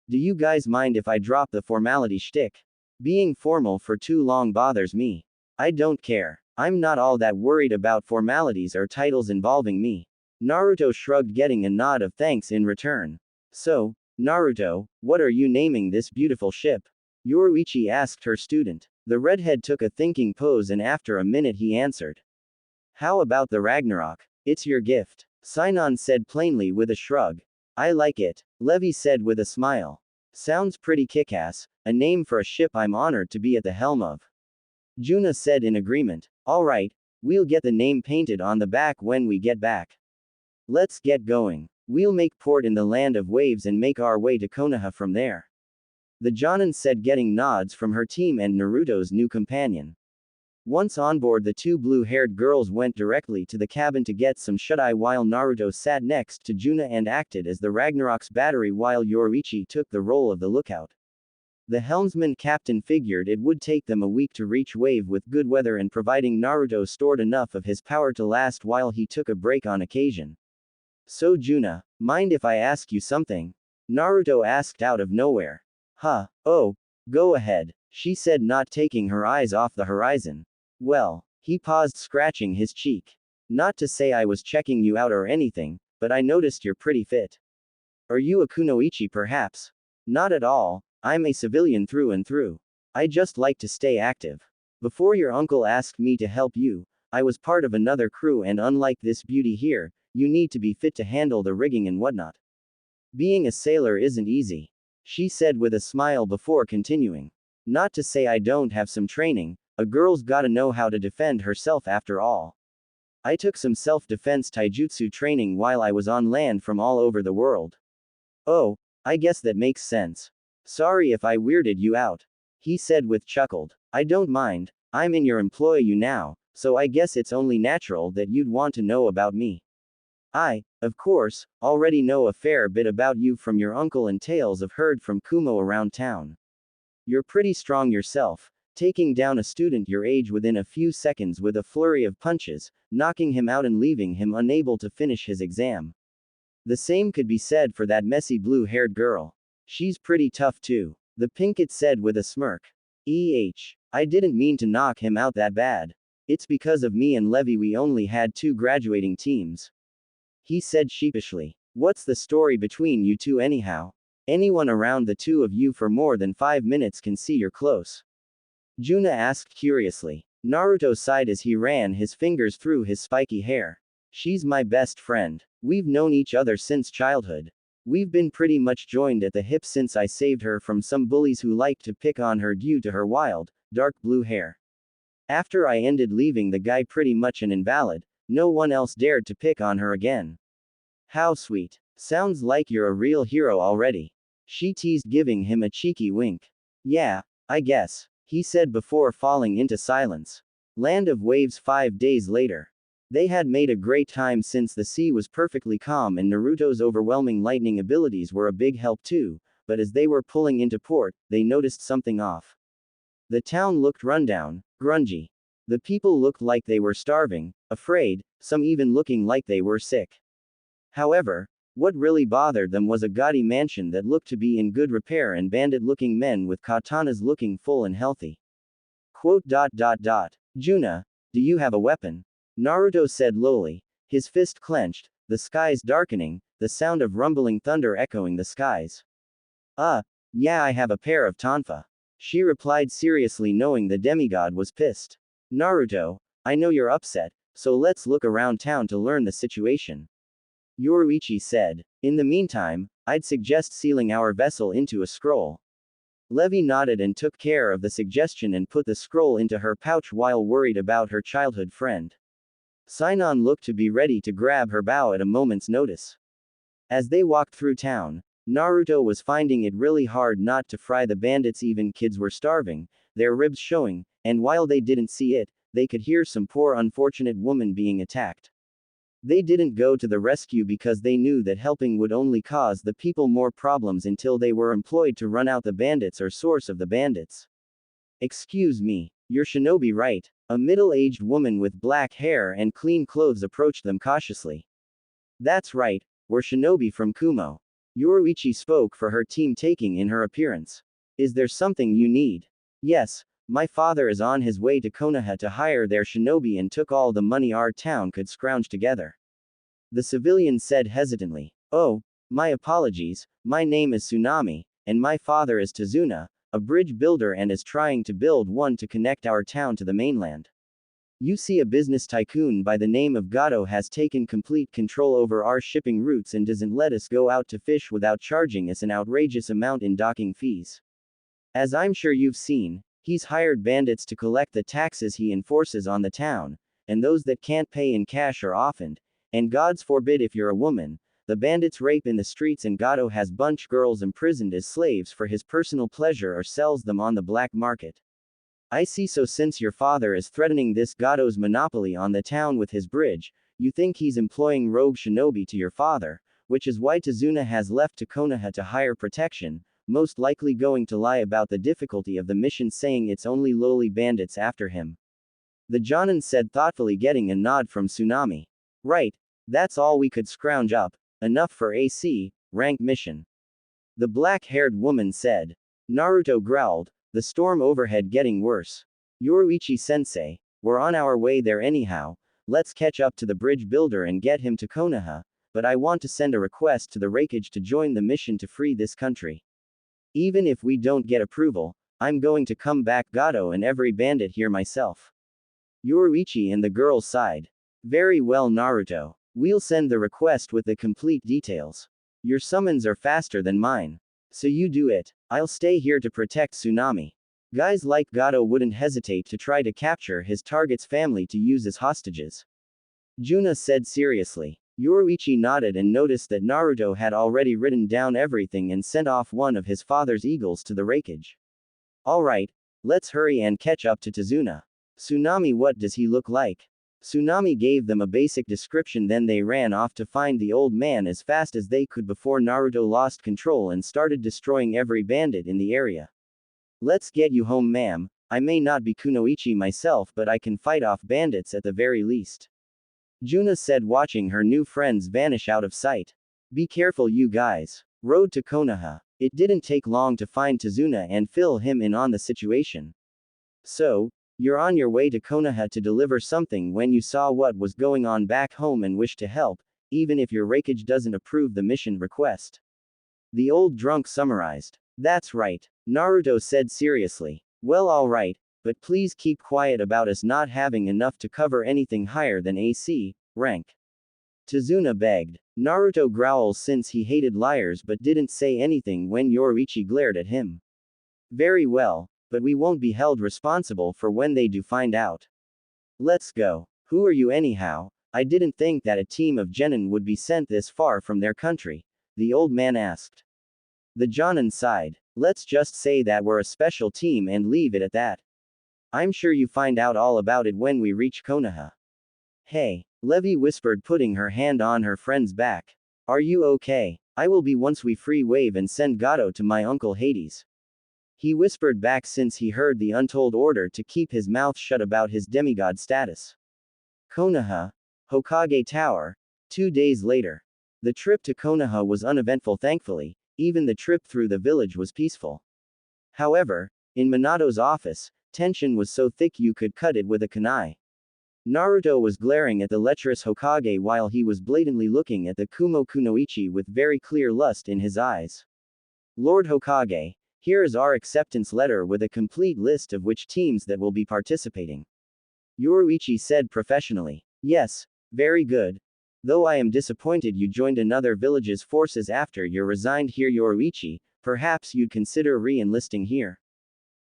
Do you guys mind if I drop the formality shtick? Being formal for too long bothers me. I don't care. I'm not all that worried about formalities or titles involving me. Naruto shrugged getting a nod of thanks in return. So, Naruto, what are you naming this beautiful ship? Yoruichi asked her student. The redhead took a thinking pose and after a minute he answered. How about the Ragnarok? It's your gift. Sinon said plainly with a shrug. I like it, Levi said with a smile. Sounds pretty kick-ass, a name for a ship I'm honored to be at the helm of. Juna said in agreement. Alright, we'll get the name painted on the back when we get back. Let's get going. We'll make port in the land of waves and make our way to Konoha from there. The Jonin said getting nods from her team and Naruto's new companion. Once on board the 2 blue-haired girls went directly to the cabin to get some shut-eye while Naruto sat next to Juna and acted as the Ragnarok's battery while Yoruichi took the role of the lookout. The helmsman captain figured it would take them a week to reach wave with good weather and providing Naruto stored enough of his power to last while he took a break on occasion. So Juna, mind if I ask you something? Naruto asked out of nowhere. Huh, oh, go ahead, she said not taking her eyes off the horizon. Well, he paused scratching his cheek. Not to say I was checking you out or anything, but I noticed you're pretty fit. Are you a kunoichi perhaps? Not at all, I'm a civilian through and through. I just like to stay active. Before your uncle asked me to help you, I was part of another crew, and unlike this beauty here, you need to be fit to handle the rigging and whatnot. Being a sailor isn't easy, she said with a smile before continuing. Not to say I don't have some training, a girl's gotta know how to defend herself after all. I took some self-defense taijutsu training while I was on land from all over the world. Oh, I guess that makes sense. Sorry if I weirded you out, he said with chuckled. I don't mind, I'm in your employ you now, so I guess it's only natural that you'd want to know about me. I, of course, already know a fair bit about you from your uncle and tales I've heard from Kumo around town. You're pretty strong yourself, taking down a student your age within a few seconds with a flurry of punches, knocking him out and leaving him unable to finish his exam. The same could be said for that messy blue-haired girl. She's pretty tough too, the Pinkett said with a smirk. I didn't mean to knock him out that bad. It's because of me and Levy we only had 2 graduating teams, he said sheepishly. What's the story between you two anyhow? Anyone around the two of you for more than 5 minutes can see you're close. Juna asked curiously. Naruto sighed as he ran his fingers through his spiky hair. She's my best friend. We've known each other since childhood. We've been pretty much joined at the hip since I saved her from some bullies who liked to pick on her due to her wild, dark blue hair. After I ended leaving the guy pretty much an invalid, no one else dared to pick on her again. How sweet. Sounds like you're a real hero already, she teased, giving him a cheeky wink. Yeah, I guess, he said before falling into silence. Land of Waves 5 days later. They had made a great time since the sea was perfectly calm and Naruto's overwhelming lightning abilities were a big help too, but as they were pulling into port, they noticed something off. The town looked rundown, grungy. The people looked like they were starving, afraid, some even looking like they were sick. However, what really bothered them was a gaudy mansion that looked to be in good repair and bandit-looking men with katanas looking full and healthy. Juna, do you have a weapon? Naruto said lowly, his fist clenched, the skies darkening, the sound of rumbling thunder echoing the skies. Yeah, I have a pair of tonfa, she replied seriously, knowing the demigod was pissed. Naruto, I know you're upset, so let's look around town to learn the situation, Yoruichi said. In the meantime, I'd suggest sealing our vessel into a scroll. Levi nodded and took care of the suggestion and put the scroll into her pouch while worried about her childhood friend. Sinon looked to be ready to grab her bow at a moment's notice. As they walked through town, Naruto was finding it really hard not to fry the bandits. Even kids were starving, their ribs showing, and while they didn't see it, they could hear some poor unfortunate woman being attacked. They didn't go to the rescue because they knew that helping would only cause the people more problems until they were employed to run out the bandits or source of the bandits. Excuse me, you're shinobi, right? A middle-aged woman with black hair and clean clothes approached them cautiously. That's right, we're shinobi from Kumo. Yoruichi spoke for her team, taking in her appearance. Is there something you need? Yes, my father is on his way to Konoha to hire their shinobi and took all the money our town could scrounge together. The civilian said hesitantly. Oh, my apologies, my name is Tsunami, and my father is Tazuna, a bridge builder, and is trying to build one to connect our town to the mainland. You see, a business tycoon by the name of Gato has taken complete control over our shipping routes and doesn't let us go out to fish without charging us an outrageous amount in docking fees. As I'm sure you've seen, he's hired bandits to collect the taxes he enforces on the town, and those that can't pay in cash are offended, and gods forbid if you're a woman, the bandits rape in the streets, and Gato has bunch girls imprisoned as slaves for his personal pleasure or sells them on the black market. I see, so since your father is threatening this Gato's monopoly on the town with his bridge, you think he's employing rogue shinobi to your father, which is why Tazuna has left to Konoha to hire protection, most likely going to lie about the difficulty of the mission, saying it's only lowly bandits after him. The Jonin said thoughtfully, getting a nod from Tsunami. Right, that's all we could scrounge up, enough for AC rank mission. The black-haired woman said. Naruto growled, the storm overhead getting worse. Yoruichi-sensei, we're on our way there anyhow, let's catch up to the bridge builder and get him to Konoha, but I want to send a request to the Raikage to join the mission to free this country. Even if we don't get approval, I'm going to come back Gato and every bandit here myself. Yoruichi and the girls sighed. Very well Naruto. We'll send the request with the complete details. Your summons are faster than mine. So you do it. I'll stay here to protect Tsunade. Guys like Gato wouldn't hesitate to try to capture his target's family to use as hostages. Juna said seriously. Yoruichi nodded and noticed that Naruto had already written down everything and sent off one of his father's eagles to the Raikage. Alright, let's hurry and catch up to Tsunade. Tsunade, what does he look like? Tsunade gave them a basic description, then they ran off to find the old man as fast as they could before Naruto lost control and started destroying every bandit in the area. Let's get you home, ma'am. I may not be Kunoichi myself, but I can fight off bandits at the very least. Juna said, watching her new friends vanish out of sight. Be careful you guys. Road to Konoha. It didn't take long to find Tsunade and fill him in on the situation. So, you're on your way to Konoha to deliver something when you saw what was going on back home and wish to help, even if your Raikage doesn't approve the mission request. The old drunk summarized. That's right. Naruto said seriously. Well, alright, but please keep quiet about us not having enough to cover anything higher than AC rank. Tsunade begged. Naruto growls since he hated liars but didn't say anything when Yoruichi glared at him. Very well, but we won't be held responsible for when they do find out. Let's go. Who are you anyhow? I didn't think that a team of genin would be sent this far from their country, the old man asked. The Jonin sighed. Let's just say that we're a special team and leave it at that. I'm sure you find out all about it when we reach Konoha. Hey, Levi whispered, putting her hand on her friend's back. Are you okay? I will be once we free Wave and send Gato to my uncle Hades. He whispered back since he heard the untold order to keep his mouth shut about his demigod status. Konoha, Hokage Tower. 2 days later. The trip to Konoha was uneventful, thankfully. Even the trip through the village was peaceful. However, in Minato's office, tension was so thick you could cut it with a kunai. Naruto was glaring at the lecherous Hokage while he was blatantly looking at the Kumo Kunoichi with very clear lust in his eyes. Lord Hokage, here is our acceptance letter with a complete list of which teams that will be participating. Yoruichi said professionally. Yes, very good. Though I am disappointed you joined another village's forces after you're resigned here, Yoruichi, perhaps you'd consider re-enlisting here.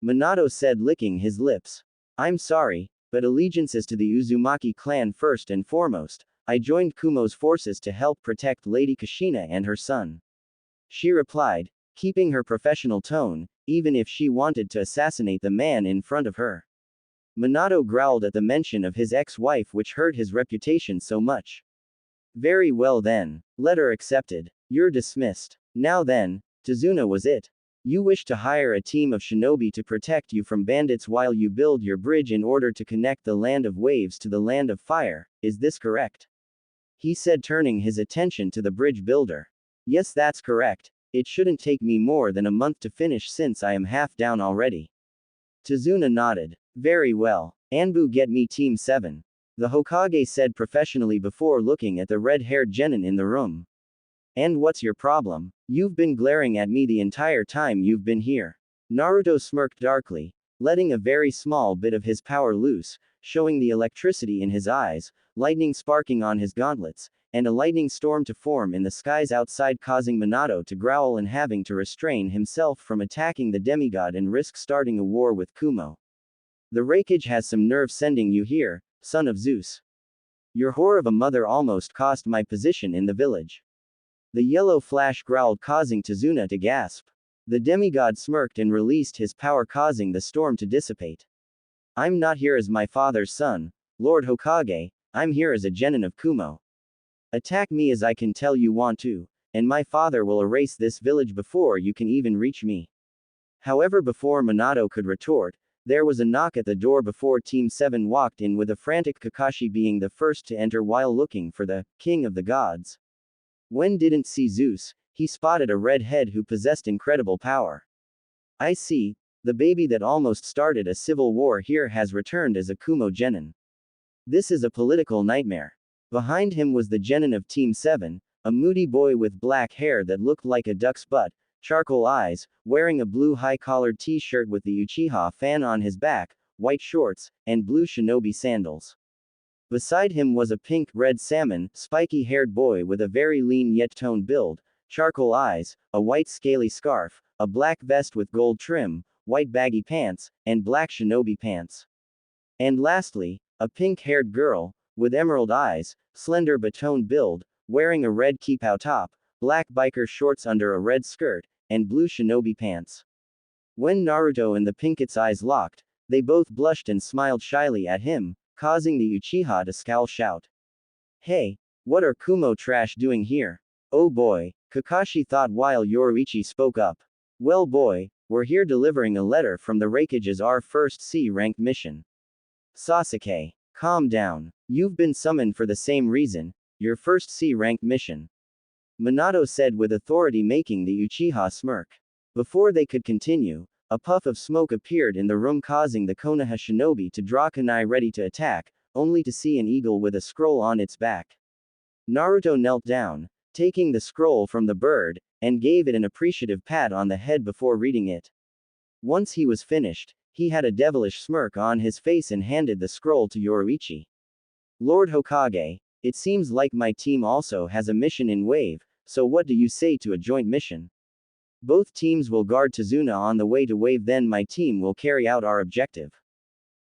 Minato said, licking his lips. I'm sorry, but allegiance is to the Uzumaki clan first and foremost. I joined Kumo's forces to help protect Lady Kushina and her son. She replied, keeping her professional tone, even if she wanted to assassinate the man in front of her. Minato growled at the mention of his ex-wife, which hurt his reputation so much. Very well then. Letter accepted. You're dismissed. Now then, Tsunade was it. You wish to hire a team of shinobi to protect you from bandits while you build your bridge in order to connect the land of waves to the land of fire, is this correct? He said, turning his attention to the bridge builder. Yes, that's correct. It shouldn't take me more than a month to finish since I am half down already. Tsunade nodded. Very well. Anbu, get me Team 7. The Hokage said professionally before looking at the red-haired genin in the room. And what's your problem? You've been glaring at me the entire time you've been here. Naruto smirked darkly, letting a very small bit of his power loose, showing the electricity in his eyes, lightning sparking on his gauntlets, and a lightning storm to form in the skies outside, causing Minato to growl and having to restrain himself from attacking the demigod and risk starting a war with Kumo. The Raikage has some nerve sending you here, son of Zeus. Your whore of a mother almost cost my position in the village. The yellow flash growled, causing Tsunade to gasp. The demigod smirked and released his power, causing the storm to dissipate. I'm not here as my father's son, Lord Hokage, I'm here as a genin of Kumo. Attack me as I can tell you want to, and my father will erase this village before you can even reach me. However, before Minato could retort, there was a knock at the door before Team 7 walked in, with a frantic Kakashi being the first to enter while looking for the king of the gods. When didn't see Zeus, he spotted a red head who possessed incredible power. I see, the baby that almost started a civil war here has returned as a Kumo genin. This is a political nightmare. Behind him was the genin of Team 7, a moody boy with black hair that looked like a duck's butt, charcoal eyes, wearing a blue high-collared t-shirt with the Uchiha fan on his back, white shorts, and blue shinobi sandals. Beside him was a pink-red salmon, spiky-haired boy with a very lean yet toned build, charcoal eyes, a white scaly scarf, a black vest with gold trim, white baggy pants, and black shinobi pants. And lastly, a pink-haired girl, with emerald eyes, slender but toned build, wearing a red kipao top, black biker shorts under a red skirt, and blue shinobi pants. When Naruto and the Pinket's eyes locked, they both blushed and smiled shyly at him, causing the Uchiha to scowl shout. Hey, what are Kumo trash doing here? Oh boy, Kakashi thought while Yoruichi spoke up. Well boy, we're here delivering a letter from the Raikage as our first C-ranked mission. Sasuke, calm down. You've been summoned for the same reason, your first C-ranked mission. Minato said with authority, making the Uchiha smirk. Before they could continue, a puff of smoke appeared in the room, causing the Konoha shinobi to draw kunai ready to attack, only to see an eagle with a scroll on its back. Naruto knelt down, taking the scroll from the bird, and gave it an appreciative pat on the head before reading it. Once he was finished, he had a devilish smirk on his face and handed the scroll to Yoruichi. Lord Hokage, it seems like my team also has a mission in Wave, so what do you say to a joint mission? Both teams will guard Tazuna on the way to Wave, then my team will carry out our objective.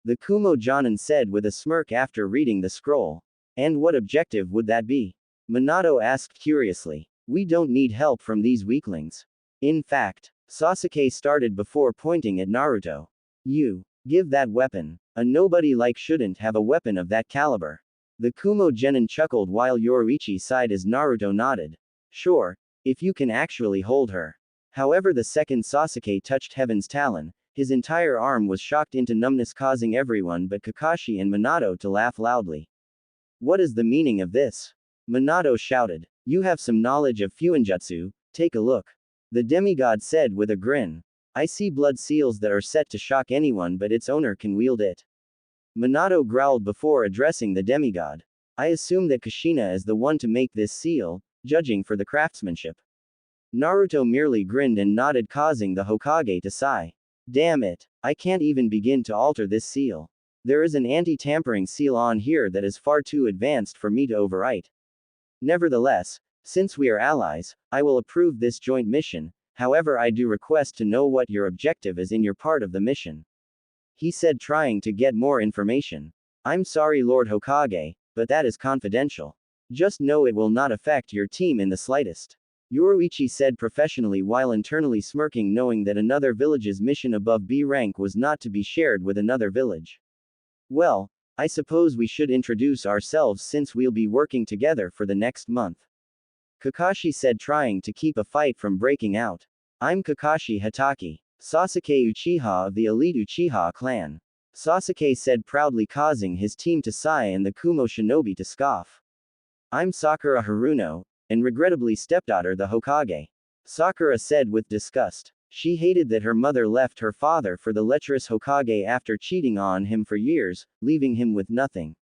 The Kumo Jonin said with a smirk after reading the scroll. And what objective would that be? Minato asked curiously. We don't need help from these weaklings. In fact, Sasuke started before pointing at Naruto. You, give that weapon. A nobody like shouldn't have a weapon of that caliber. The Kumo Genin chuckled while Yoruichi sighed as Naruto nodded. Sure, if you can actually hold her. However, the second Sasuke touched Heaven's talon, his entire arm was shocked into numbness, causing everyone but Kakashi and Minato to laugh loudly. What is the meaning of this? Minato shouted. You have some knowledge of Fuinjutsu, take a look. The demigod said with a grin. I see blood seals that are set to shock anyone, but its owner can wield it. Minato growled before addressing the demigod. I assume that Kushina is the one to make this seal, judging for the craftsmanship. Naruto merely grinned and nodded, causing the Hokage to sigh. Damn it, I can't even begin to alter this seal. There is an anti-tampering seal on here that is far too advanced for me to overwrite. Nevertheless, since we are allies, I will approve this joint mission, however I do request to know what your objective is in your part of the mission. He said, trying to get more information. I'm sorry Lord Hokage, but that is confidential. Just know it will not affect your team in the slightest. Yoruichi said professionally while internally smirking, knowing that another village's mission above B rank was not to be shared with another village. Well, I suppose we should introduce ourselves since we'll be working together for the next month. Kakashi said, trying to keep a fight from breaking out. I'm Kakashi Hatake, Sasuke Uchiha of the elite Uchiha clan. Sasuke said proudly, causing his team to sigh and the Kumo shinobi to scoff. I'm Sakura Haruno, and regrettably stepdaughter the Hokage. Sakura said with disgust. She hated that her mother left her father for the lecherous Hokage after cheating on him for years, leaving him with nothing.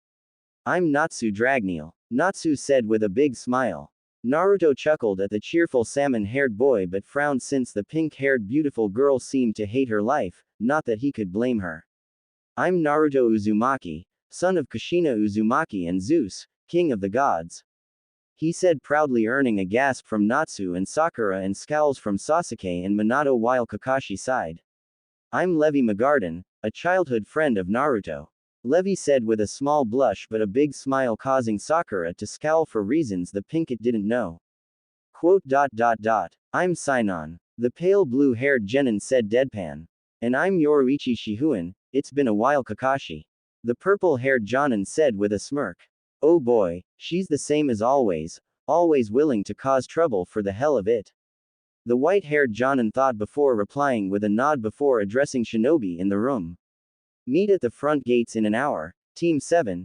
I'm Natsu Dragneel, Natsu said with a big smile. Naruto chuckled at the cheerful salmon-haired boy but frowned since the pink-haired beautiful girl seemed to hate her life, not that he could blame her. I'm Naruto Uzumaki, son of Kushina Uzumaki and Zeus, king of the gods. He said proudly, earning a gasp from Natsu and Sakura and scowls from Sasuke and Minato while Kakashi sighed. I'm Levi Magarden, a childhood friend of Naruto. Levi said with a small blush but a big smile, causing Sakura to scowl for reasons the Pinkett didn't know. Quote. I'm Sinon, the pale blue-haired genin said deadpan. And I'm Yoruichi Shihuin, it's been a while Kakashi. The purple-haired Jonin said with a smirk. Oh boy, she's the same as always willing to cause trouble for the hell of it. The white-haired Jonin thought before replying with a nod before addressing shinobi in the room. Meet at the front gates in an hour, Team 7,